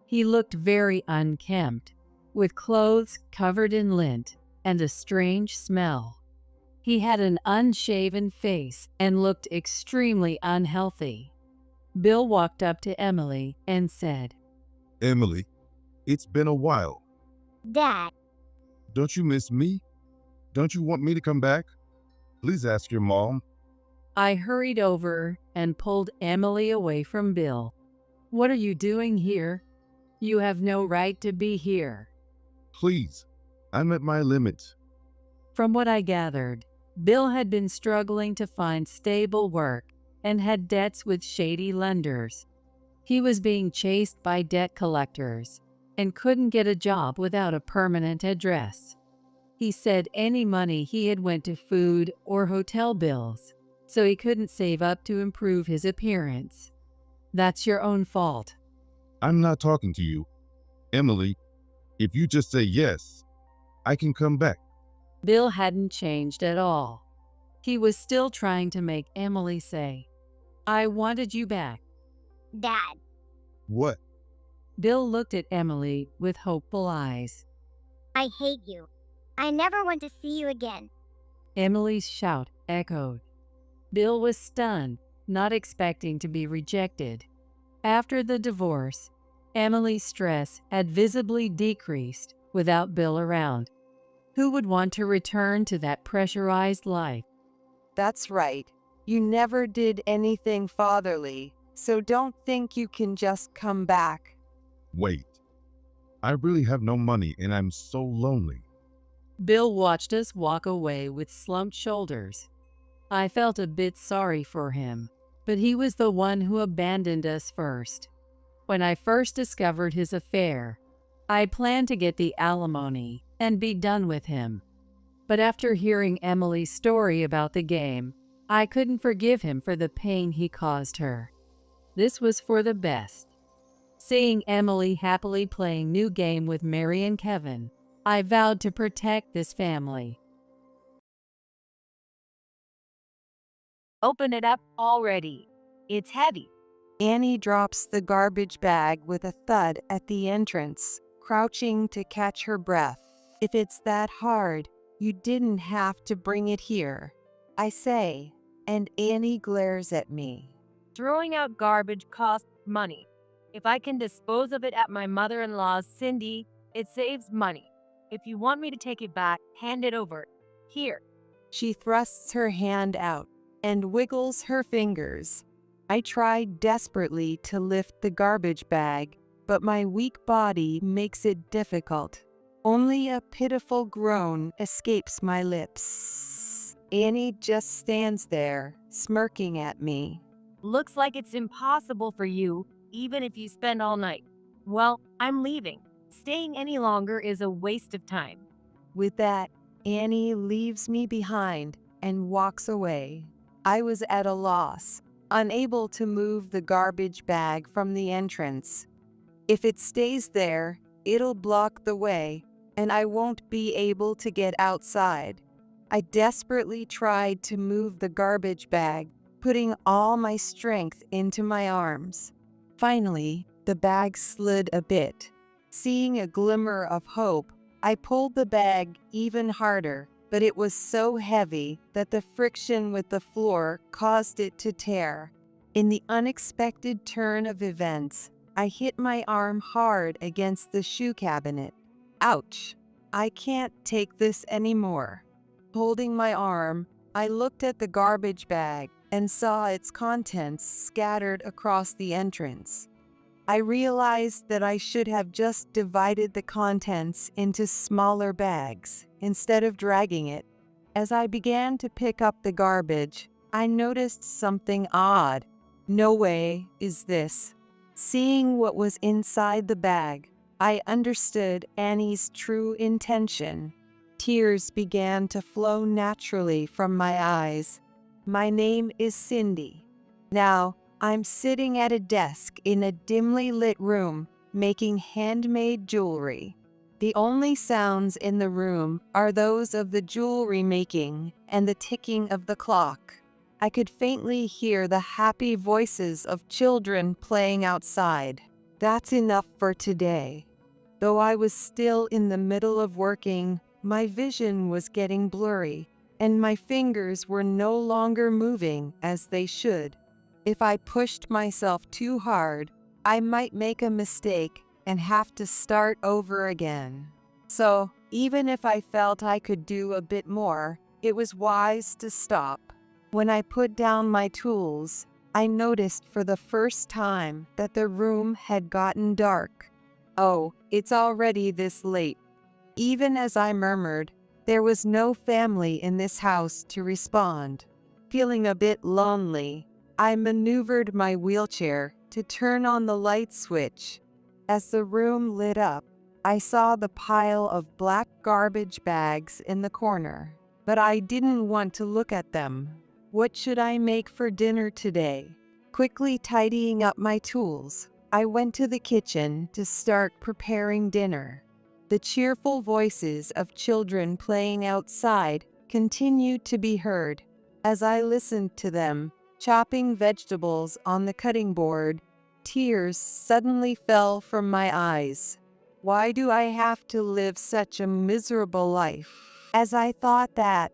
He looked very unkempt, with clothes covered in lint and a strange smell. He had an unshaven face and looked extremely unhealthy. Bill walked up to Emily and said, Emily, it's been a while. Dad. Don't you miss me? Don't you want me to come back? Please ask your mom. I hurried over and pulled Emily away from Bill. What are you doing here? You have no right to be here. Please, I'm at my limit. From what I gathered, Bill had been struggling to find stable work and had debts with shady lenders. He was being chased by debt collectors and couldn't get a job without a permanent address. He said any money he had went to food or hotel bills, so he couldn't save up to improve his appearance. That's your own fault. I'm not talking to you. Emily, if you just say yes, I can come back. Bill hadn't changed at all. He was still trying to make Emily say, I wanted you back. Dad. What? Bill looked at Emily with hopeful eyes. I hate you. I never want to see you again. Emily's shout echoed. Bill was stunned, not expecting to be rejected. After the divorce, Emily's stress had visibly decreased without Bill around. Who would want to return to that pressurized life? That's right. You never did anything fatherly, so don't think you can just come back. Wait. I really have no money and I'm so lonely. Bill watched us walk away with slumped shoulders. I felt a bit sorry for him, but he was the one who abandoned us first. When I first discovered his affair, I planned to get the alimony and be done with him. But after hearing Emily's story about the game, I couldn't forgive him for the pain he caused her. This was for the best. Seeing Emily happily playing new game with Mary and Kevin, I vowed to protect this family. Open it up already. It's heavy. Annie drops the garbage bag with a thud at the entrance, crouching to catch her breath. If it's that hard, you didn't have to bring it here, I say, and Annie glares at me. Throwing out garbage costs money. If I can dispose of it at my mother-in-law's, Cindy, it saves money. If you want me to take it back, hand it over. Here. She thrusts her hand out and wiggles her fingers. I try desperately to lift the garbage bag, but my weak body makes it difficult. Only a pitiful groan escapes my lips. Annie just stands there, smirking at me. Looks like it's impossible for you, even if you spend all night. Well, I'm leaving. Staying any longer is a waste of time. With that, Annie leaves me behind and walks away. I was at a loss, unable to move the garbage bag from the entrance. If it stays there, it'll block the way, and I won't be able to get outside. I desperately tried to move the garbage bag, putting all my strength into my arms. Finally, the bag slid a bit. Seeing a glimmer of hope, I pulled the bag even harder, but it was so heavy that the friction with the floor caused it to tear. In the unexpected turn of events, I hit my arm hard against the shoe cabinet. Ouch! I can't take this anymore. Holding my arm, I looked at the garbage bag and saw its contents scattered across the entrance. I realized that I should have just divided the contents into smaller bags instead of dragging it. As I began to pick up the garbage, I noticed something odd. No way is this. Seeing what was inside the bag, I understood Annie's true intention. Tears began to flow naturally from my eyes. My name is Cindy. Now, I'm sitting at a desk in a dimly lit room, making handmade jewelry. The only sounds in the room are those of the jewelry making and the ticking of the clock. I could faintly hear the happy voices of children playing outside. That's enough for today. Though I was still in the middle of working, my vision was getting blurry, and my fingers were no longer moving as they should. If I pushed myself too hard, I might make a mistake and have to start over again. So, even if I felt I could do a bit more, it was wise to stop. When I put down my tools, I noticed for the first time that the room had gotten dark. Oh, it's already this late. Even as I murmured, there was no family in this house to respond. Feeling a bit lonely, I maneuvered my wheelchair to turn on the light switch. As the room lit up, I saw the pile of black garbage bags in the corner, but I didn't want to look at them. What should I make for dinner today? Quickly tidying up my tools, I went to the kitchen to start preparing dinner. The cheerful voices of children playing outside continued to be heard. As I listened to them, chopping vegetables on the cutting board, tears suddenly fell from my eyes. Why do I have to live such a miserable life? As I thought that,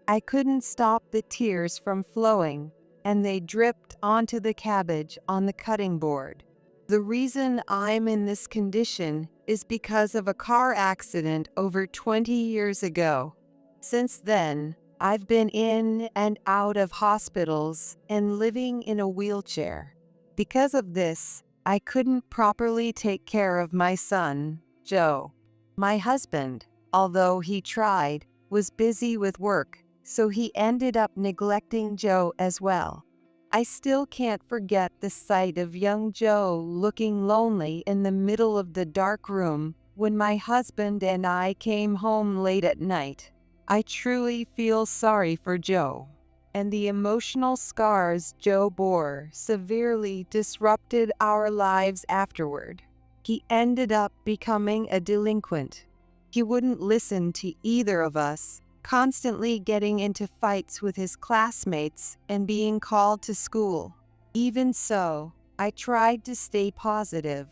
I couldn't stop the tears from flowing, and they dripped onto the cabbage on the cutting board. The reason I'm in this condition is because of a car accident over 20 years ago. Since then, I've been in and out of hospitals and living in a wheelchair. Because of this, I couldn't properly take care of my son, Joe. My husband, although he tried, was busy with work, so he ended up neglecting Joe as well. I still can't forget the sight of young Joe looking lonely in the middle of the dark room when my husband and I came home late at night. I truly feel sorry for Joe, and the emotional scars Joe bore severely disrupted our lives afterward. He ended up becoming a delinquent. He wouldn't listen to either of us, constantly getting into fights with his classmates and being called to school. Even so, I tried to stay positive,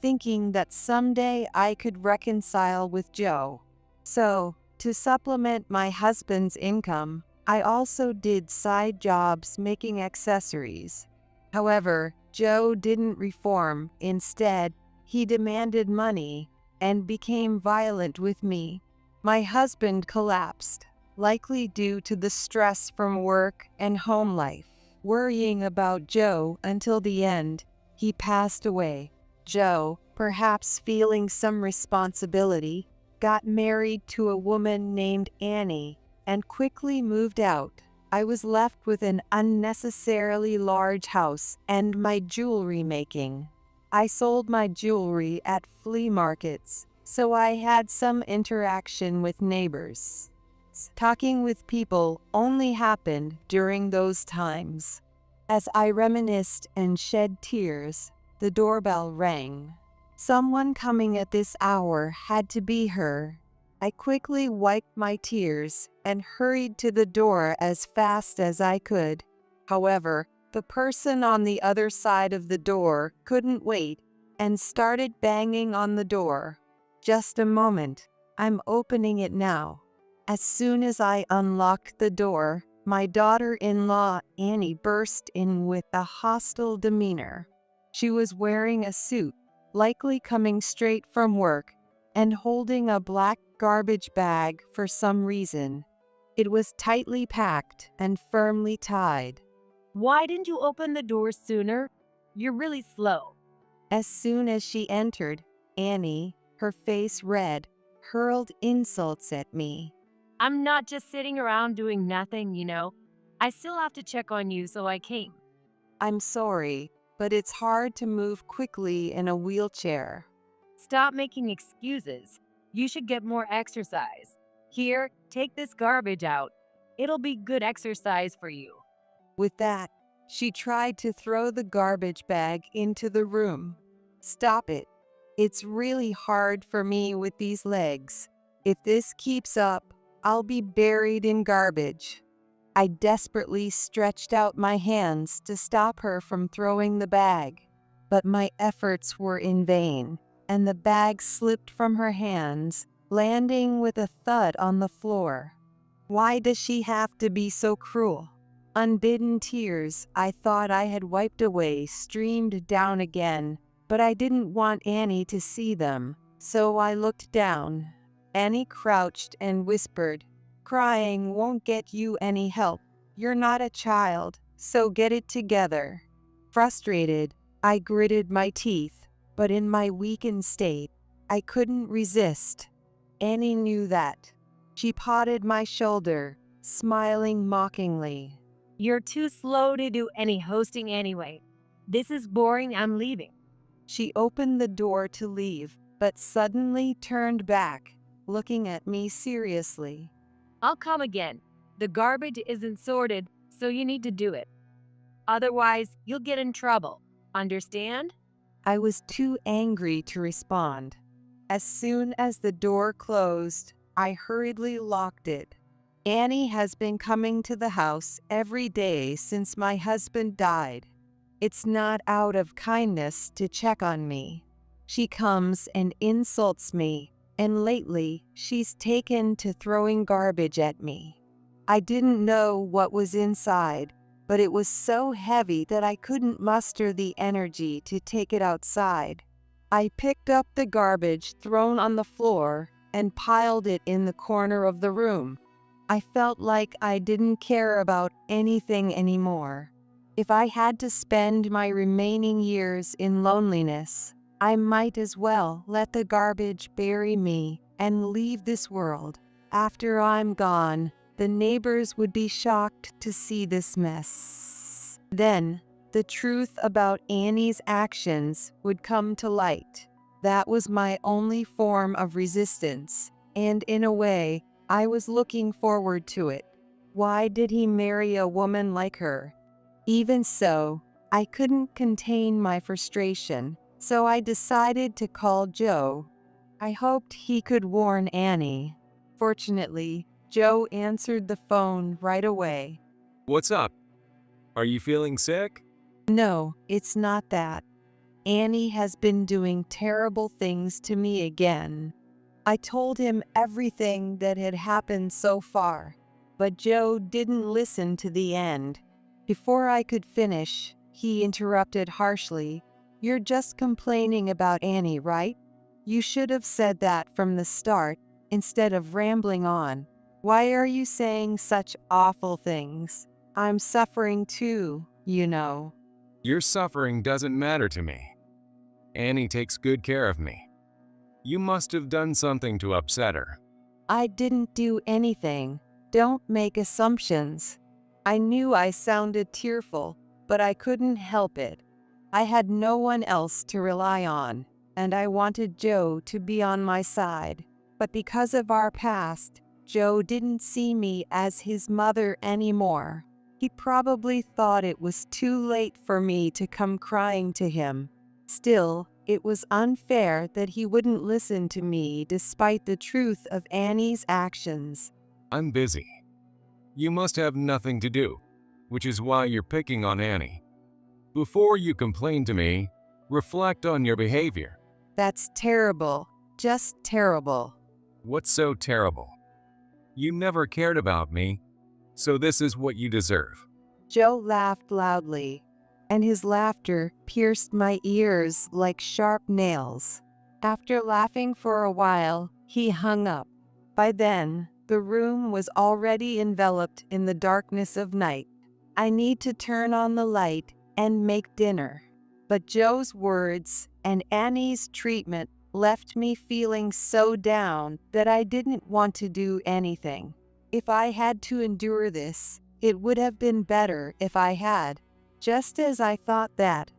thinking that someday I could reconcile with Joe. So, to supplement my husband's income, I also did side jobs making accessories. However, Joe didn't reform. Instead, he demanded money and became violent with me. My husband collapsed, likely due to the stress from work and home life. Worrying about Joe until the end, he passed away. Joe, perhaps feeling some responsibility, got married to a woman named Annie and quickly moved out. I was left with an unnecessarily large house and my jewelry making. I sold my jewelry at flea markets, so I had some interaction with neighbors. Talking with people only happened during those times. As I reminisced and shed tears, the doorbell rang. Someone coming at this hour had to be her. I quickly wiped my tears and hurried to the door as fast as I could. However, the person on the other side of the door couldn't wait and started banging on the door. Just a moment, I'm opening it now. As soon as I unlocked the door, my daughter-in-law Annie burst in with a hostile demeanor. She was wearing a suit, likely coming straight from work, and holding a black garbage bag for some reason. It was tightly packed and firmly tied. Why didn't you open the door sooner? You're really slow. As soon as she entered, Annie, her face red, hurled insults at me. I'm not just sitting around doing nothing, you know. I still have to check on you, so I came. I'm sorry, but it's hard to move quickly in a wheelchair. Stop making excuses. You should get more exercise. Here, take this garbage out. It'll be good exercise for you. With that, she tried to throw the garbage bag into the room. Stop it. It's really hard for me with these legs. If this keeps up, I'll be buried in garbage. I desperately stretched out my hands to stop her from throwing the bag, but my efforts were in vain, and the bag slipped from her hands, landing with a thud on the floor. Why does she have to be so cruel? Unbidden tears I thought I had wiped away streamed down again, but I didn't want Annie to see them, so I looked down. Annie crouched and whispered, "Crying won't get you any help. You're not a child, so get it together." Frustrated, I gritted my teeth, but in my weakened state, I couldn't resist. Annie knew that. She patted my shoulder, smiling mockingly. You're too slow to do any hosting anyway. This is boring, I'm leaving. She opened the door to leave, but suddenly turned back, looking at me seriously. I'll come again. The garbage isn't sorted, so you need to do it. Otherwise, you'll get in trouble. Understand? I was too angry to respond. As soon as the door closed, I hurriedly locked it. Annie has been coming to the house every day since my husband died. It's not out of kindness to check on me. She comes and insults me, and lately she's taken to throwing garbage at me. I didn't know what was inside, but it was so heavy that I couldn't muster the energy to take it outside. I picked up the garbage thrown on the floor and piled it in the corner of the room. I felt like I didn't care about anything anymore. If I had to spend my remaining years in loneliness, I might as well let the garbage bury me and leave this world. After I'm gone, the neighbors would be shocked to see this mess. Then, the truth about Annie's actions would come to light. That was my only form of resistance, and in a way, I was looking forward to it. Why did he marry a woman like her? Even so, I couldn't contain my frustration, so I decided to call Joe. I hoped he could warn Annie. Fortunately, Joe answered the phone right away. What's up? Are you feeling sick? No, it's not that. Annie has been doing terrible things to me again. I told him everything that had happened so far, but Joe didn't listen to the end. Before I could finish, he interrupted harshly. You're just complaining about Annie, right? You should have said that from the start, instead of rambling on. Why are you saying such awful things? I'm suffering too, you know. Your suffering doesn't matter to me. Annie takes good care of me. You must have done something to upset her. I didn't do anything. Don't make assumptions. I knew I sounded tearful, but I couldn't help it. I had no one else to rely on, and I wanted Joe to be on my side. But because of our past, Joe didn't see me as his mother anymore. He probably thought it was too late for me to come crying to him. Still, it was unfair that he wouldn't listen to me despite the truth of Annie's actions. I'm busy. You must have nothing to do, which is why you're picking on Annie. Before you complain to me, reflect on your behavior. That's terrible. Just terrible. What's so terrible? You never cared about me, so this is what you deserve. Joe laughed loudly, and his laughter pierced my ears like sharp nails. After laughing for a while, he hung up. By then, the room was already enveloped in the darkness of night. I need to turn on the light and make dinner. But Joe's words and Annie's treatment left me feeling so down that I didn't want to do anything. If I had to endure this, it would have been better if I had. Just as I thought that,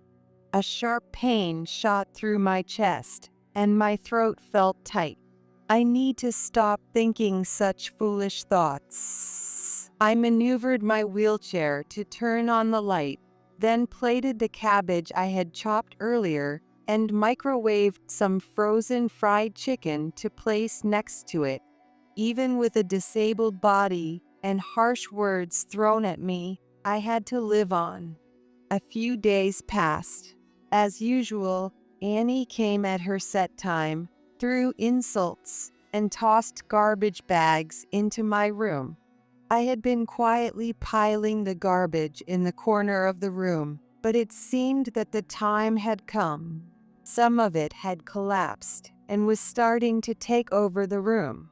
a sharp pain shot through my chest, and my throat felt tight. I need to stop thinking such foolish thoughts. I maneuvered my wheelchair to turn on the light, then plated the cabbage I had chopped earlier and microwaved some frozen fried chicken to place next to it. Even with a disabled body and harsh words thrown at me, I had to live on. A few days passed. As usual, Annie came at her set time, threw insults, and tossed garbage bags into my room. I had been quietly piling the garbage in the corner of the room, but it seemed that the time had come. Some of it had collapsed and was starting to take over the room.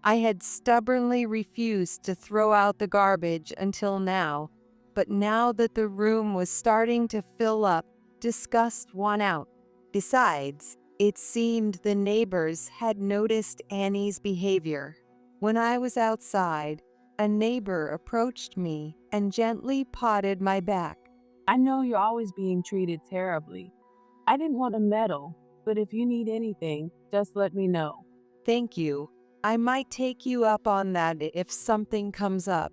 I had stubbornly refused to throw out the garbage until now, but now that the room was starting to fill up, disgust won out. Besides, it seemed the neighbors had noticed Annie's behavior. When I was outside, a neighbor approached me and gently patted my back. I know you're always being treated terribly. I didn't want to meddle, but if you need anything, just let me know. Thank you. I might take you up on that if something comes up.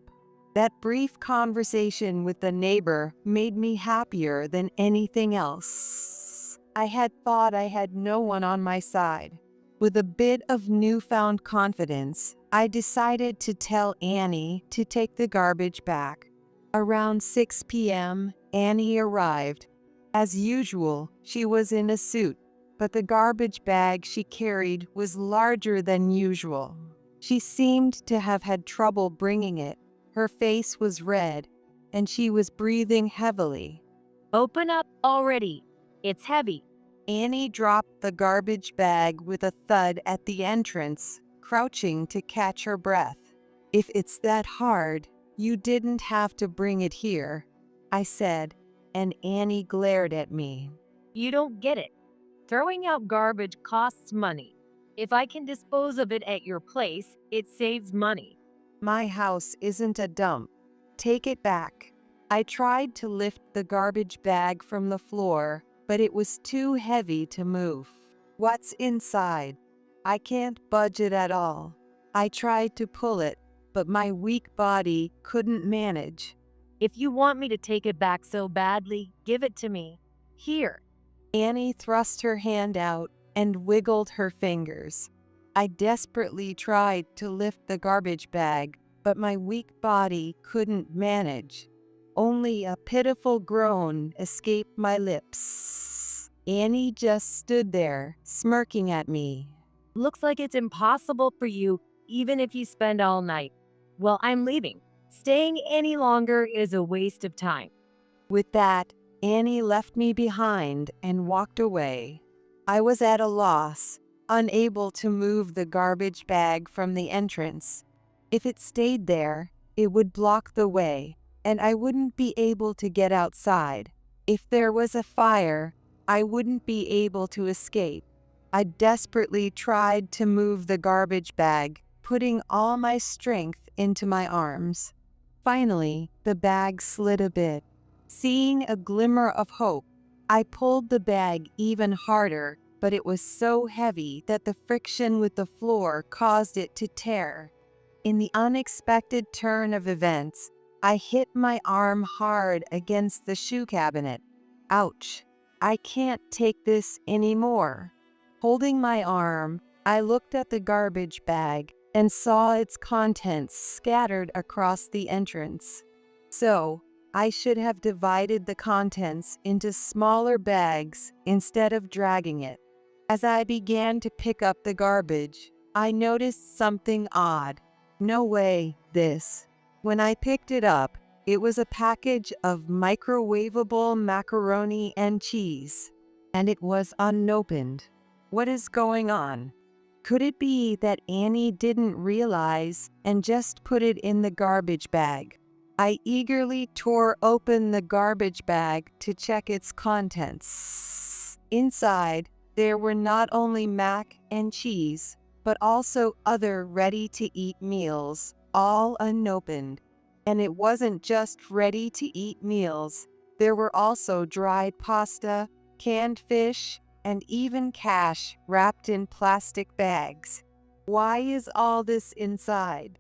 That brief conversation with the neighbor made me happier than anything else. I had thought I had no one on my side. With a bit of newfound confidence, I decided to tell Annie to take the garbage back. Around 6 p.m., Annie arrived. As usual, she was in a suit, but the garbage bag she carried was larger than usual. She seemed to have had trouble bringing it. Her face was red, and she was breathing heavily. Open up already. It's heavy. Annie dropped the garbage bag with a thud at the entrance, crouching to catch her breath. "If it's that hard, you didn't have to bring it here," I said, and Annie glared at me. You don't get it. Throwing out garbage costs money. If I can dispose of it at your place, it saves money. "My house isn't a dump. Take it back." I tried to lift the garbage bag from the floor, but it was too heavy to move. "What's inside?" "I can't budge it at all." I tried to pull it, but my weak body couldn't manage. If you want me to take it back so badly, give it to me. Here. Annie thrust her hand out and wiggled her fingers. I desperately tried to lift the garbage bag, but my weak body couldn't manage. Only a pitiful groan escaped my lips. Annie just stood there, smirking at me. Looks like it's impossible for you, even if you spend all night. Well, I'm leaving. Staying any longer is a waste of time. With that, Annie left me behind and walked away. I was at a loss, unable to move the garbage bag from the entrance. If it stayed there, it would block the way, and I wouldn't be able to get outside. If there was a fire, I wouldn't be able to escape. I desperately tried to move the garbage bag, putting all my strength into my arms. Finally, the bag slid a bit. Seeing a glimmer of hope, I pulled the bag even harder, but it was so heavy that the friction with the floor caused it to tear. In the unexpected turn of events, I hit my arm hard against the shoe cabinet. Ouch! I can't take this anymore. Holding my arm, I looked at the garbage bag and saw its contents scattered across the entrance. So, I should have divided the contents into smaller bags instead of dragging it. As I began to pick up the garbage, I noticed something odd. No way, this. When I picked it up, it was a package of microwavable macaroni and cheese, and it was unopened. What is going on? Could it be that Annie didn't realize and just put it in the garbage bag? I eagerly tore open the garbage bag to check its contents. Inside, there were not only mac and cheese, but also other ready-to-eat meals, all unopened. And it wasn't just ready-to-eat meals. There were also dried pasta, canned fish, and even cash wrapped in plastic bags. Why is all this inside?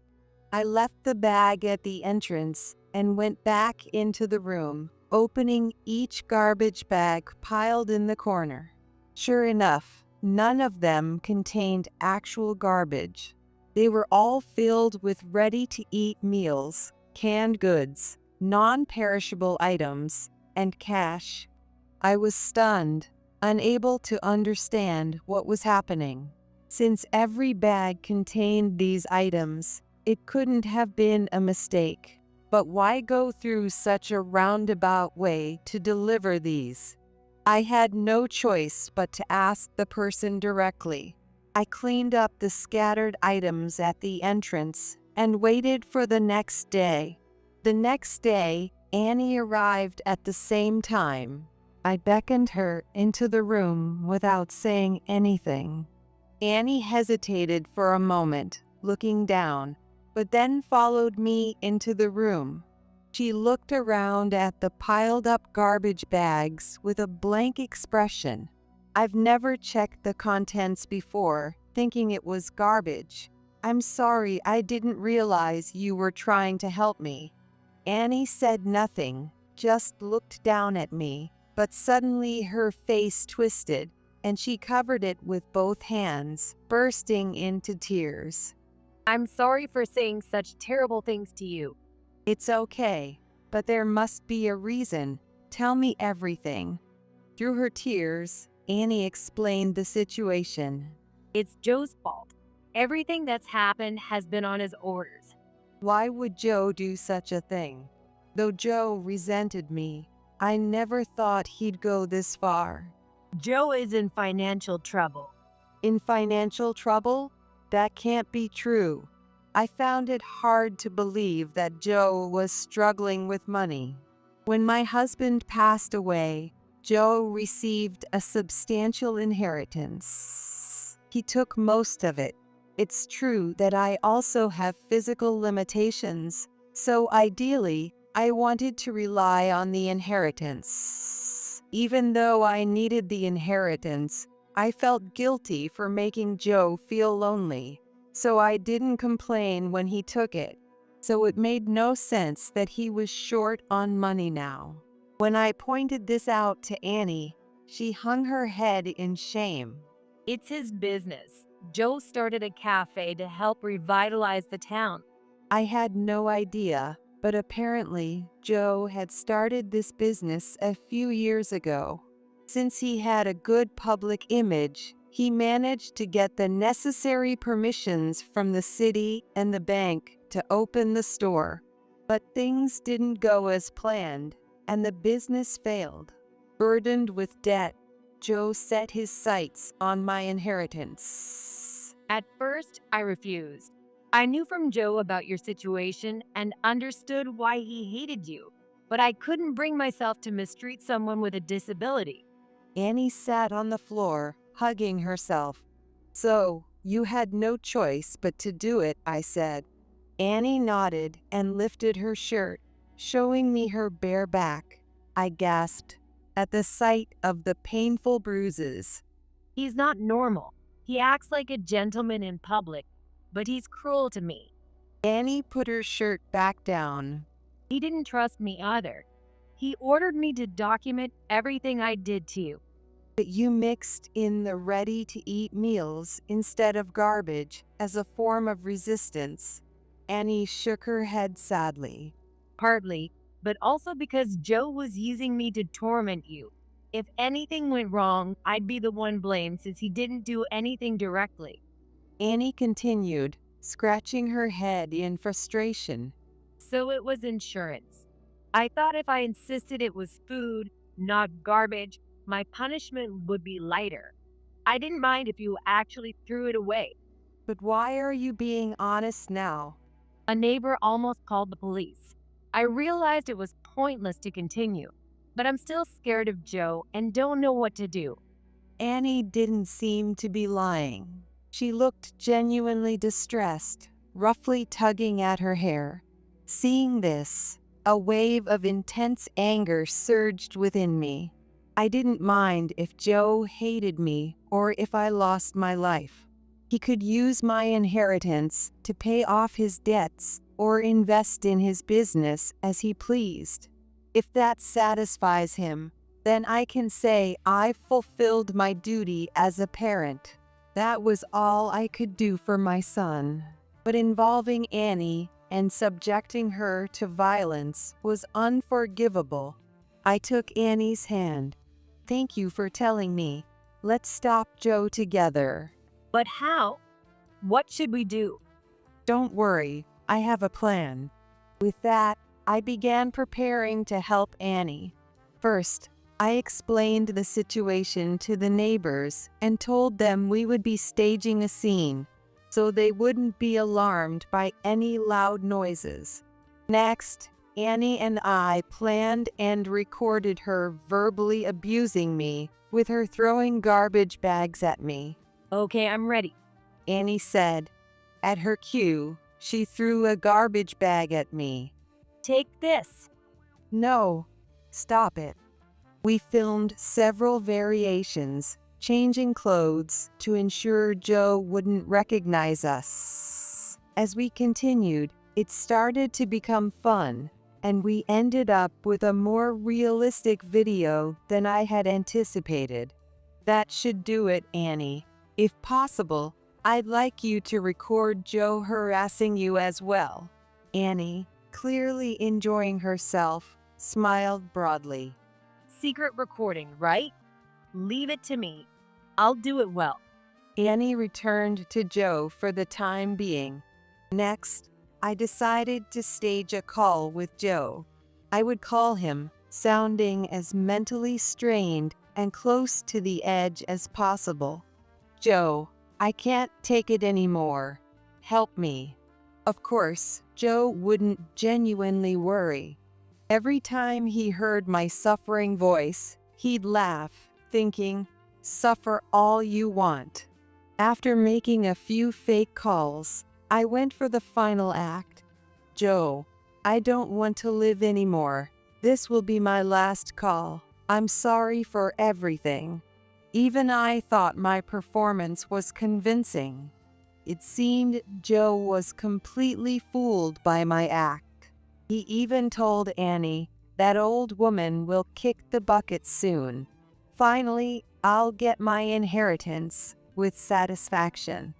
I left the bag at the entrance and went back into the room, opening each garbage bag piled in the corner. Sure enough, none of them contained actual garbage. They were all filled with ready-to-eat meals, canned goods, non-perishable items, and cash. I was stunned, unable to understand what was happening. Since every bag contained these items, it couldn't have been a mistake. But why go through such a roundabout way to deliver these? I had no choice but to ask the person directly. I cleaned up the scattered items at the entrance and waited for the next day. The next day, Annie arrived at the same time. I beckoned her into the room without saying anything. Annie hesitated for a moment, looking down, but then followed me into the room. She looked around at the piled-up garbage bags with a blank expression. I've never checked the contents before, thinking it was garbage. I'm sorry, I didn't realize you were trying to help me. Annie said nothing, just looked down at me, but suddenly her face twisted, and she covered it with both hands, bursting into tears. I'm sorry for saying such terrible things to you. It's okay, but there must be a reason. Tell me everything. Through her tears, Annie explained the situation. It's Joe's fault. Everything that's happened has been on his orders. Why would Joe do such a thing? Though Joe resented me, I never thought he'd go this far. Joe is in financial trouble. In financial trouble? That can't be true. I found it hard to believe that Joe was struggling with money. When my husband passed away, Joe received a substantial inheritance. He took most of it. It's true that I also have physical limitations, so ideally, I wanted to rely on the inheritance. Even though I needed the inheritance, I felt guilty for making Joe feel lonely, so I didn't complain when he took it. So it made no sense that he was short on money now. When I pointed this out to Annie, she hung her head in shame. It's his business. Joe started a cafe to help revitalize the town. I had no idea, but apparently Joe had started this business a few years ago. Since he had a good public image, he managed to get the necessary permissions from the city and the bank to open the store. But things didn't go as planned, and the business failed. Burdened with debt, Joe set his sights on my inheritance. At first, I refused. I knew from Joe about your situation and understood why he hated you, but I couldn't bring myself to mistreat someone with a disability. Annie sat on the floor, hugging herself. So, you had no choice but to do it, I said. Annie nodded and lifted her shirt, showing me her bare back. I gasped at the sight of the painful bruises. He's not normal. He acts like a gentleman in public, but he's cruel to me. Annie put her shirt back down. He didn't trust me either. He ordered me to document everything I did to you. But you mixed in the ready-to-eat meals instead of garbage as a form of resistance. Annie shook her head sadly. Partly, but also because Joe was using me to torment you. If anything went wrong, I'd be the one blamed since he didn't do anything directly. Annie continued, scratching her head in frustration. So it was insurance. I thought if I insisted it was food, not garbage, my punishment would be lighter. I didn't mind if you actually threw it away. But why are you being honest now? A neighbor almost called the police. I realized it was pointless to continue, but I'm still scared of Joe and don't know what to do. Annie didn't seem to be lying. She looked genuinely distressed, roughly tugging at her hair. Seeing this, a wave of intense anger surged within me. I didn't mind if Joe hated me or if I lost my life. He could use my inheritance to pay off his debts or invest in his business as he pleased. If that satisfies him, then I can say I fulfilled my duty as a parent. That was all I could do for my son. But involving Annie and subjecting her to violence was unforgivable. I took Annie's hand. Thank you for telling me. Let's stop Joe together. But how? What should we do? Don't worry, I have a plan. With that, I began preparing to help Annie. First, I explained the situation to the neighbors and told them we would be staging a scene, so they wouldn't be alarmed by any loud noises. Next, Annie and I planned and recorded her verbally abusing me, with her throwing garbage bags at me. Okay, I'm ready, Annie said. At her cue, she threw a garbage bag at me. Take this. No, stop it. We filmed several variations, changing clothes to ensure Joe wouldn't recognize us. As we continued, it started to become fun, and we ended up with a more realistic video than I had anticipated. That should do it, Annie. If possible, I'd like you to record Joe harassing you as well. Annie, clearly enjoying herself, smiled broadly. Secret recording, right? Leave it to me. I'll do it well. Annie returned to Joe for the time being. Next, I decided to stage a call with Joe. I would call him, sounding as mentally strained and close to the edge as possible. Joe, I can't take it anymore. Help me. Of course, Joe wouldn't genuinely worry. Every time he heard my suffering voice, he'd laugh, thinking, "Suffer all you want." After making a few fake calls, I went for the final act. "Joe, I don't want to live anymore. This will be my last call. I'm sorry for everything." Even I thought my performance was convincing. It seemed Joe was completely fooled by my act. He even told Annie, "That old woman will kick the bucket soon. Finally, I'll get my inheritance," with satisfaction.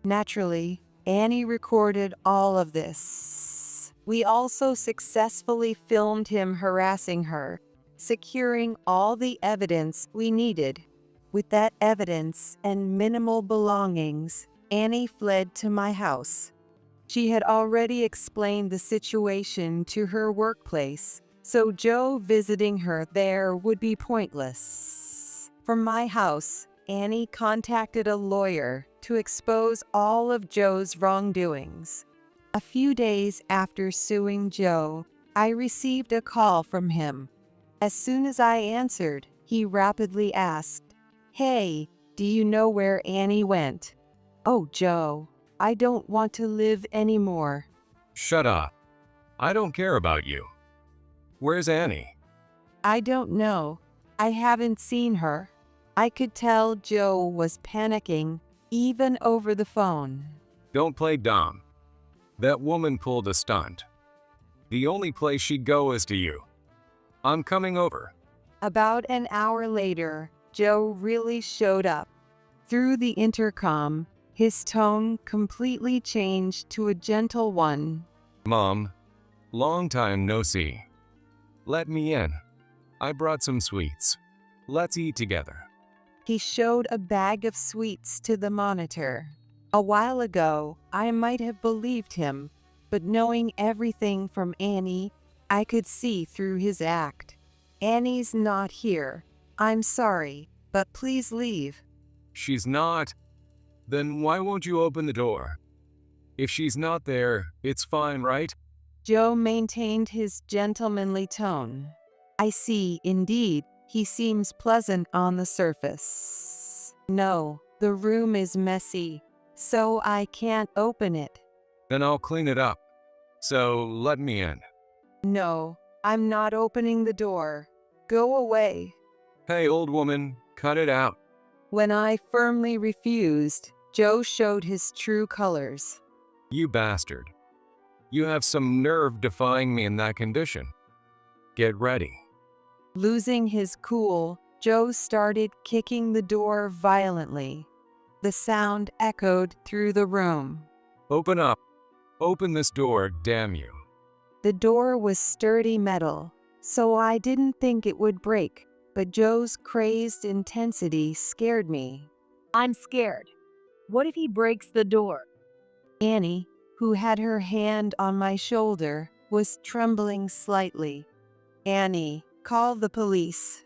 Naturally, Annie recorded all of this. We also successfully filmed him harassing her, securing all the evidence we needed. With that evidence and minimal belongings, Annie fled to my house. She had already explained the situation to her workplace, so Joe visiting her there would be pointless. From my house, Annie contacted a lawyer to expose all of Joe's wrongdoings. A few days after suing Joe, I received a call from him. As soon as I answered, he rapidly asked, "Hey, do you know where Annie went?" "Oh, Joe, I don't want to live anymore." Shut up. I don't care about you. Where's Annie? "I don't know. I haven't seen her." I could tell Joe was panicking, even over the phone. Don't play dumb. That woman pulled a stunt. The only place she'd go is to you. I'm coming over. About an hour later, Joe really showed up. Through the intercom, his tone completely changed to a gentle one. Mom, long time no see. Let me in. I brought some sweets. Let's eat together. He showed a bag of sweets to the monitor. A while ago, I might have believed him, but knowing everything from Annie, I could see through his act. "Annie's not here. I'm sorry, but please leave." She's not. Then why won't you open the door? If she's not there, it's fine, right? Joe maintained his gentlemanly tone. "I see, indeed, he seems pleasant on the surface. No, the room is messy, so I can't open it." Then I'll clean it up. So let me in. "No, I'm not opening the door. Go away." Hey, old woman, cut it out. When I firmly refused, Joe showed his true colors. You bastard. You have some nerve defying me in that condition. Get ready. Losing his cool, Joe started kicking the door violently. The sound echoed through the room. Open up. Open this door, damn you. The door was sturdy metal, so I didn't think it would break, but Joe's crazed intensity scared me. I'm scared. What if he breaks the door? Annie, who had her hand on my shoulder, was trembling slightly. "Annie, call the police."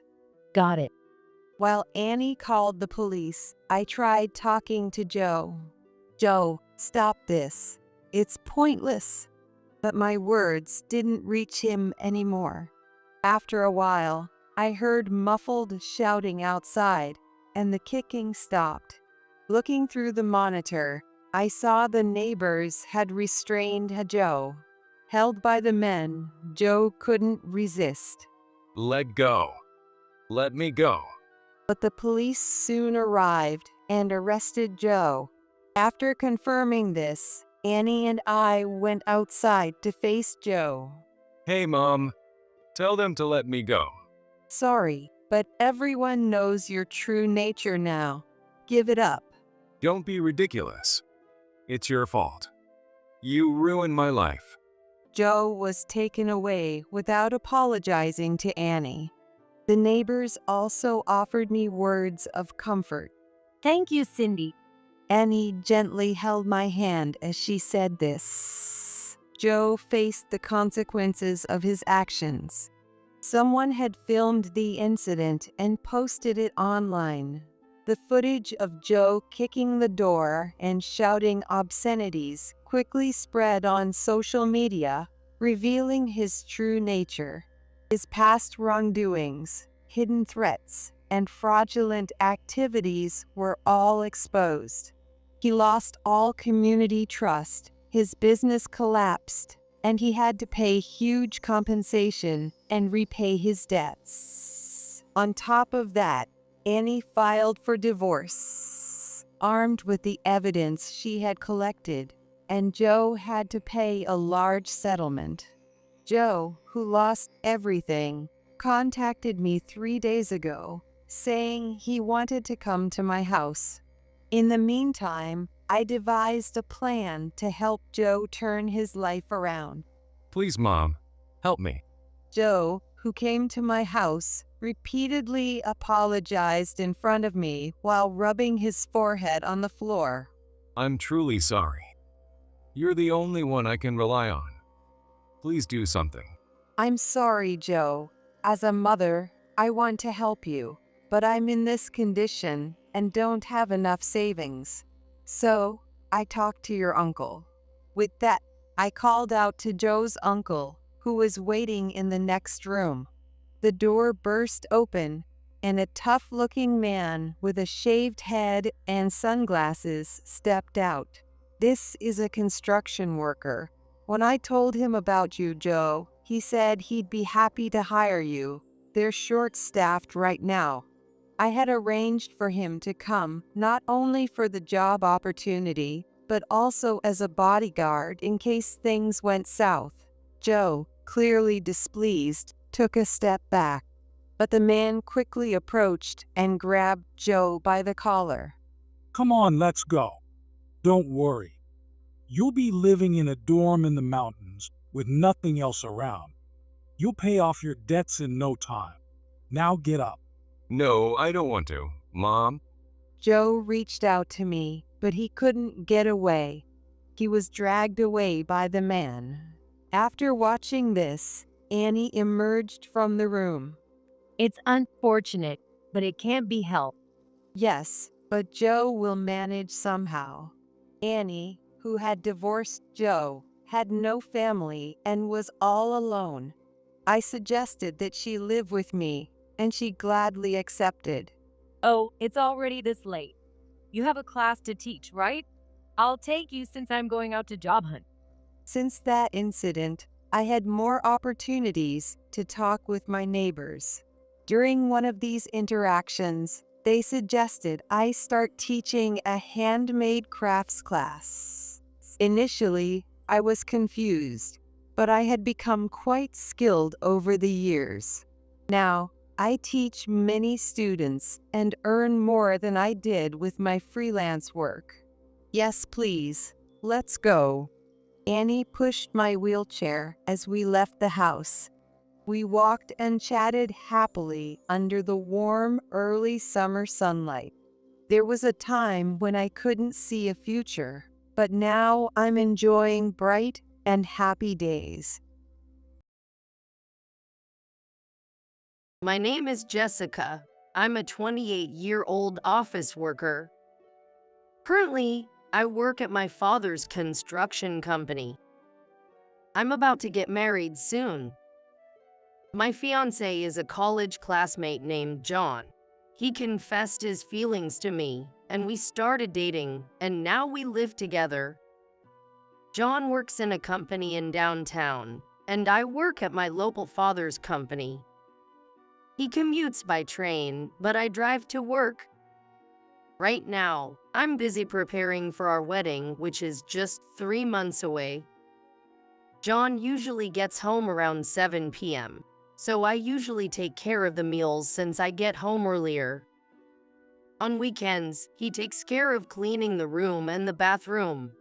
Got it. While Annie called the police, I tried talking to Joe. "Joe, stop this. It's pointless." But my words didn't reach him anymore. After a while, I heard muffled shouting outside, and the kicking stopped. Looking through the monitor, I saw the neighbors had restrained Joe. Held by the men, Joe couldn't resist. Let go. Let me go. But the police soon arrived and arrested Joe. After confirming this, Annie and I went outside to face Joe. Hey, Mom. Tell them to let me go. "Sorry, but everyone knows your true nature now. Give it up." Don't be ridiculous. It's your fault. You ruined my life. Joe was taken away without apologizing to Annie. The neighbors also offered me words of comfort. Thank you, Cindy. Annie gently held my hand as she said this. Joe faced the consequences of his actions. Someone had filmed the incident and posted it online. The footage of Joe kicking the door and shouting obscenities quickly spread on social media, revealing his true nature. His past wrongdoings, hidden threats, and fraudulent activities were all exposed. He lost all community trust, his business collapsed, and he had to pay huge compensation and repay his debts. On top of that, Annie filed for divorce, armed with the evidence she had collected, and Joe had to pay a large settlement. Joe, who lost everything, contacted me 3 days ago, saying he wanted to come to my house. In the meantime, I devised a plan to help Joe turn his life around. Please, Mom, help me. Joe, who came to my house, repeatedly apologized in front of me while rubbing his forehead on the floor. I'm truly sorry. You're the only one I can rely on. Please do something. I'm sorry, Joe. As a mother, I want to help you, but I'm in this condition and don't have enough savings. So, I talked to your uncle. With that, I called out to Joe's uncle, who was waiting in the next room. The door burst open, and a tough-looking man with a shaved head and sunglasses stepped out. This is a construction worker. When I told him about you, Joe, he said he'd be happy to hire you. They're short-staffed right now. I had arranged for him to come not only for the job opportunity, but also as a bodyguard in case things went south. Joe, clearly displeased, took a step back, but the man quickly approached and grabbed Joe by the collar. Come on, let's go. Don't worry. You'll be living in a dorm in the mountains with nothing else around. You'll pay off your debts in no time. Now get up. No, I don't want to. Mom? Joe reached out to me, but he couldn't get away. He was dragged away by the man. After watching this, Annie emerged from the room. It's unfortunate, but it can't be helped. Yes, but Joe will manage somehow. Annie, who had divorced Joe, had no family and was all alone. I suggested that she live with me, and she gladly accepted. Oh, it's already this late. You have a class to teach, right? I'll take you since I'm going out to job hunt. Since that incident, I had more opportunities to talk with my neighbors. During one of these interactions, they suggested I start teaching a handmade crafts class. Initially, I was confused, but I had become quite skilled over the years. Now, I teach many students and earn more than I did with my freelance work. Yes, please, let's go. Annie pushed my wheelchair as we left the house. We walked and chatted happily under the warm, early summer sunlight. There was a time when I couldn't see a future, but now I'm enjoying bright and happy days. My name is Jessica. I'm a 28-year-old office worker. Currently, I work at my father's construction company. I'm about to get married soon. My fiancé is a college classmate named John. He confessed his feelings to me, and we started dating, and now we live together. John works in a company in downtown, and I work at my local father's company. He commutes by train, but I drive to work. Right now, I'm busy preparing for our wedding, which is just 3 months away. John usually gets home around 7 p.m., so I usually take care of the meals since I get home earlier. On weekends, he takes care of cleaning the room and the bathroom.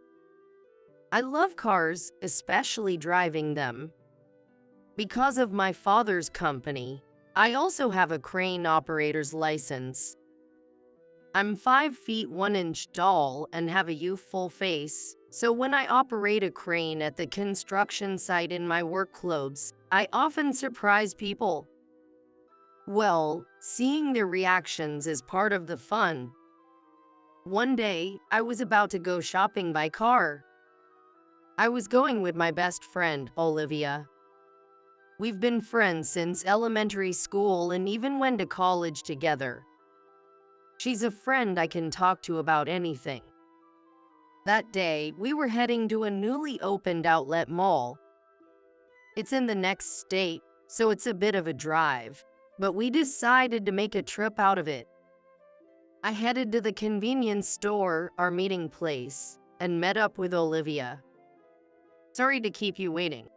I love cars, especially driving them. Because of my father's company, I also have a crane operator's license. I'm 5 feet 1 inch tall and have a youthful face, so when I operate a crane at the construction site in my work clothes, I often surprise people. Well, seeing their reactions is part of the fun. One day, I was about to go shopping by car. I was going with my best friend, Olivia. We've been friends since elementary school and even went to college together. She's a friend I can talk to about anything. That day, we were heading to a newly opened outlet mall. It's in the next state, so it's a bit of a drive, but we decided to make a trip out of it. I headed to the convenience store, our meeting place, and met up with Olivia. Sorry to keep you waiting.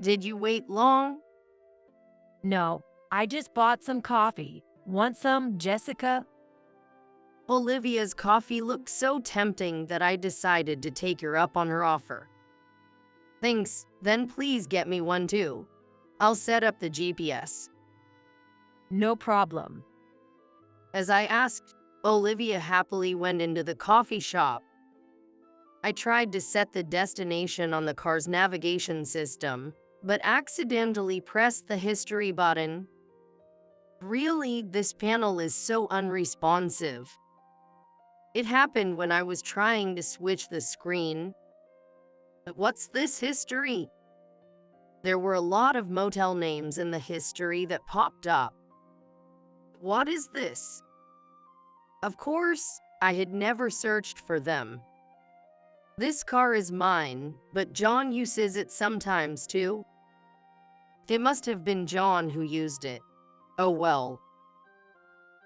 Did you wait long? No, I just bought some coffee. Want some, Jessica? Olivia's coffee looked so tempting that I decided to take her up on her offer. Thanks, then please get me one too. I'll set up the GPS. No problem. As I asked, Olivia happily went into the coffee shop. I tried to set the destination on the car's navigation system, but accidentally pressed the history button. Really, this panel is so unresponsive. It happened when I was trying to switch the screen. What's this history? There were a lot of motel names in the history that popped up. What is this? Of course, I had never searched for them. This car is mine, but John uses it sometimes too. It must have been John who used it. Oh well.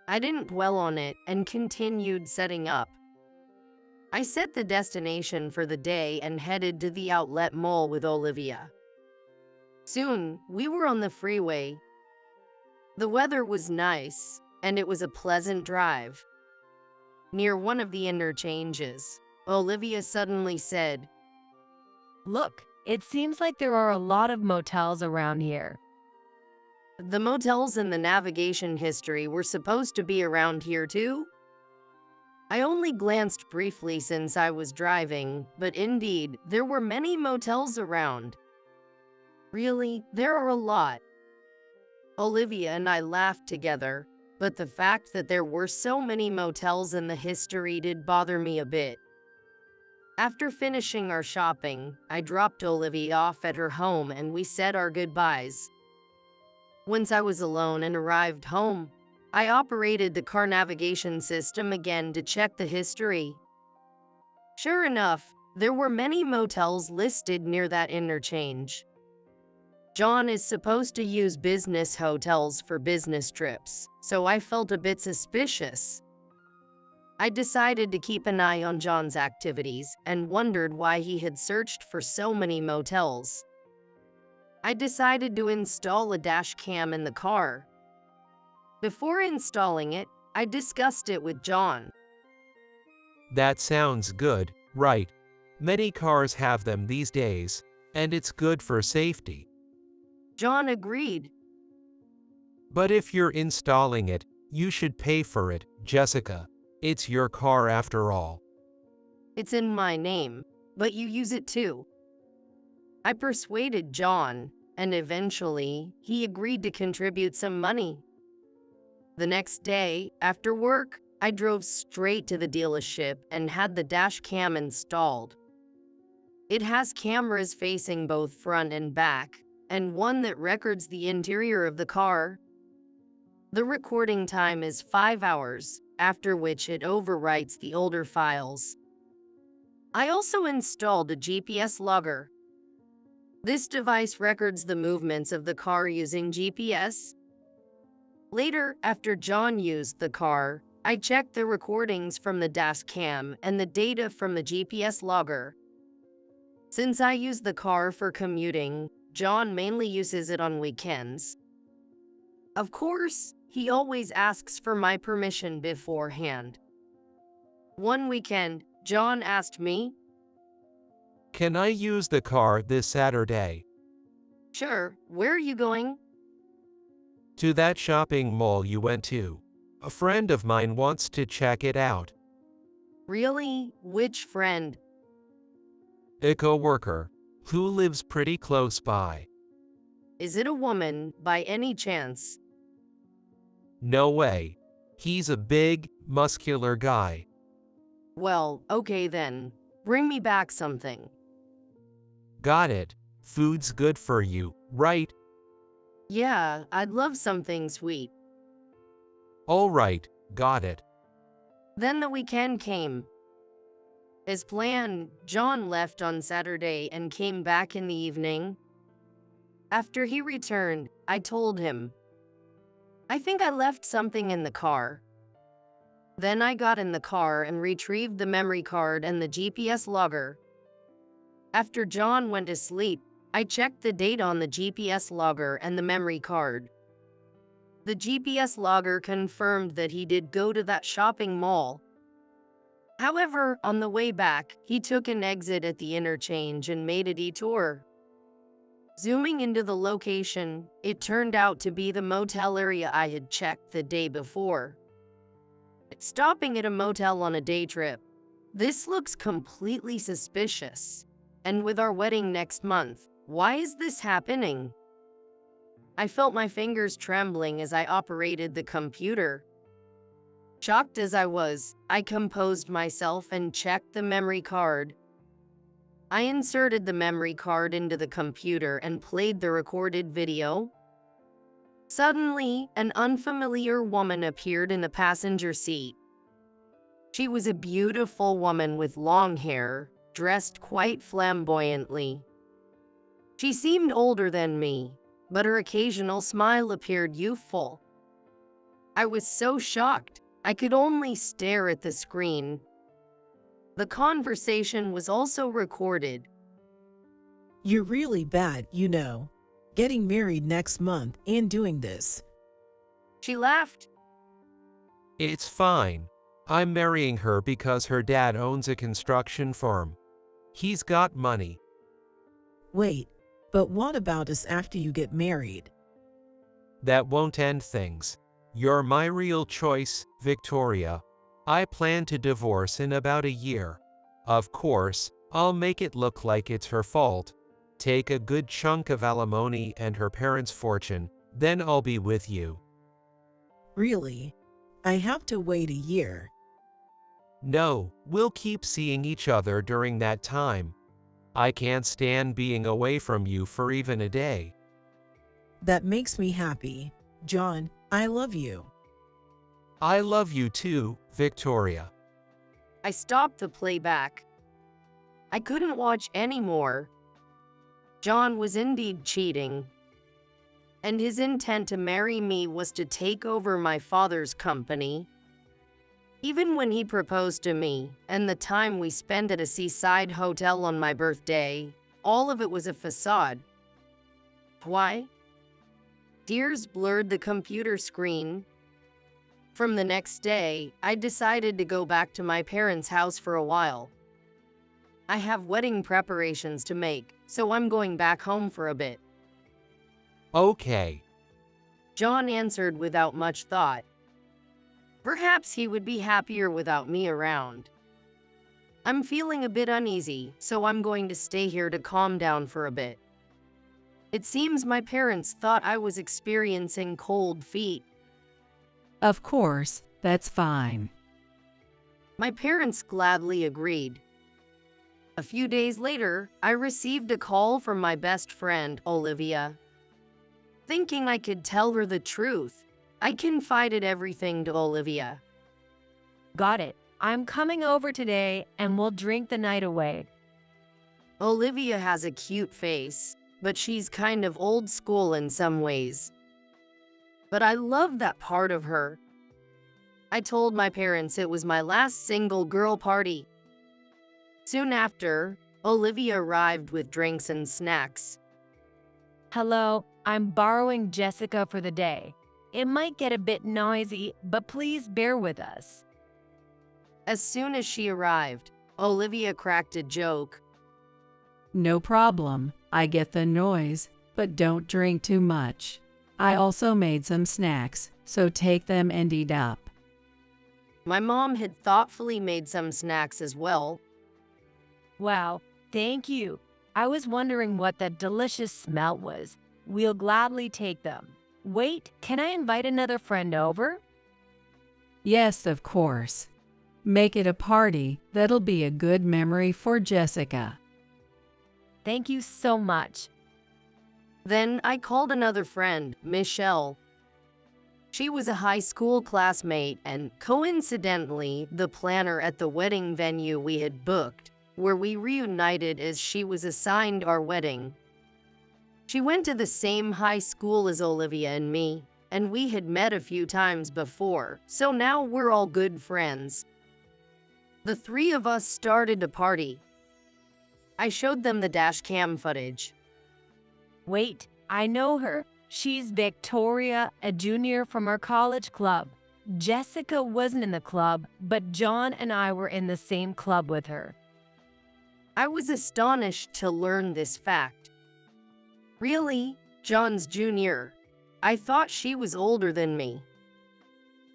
I didn't dwell on it and continued setting up. I set the destination for the day and headed to the outlet mall with Olivia. Soon, we were on the freeway. The weather was nice, and it was a pleasant drive. Near one of the interchanges, Olivia suddenly said, Look, it seems like there are a lot of motels around here. The motels in the navigation history were supposed to be around here too? I only glanced briefly since I was driving, but indeed, there were many motels around. Really, there are a lot. Olivia and I laughed together, but the fact that there were so many motels in the history did bother me a bit. After finishing our shopping, I dropped Olivia off at her home and we said our goodbyes. Once I was alone and arrived home, I operated the car navigation system again to check the history. Sure enough, there were many motels listed near that interchange. John is supposed to use business hotels for business trips, so I felt a bit suspicious. I decided to keep an eye on John's activities and wondered why he had searched for so many motels. I decided to install a dash cam in the car. Before installing it, I discussed it with John. That sounds good, right? Many cars have them these days, and it's good for safety. John agreed. But if you're installing it, you should pay for it, Jessica. It's your car after all. It's in my name, but you use it too. I persuaded John, and eventually, he agreed to contribute some money. The next day, after work, I drove straight to the dealership and had the dash cam installed. It has cameras facing both front and back, and one that records the interior of the car. The recording time is 5 hours, after which it overwrites the older files. I also installed a GPS logger. This device records the movements of the car using GPS. Later, after John used the car, I checked the recordings from the dash cam and the data from the GPS logger. Since I use the car for commuting, John mainly uses it on weekends. Of course, he always asks for my permission beforehand. One weekend, John asked me, Can I use the car this Saturday? Sure, where are you going? To that shopping mall you went to. A friend of mine wants to check it out. Really? Which friend? A coworker who lives pretty close by. Is it a woman, by any chance? No way. He's a big, muscular guy. Well, okay then. Bring me back something. Got it. Food's good for you, right? Yeah, I'd love something sweet. All right, got it. Then the weekend came. As planned, John left on Saturday and came back in the evening. After he returned, I told him, I think I left something in the car. Then I got in the car and retrieved the memory card and the GPS logger. After John went to sleep, I checked the date on the GPS logger and the memory card. The GPS logger confirmed that he did go to that shopping mall. However, on the way back, he took an exit at the interchange and made a detour. Zooming into the location, it turned out to be the motel area I had checked the day before. Stopping at a motel on a day trip. This looks completely suspicious. And with our wedding next month, why is this happening? I felt my fingers trembling as I operated the computer. Shocked as I was, I composed myself and checked the memory card. I inserted the memory card into the computer and played the recorded video. Suddenly, an unfamiliar woman appeared in the passenger seat. She was a beautiful woman with long hair, dressed quite flamboyantly. She seemed older than me, but her occasional smile appeared youthful. I was so shocked, I could only stare at the screen. The conversation was also recorded. You're really bad, you know. Getting married next month and doing this. She laughed. It's fine. I'm marrying her because her dad owns a construction firm. He's got money. Wait, but what about us after you get married? That won't end things. You're my real choice, Victoria. I plan to divorce in about a year. Of course, I'll make it look like it's her fault. Take a good chunk of alimony and her parents' fortune, then I'll be with you. Really? I have to wait a year. No, we'll keep seeing each other during that time. I can't stand being away from you for even a day. That makes me happy. John, I love you. I love you too, Victoria. I stopped the playback. I couldn't watch anymore. John was indeed cheating. And his intent to marry me was to take over my father's company. Even when he proposed to me, and the time we spent at a seaside hotel on my birthday, all of it was a facade. Why? Tears blurred the computer screen. From the next day, I decided to go back to my parents' house for a while. I have wedding preparations to make, so I'm going back home for a bit. Okay. John answered without much thought. Perhaps he would be happier without me around. I'm feeling a bit uneasy, so I'm going to stay here to calm down for a bit. It seems my parents thought I was experiencing cold feet. Of course, that's fine. My parents gladly agreed. A few days later, I received a call from my best friend, Olivia. Thinking I could tell her the truth, I confided everything to Olivia. Got it. I'm coming over today and we'll drink the night away. Olivia has a cute face, but she's kind of old school in some ways. But I love that part of her. I told my parents it was my last single girl party. Soon after, Olivia arrived with drinks and snacks. Hello, I'm borrowing Jessica for the day. It might get a bit noisy, but please bear with us. As soon as she arrived, Olivia cracked a joke. No problem. I get the noise, but don't drink too much. I also made some snacks, so take them and eat up. My mom had thoughtfully made some snacks as well. Wow, thank you. I was wondering what that delicious smell was. We'll gladly take them. Wait, can I invite another friend over? Yes, of course. Make it a party. That'll be a good memory for Jessica. Thank you so much. Then I called another friend, Michelle. She was a high school classmate and, coincidentally, the planner at the wedding venue we had booked, where we reunited as she was assigned our wedding. She went to the same high school as Olivia and me, and we had met a few times before, so now we're all good friends. The three of us started to party. I showed them the dash cam footage. Wait, I know her. She's Victoria, a junior from our college club. Jessica wasn't in the club, but John and I were in the same club with her. I was astonished to learn this fact. Really? John's junior? I thought she was older than me.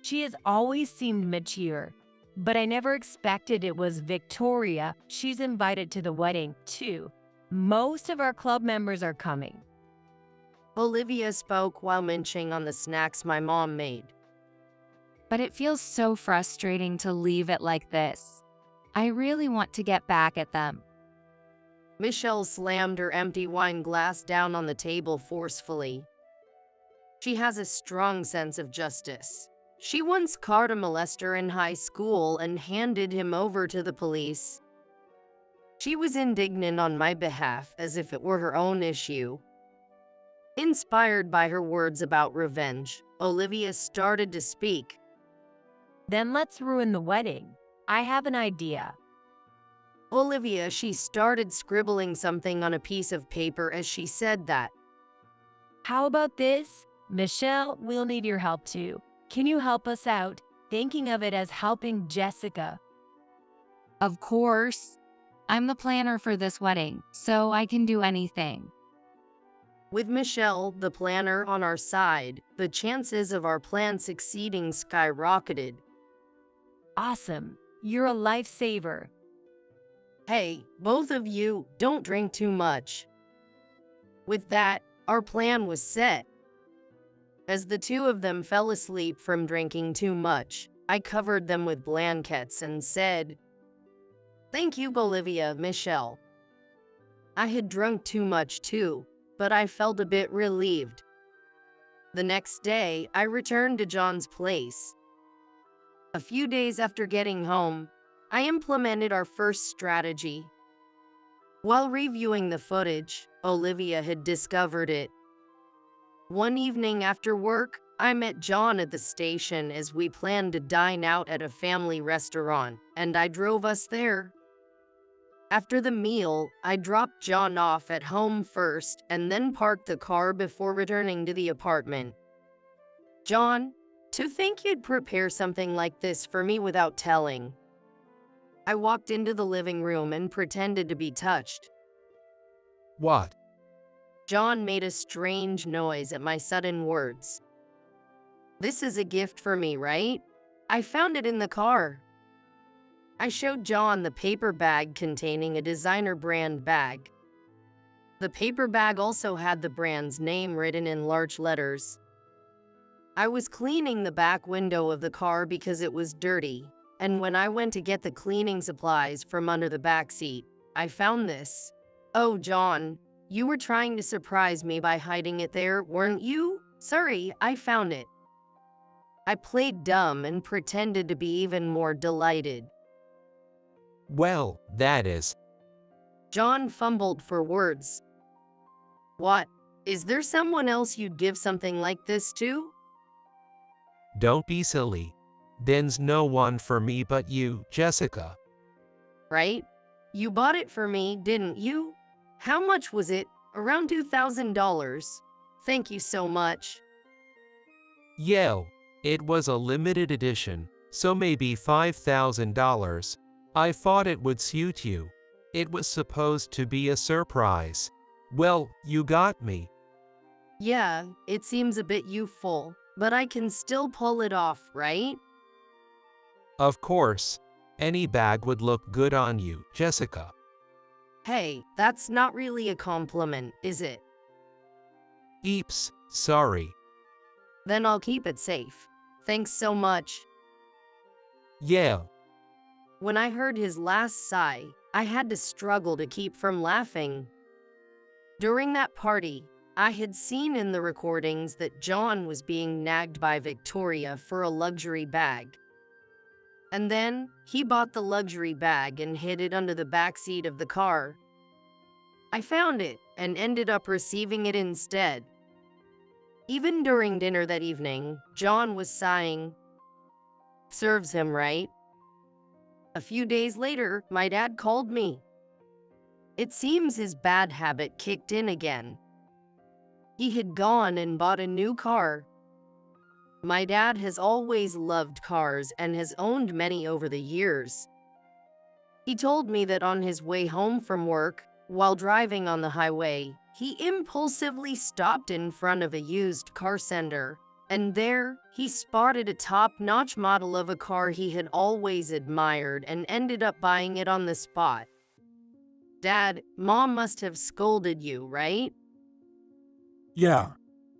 She has always seemed mature, but I never expected it was Victoria. She's invited to the wedding, too. Most of our club members are coming. Olivia spoke while munching on the snacks my mom made. But it feels so frustrating to leave it like this. I really want to get back at them. Michelle slammed her empty wine glass down on the table forcefully. She has a strong sense of justice. She once caught a molester in high school and handed him over to the police. She was indignant on my behalf as if it were her own issue. Inspired by her words about revenge, Olivia started to speak. Then let's ruin the wedding. I have an idea. Olivia, she started scribbling something on a piece of paper as she said that. How about this? Michelle, we'll need your help too. Can you help us out? Thinking of it as helping Jessica. Of course. I'm the planner for this wedding, so I can do anything. With Michelle, the planner, on our side, the chances of our plan succeeding skyrocketed. Awesome. You're a lifesaver. Hey, both of you, don't drink too much. With that, our plan was set. As the two of them fell asleep from drinking too much, I covered them with blankets and said, "Thank you, Olivia, Michelle." I had drunk too much too, but I felt a bit relieved. The next day, I returned to John's place. A few days after getting home, I implemented our first strategy. While reviewing the footage, Olivia had discovered it. One evening after work, I met John at the station as we planned to dine out at a family restaurant, and I drove us there. After the meal, I dropped John off at home first and then parked the car before returning to the apartment. John, to think you'd prepare something like this for me without telling. I walked into the living room and pretended to be touched. What? John made a strange noise at my sudden words. This is a gift for me, right? I found it in the car. I showed John the paper bag containing a designer brand bag. The paper bag also had the brand's name written in large letters. I was cleaning the back window of the car because it was dirty, and when I went to get the cleaning supplies from under the back seat, I found this. Oh, John, you were trying to surprise me by hiding it there, weren't you? Sorry, I found it. I played dumb and pretended to be even more delighted. Well, that is. John fumbled for words. What? Is there someone else you'd give something like this to? Don't be silly. There's no one for me but you, Jessica. Right? You bought it for me, didn't you? How much was it? Around $2,000. Thank you so much. Yeah, it was a limited edition, so maybe $5,000. I thought it would suit you. It was supposed to be a surprise. Well, you got me. Yeah, it seems a bit youthful, but I can still pull it off, right? Of course. Any bag would look good on you, Jessica. Hey, that's not really a compliment, is it? Eeps, sorry. Then I'll keep it safe. Thanks so much. Yeah. When I heard his last sigh, I had to struggle to keep from laughing. During that party, I had seen in the recordings that John was being nagged by Victoria for a luxury bag. And then, he bought the luxury bag and hid it under the back seat of the car. I found it and ended up receiving it instead. Even during dinner that evening, John was sighing. Serves him right. A few days later, my dad called me. It seems his bad habit kicked in again. He had gone and bought a new car. My dad has always loved cars and has owned many over the years. He told me that on his way home from work, while driving on the highway, he impulsively stopped in front of a used car center, and there, he spotted a top-notch model of a car he had always admired and ended up buying it on the spot. Dad, Mom must have scolded you, right? Yeah,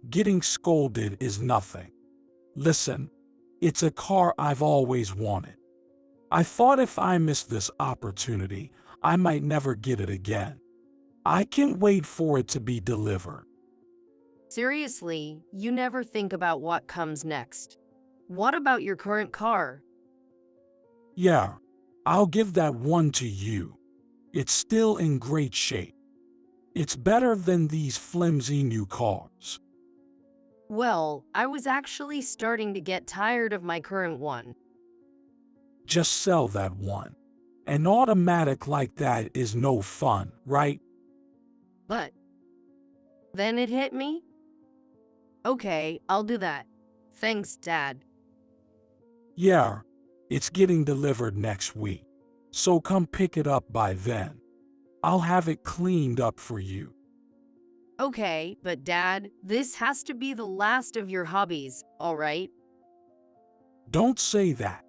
getting scolded is nothing. Listen, it's a car I've always wanted. I thought if I missed this opportunity, I might never get it again. I can't wait for it to be delivered. Seriously, you never think about what comes next. What about your current car? Yeah, I'll give that one to you. It's still in great shape. It's better than these flimsy new cars. Well, I was actually starting to get tired of my current one. Just sell that one. An automatic like that is no fun, right? But then it hit me. Okay, I'll do that. Thanks, Dad. Yeah, it's getting delivered next week. So come pick it up by then. I'll have it cleaned up for you. Okay, but Dad, this has to be the last of your hobbies, all right? Don't say that.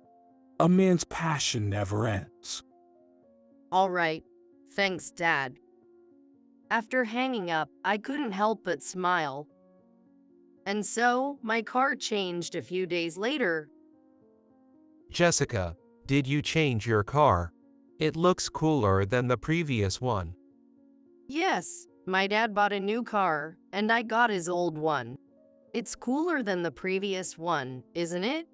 A man's passion never ends. All right. Thanks, Dad. After hanging up, I couldn't help but smile. And so, my car changed a few days later. Jessica, did you change your car? It looks cooler than the previous one. Yes, my dad bought a new car, and I got his old one. It's cooler than the previous one, isn't it?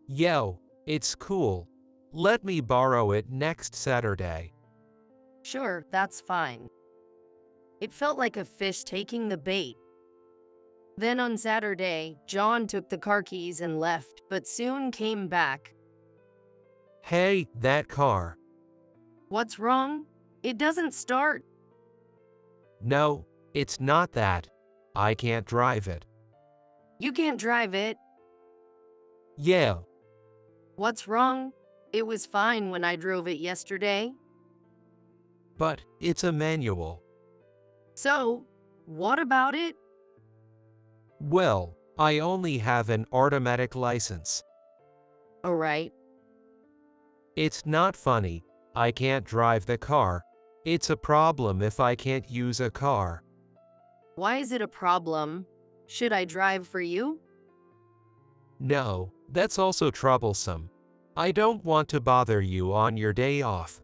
Yo, it's cool. Let me borrow it next Saturday. Sure, that's fine. It felt like a fish taking the bait. Then on Saturday, John took the car keys and left, but soon came back. Hey, that car. What's wrong? It doesn't start. No, it's not that. I can't drive it. You can't drive it. Yeah. What's wrong? It was fine when I drove it yesterday. But it's a manual. So, what about it? Well, I only have an automatic license. All right. It's not funny. I can't drive the car. It's a problem if I can't use a car. Why is it a problem? Should I drive for you? No, that's also troublesome. I don't want to bother you on your day off.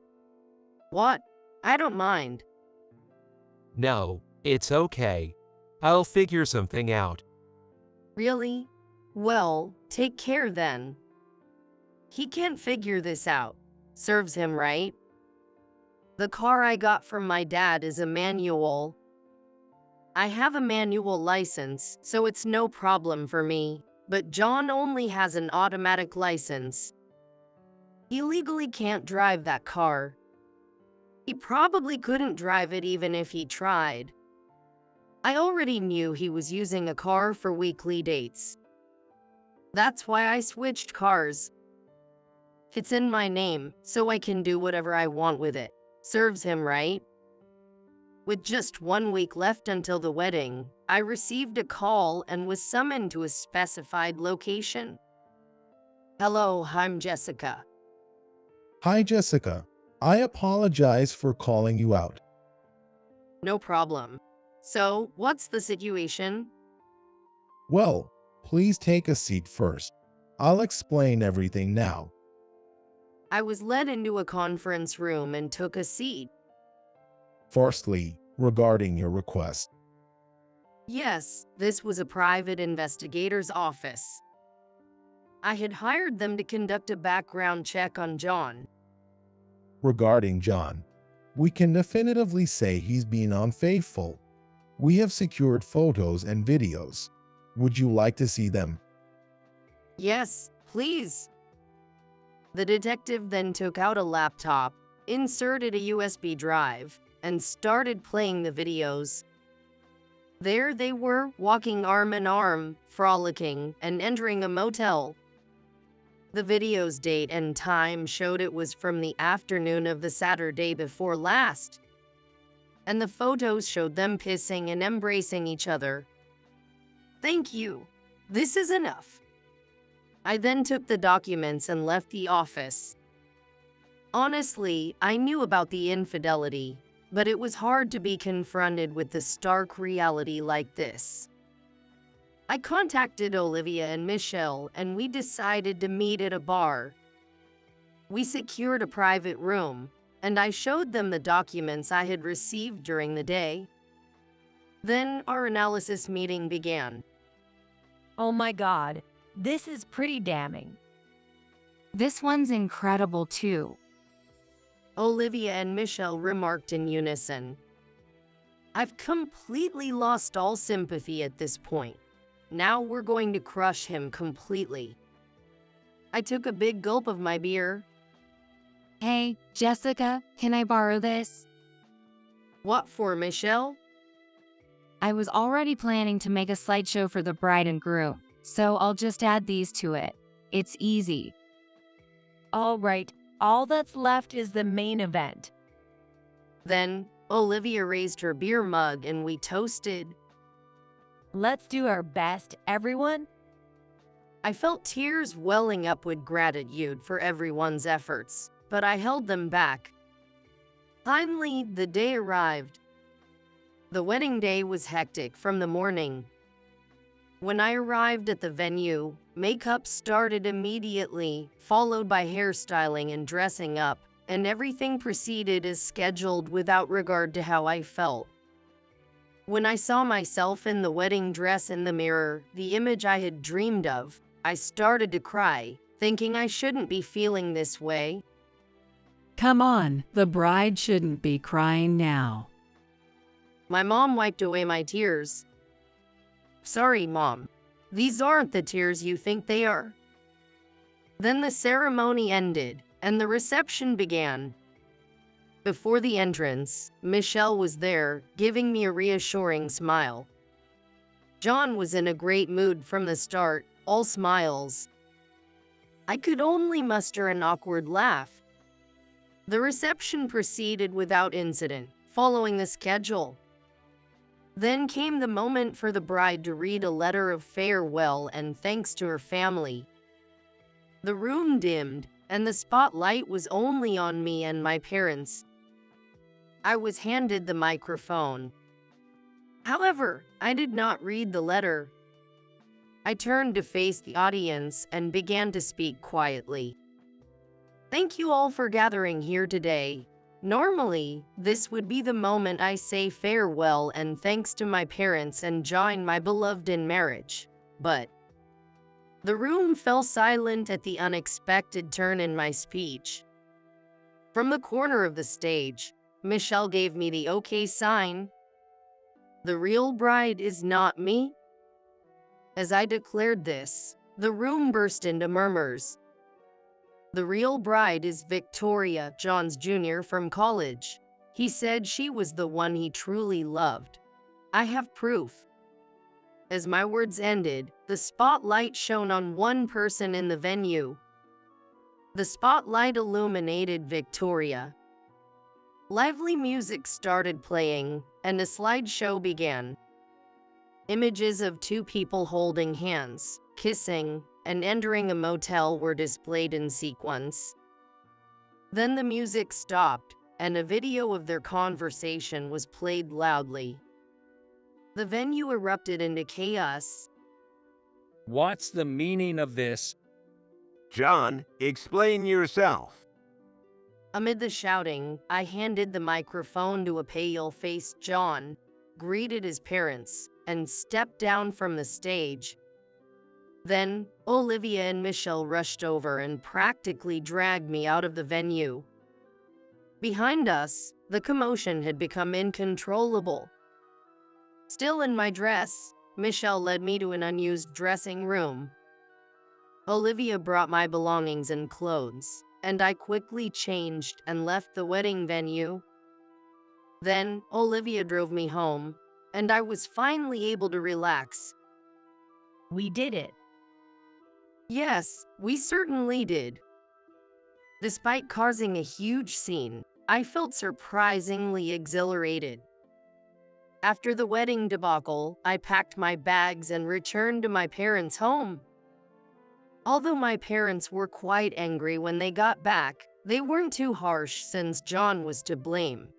What? I don't mind. No, it's okay. I'll figure something out. Really? Well, take care then. He can't figure this out. Serves him right. The car I got from my dad is a manual. I have a manual license, so it's no problem for me, but John only has an automatic license. He legally can't drive that car. He probably couldn't drive it even if he tried. I already knew he was using a car for weekly dates. That's why I switched cars. It's in my name, so I can do whatever I want with it. Serves him right. With just 1 week left until the wedding, I received a call and was summoned to a specified location. Hello, I'm Jessica. Hi, Jessica. I apologize for calling you out. No problem. So, what's the situation? Well, please take a seat first. I'll explain everything now. I was led into a conference room and took a seat. Firstly, regarding your request. Yes, this was a private investigator's office. I had hired them to conduct a background check on John. Regarding John, we can definitively say he's been unfaithful. We have secured photos and videos. Would you like to see them? Yes, please. The detective then took out a laptop, inserted a USB drive, and started playing the videos. There they were, walking arm in arm, frolicking, and entering a motel. The video's date and time showed it was from the afternoon of the Saturday before last. And the photos showed them kissing and embracing each other. Thank you. This is enough. I then took the documents and left the office. Honestly, I knew about the infidelity, but it was hard to be confronted with the stark reality like this. I contacted Olivia and Michelle, and we decided to meet at a bar. We secured a private room, and I showed them the documents I had received during the day. Then our analysis meeting began. Oh my God, this is pretty damning. This one's incredible too. Olivia and Michelle remarked in unison. I've completely lost all sympathy at this point. Now we're going to crush him completely. I took a big gulp of my beer. Hey, Jessica, can I borrow this? What for, Michelle? I was already planning to make a slideshow for the bride and groom, so I'll just add these to it. It's easy. All right, all that's left is the main event. Then, Olivia raised her beer mug and we toasted. Let's do our best, everyone. I felt tears welling up with gratitude for everyone's efforts, but I held them back. Finally, the day arrived. The wedding day was hectic from the morning. When I arrived at the venue, makeup started immediately, followed by hairstyling and dressing up, and everything proceeded as scheduled without regard to how I felt. When I saw myself in the wedding dress in the mirror, the image I had dreamed of, I started to cry, thinking I shouldn't be feeling this way. Come on, the bride shouldn't be crying now. My mom wiped away my tears. Sorry, Mom. These aren't the tears you think they are. Then the ceremony ended, and the reception began. Before the entrance, Michelle was there, giving me a reassuring smile. John was in a great mood from the start, all smiles. I could only muster an awkward laugh. The reception proceeded without incident, following the schedule. Then came the moment for the bride to read a letter of farewell and thanks to her family. The room dimmed, and the spotlight was only on me and my parents. I was handed the microphone. However, I did not read the letter. I turned to face the audience and began to speak quietly. Thank you all for gathering here today. Normally, this would be the moment I say farewell and thanks to my parents and join my beloved in marriage. But the room fell silent at the unexpected turn in my speech. From the corner of the stage, Michelle gave me the okay sign. The real bride is not me. As I declared this, the room burst into murmurs. The real bride is Victoria, John's junior from college. He said she was the one he truly loved. I have proof. As my words ended, the spotlight shone on one person in the venue. The spotlight illuminated Victoria. Lively music started playing, and a slideshow began. Images of two people holding hands, kissing, and entering a motel were displayed in sequence. Then the music stopped, and a video of their conversation was played loudly. The venue erupted into chaos. What's the meaning of this? John, explain yourself. Amid the shouting, I handed the microphone to a pale-faced John, greeted his parents, and stepped down from the stage. Then, Olivia and Michelle rushed over and practically dragged me out of the venue. Behind us, the commotion had become incontrollable. Still in my dress, Michelle led me to an unused dressing room. Olivia brought my belongings and clothes, and I quickly changed and left the wedding venue. Then, Olivia drove me home, and I was finally able to relax. We did it. Yes, we certainly did. Despite causing a huge scene, I felt surprisingly exhilarated. After the wedding debacle, I packed my bags and returned to my parents' home. Although my parents were quite angry when they got back, they weren't too harsh since John was to blame.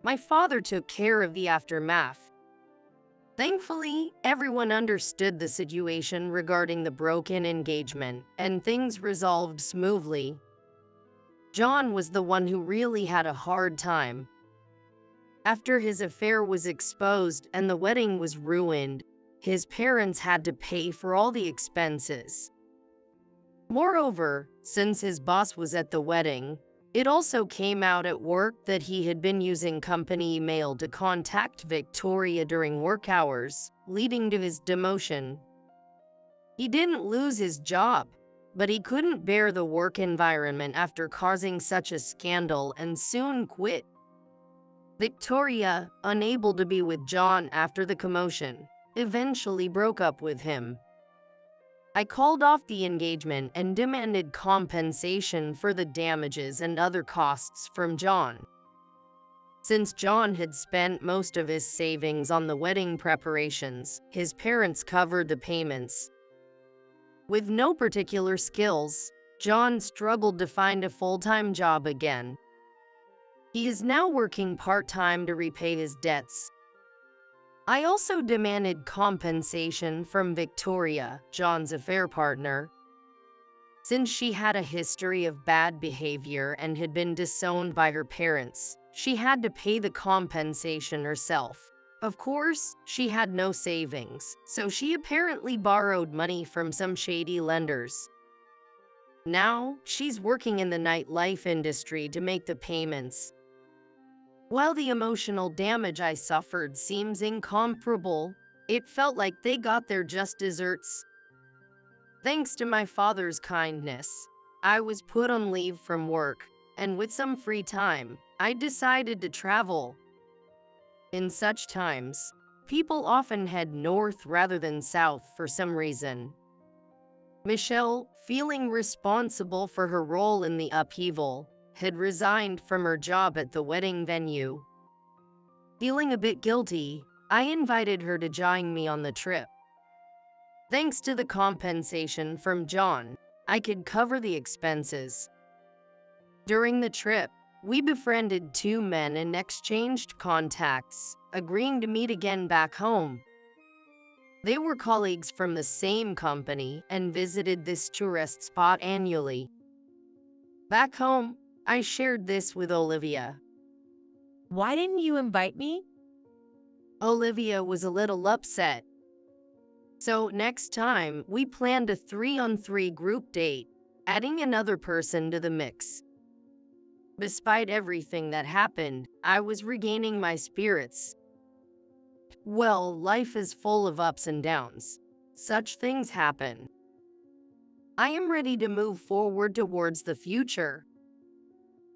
My father took care of the aftermath. Thankfully, everyone understood the situation regarding the broken engagement, and things resolved smoothly. John was the one who really had a hard time. After his affair was exposed and the wedding was ruined, his parents had to pay for all the expenses. Moreover, since his boss was at the wedding, it also came out at work that he had been using company email to contact Victoria during work hours, leading to his demotion. He didn't lose his job, but he couldn't bear the work environment after causing such a scandal and soon quit. Victoria, unable to be with John after the commotion, eventually broke up with him. I called off the engagement and demanded compensation for the damages and other costs from John. Since John had spent most of his savings on the wedding preparations, his parents covered the payments. With no particular skills, John struggled to find a full-time job again. He is now working part-time to repay his debts. I also demanded compensation from Victoria, John's affair partner. Since she had a history of bad behavior and had been disowned by her parents, she had to pay the compensation herself. Of course, she had no savings, so she apparently borrowed money from some shady lenders. Now, she's working in the nightlife industry to make the payments. While the emotional damage I suffered seems incomparable, it felt like they got their just desserts. Thanks to my father's kindness, I was put on leave from work, and with some free time, I decided to travel. In such times, people often head north rather than south for some reason. Michelle, feeling responsible for her role in the upheaval, had resigned from her job at the wedding venue. Feeling a bit guilty, I invited her to join me on the trip. Thanks to the compensation from John, I could cover the expenses. During the trip, we befriended two men and exchanged contacts, agreeing to meet again back home. They were colleagues from the same company and visited this tourist spot annually. Back home, I shared this with Olivia. Why didn't you invite me? Olivia was a little upset. So next time, we planned a 3-on-3 group date, adding another person to the mix. Despite everything that happened, I was regaining my spirits. Well, life is full of ups and downs. Such things happen. I am ready to move forward towards the future.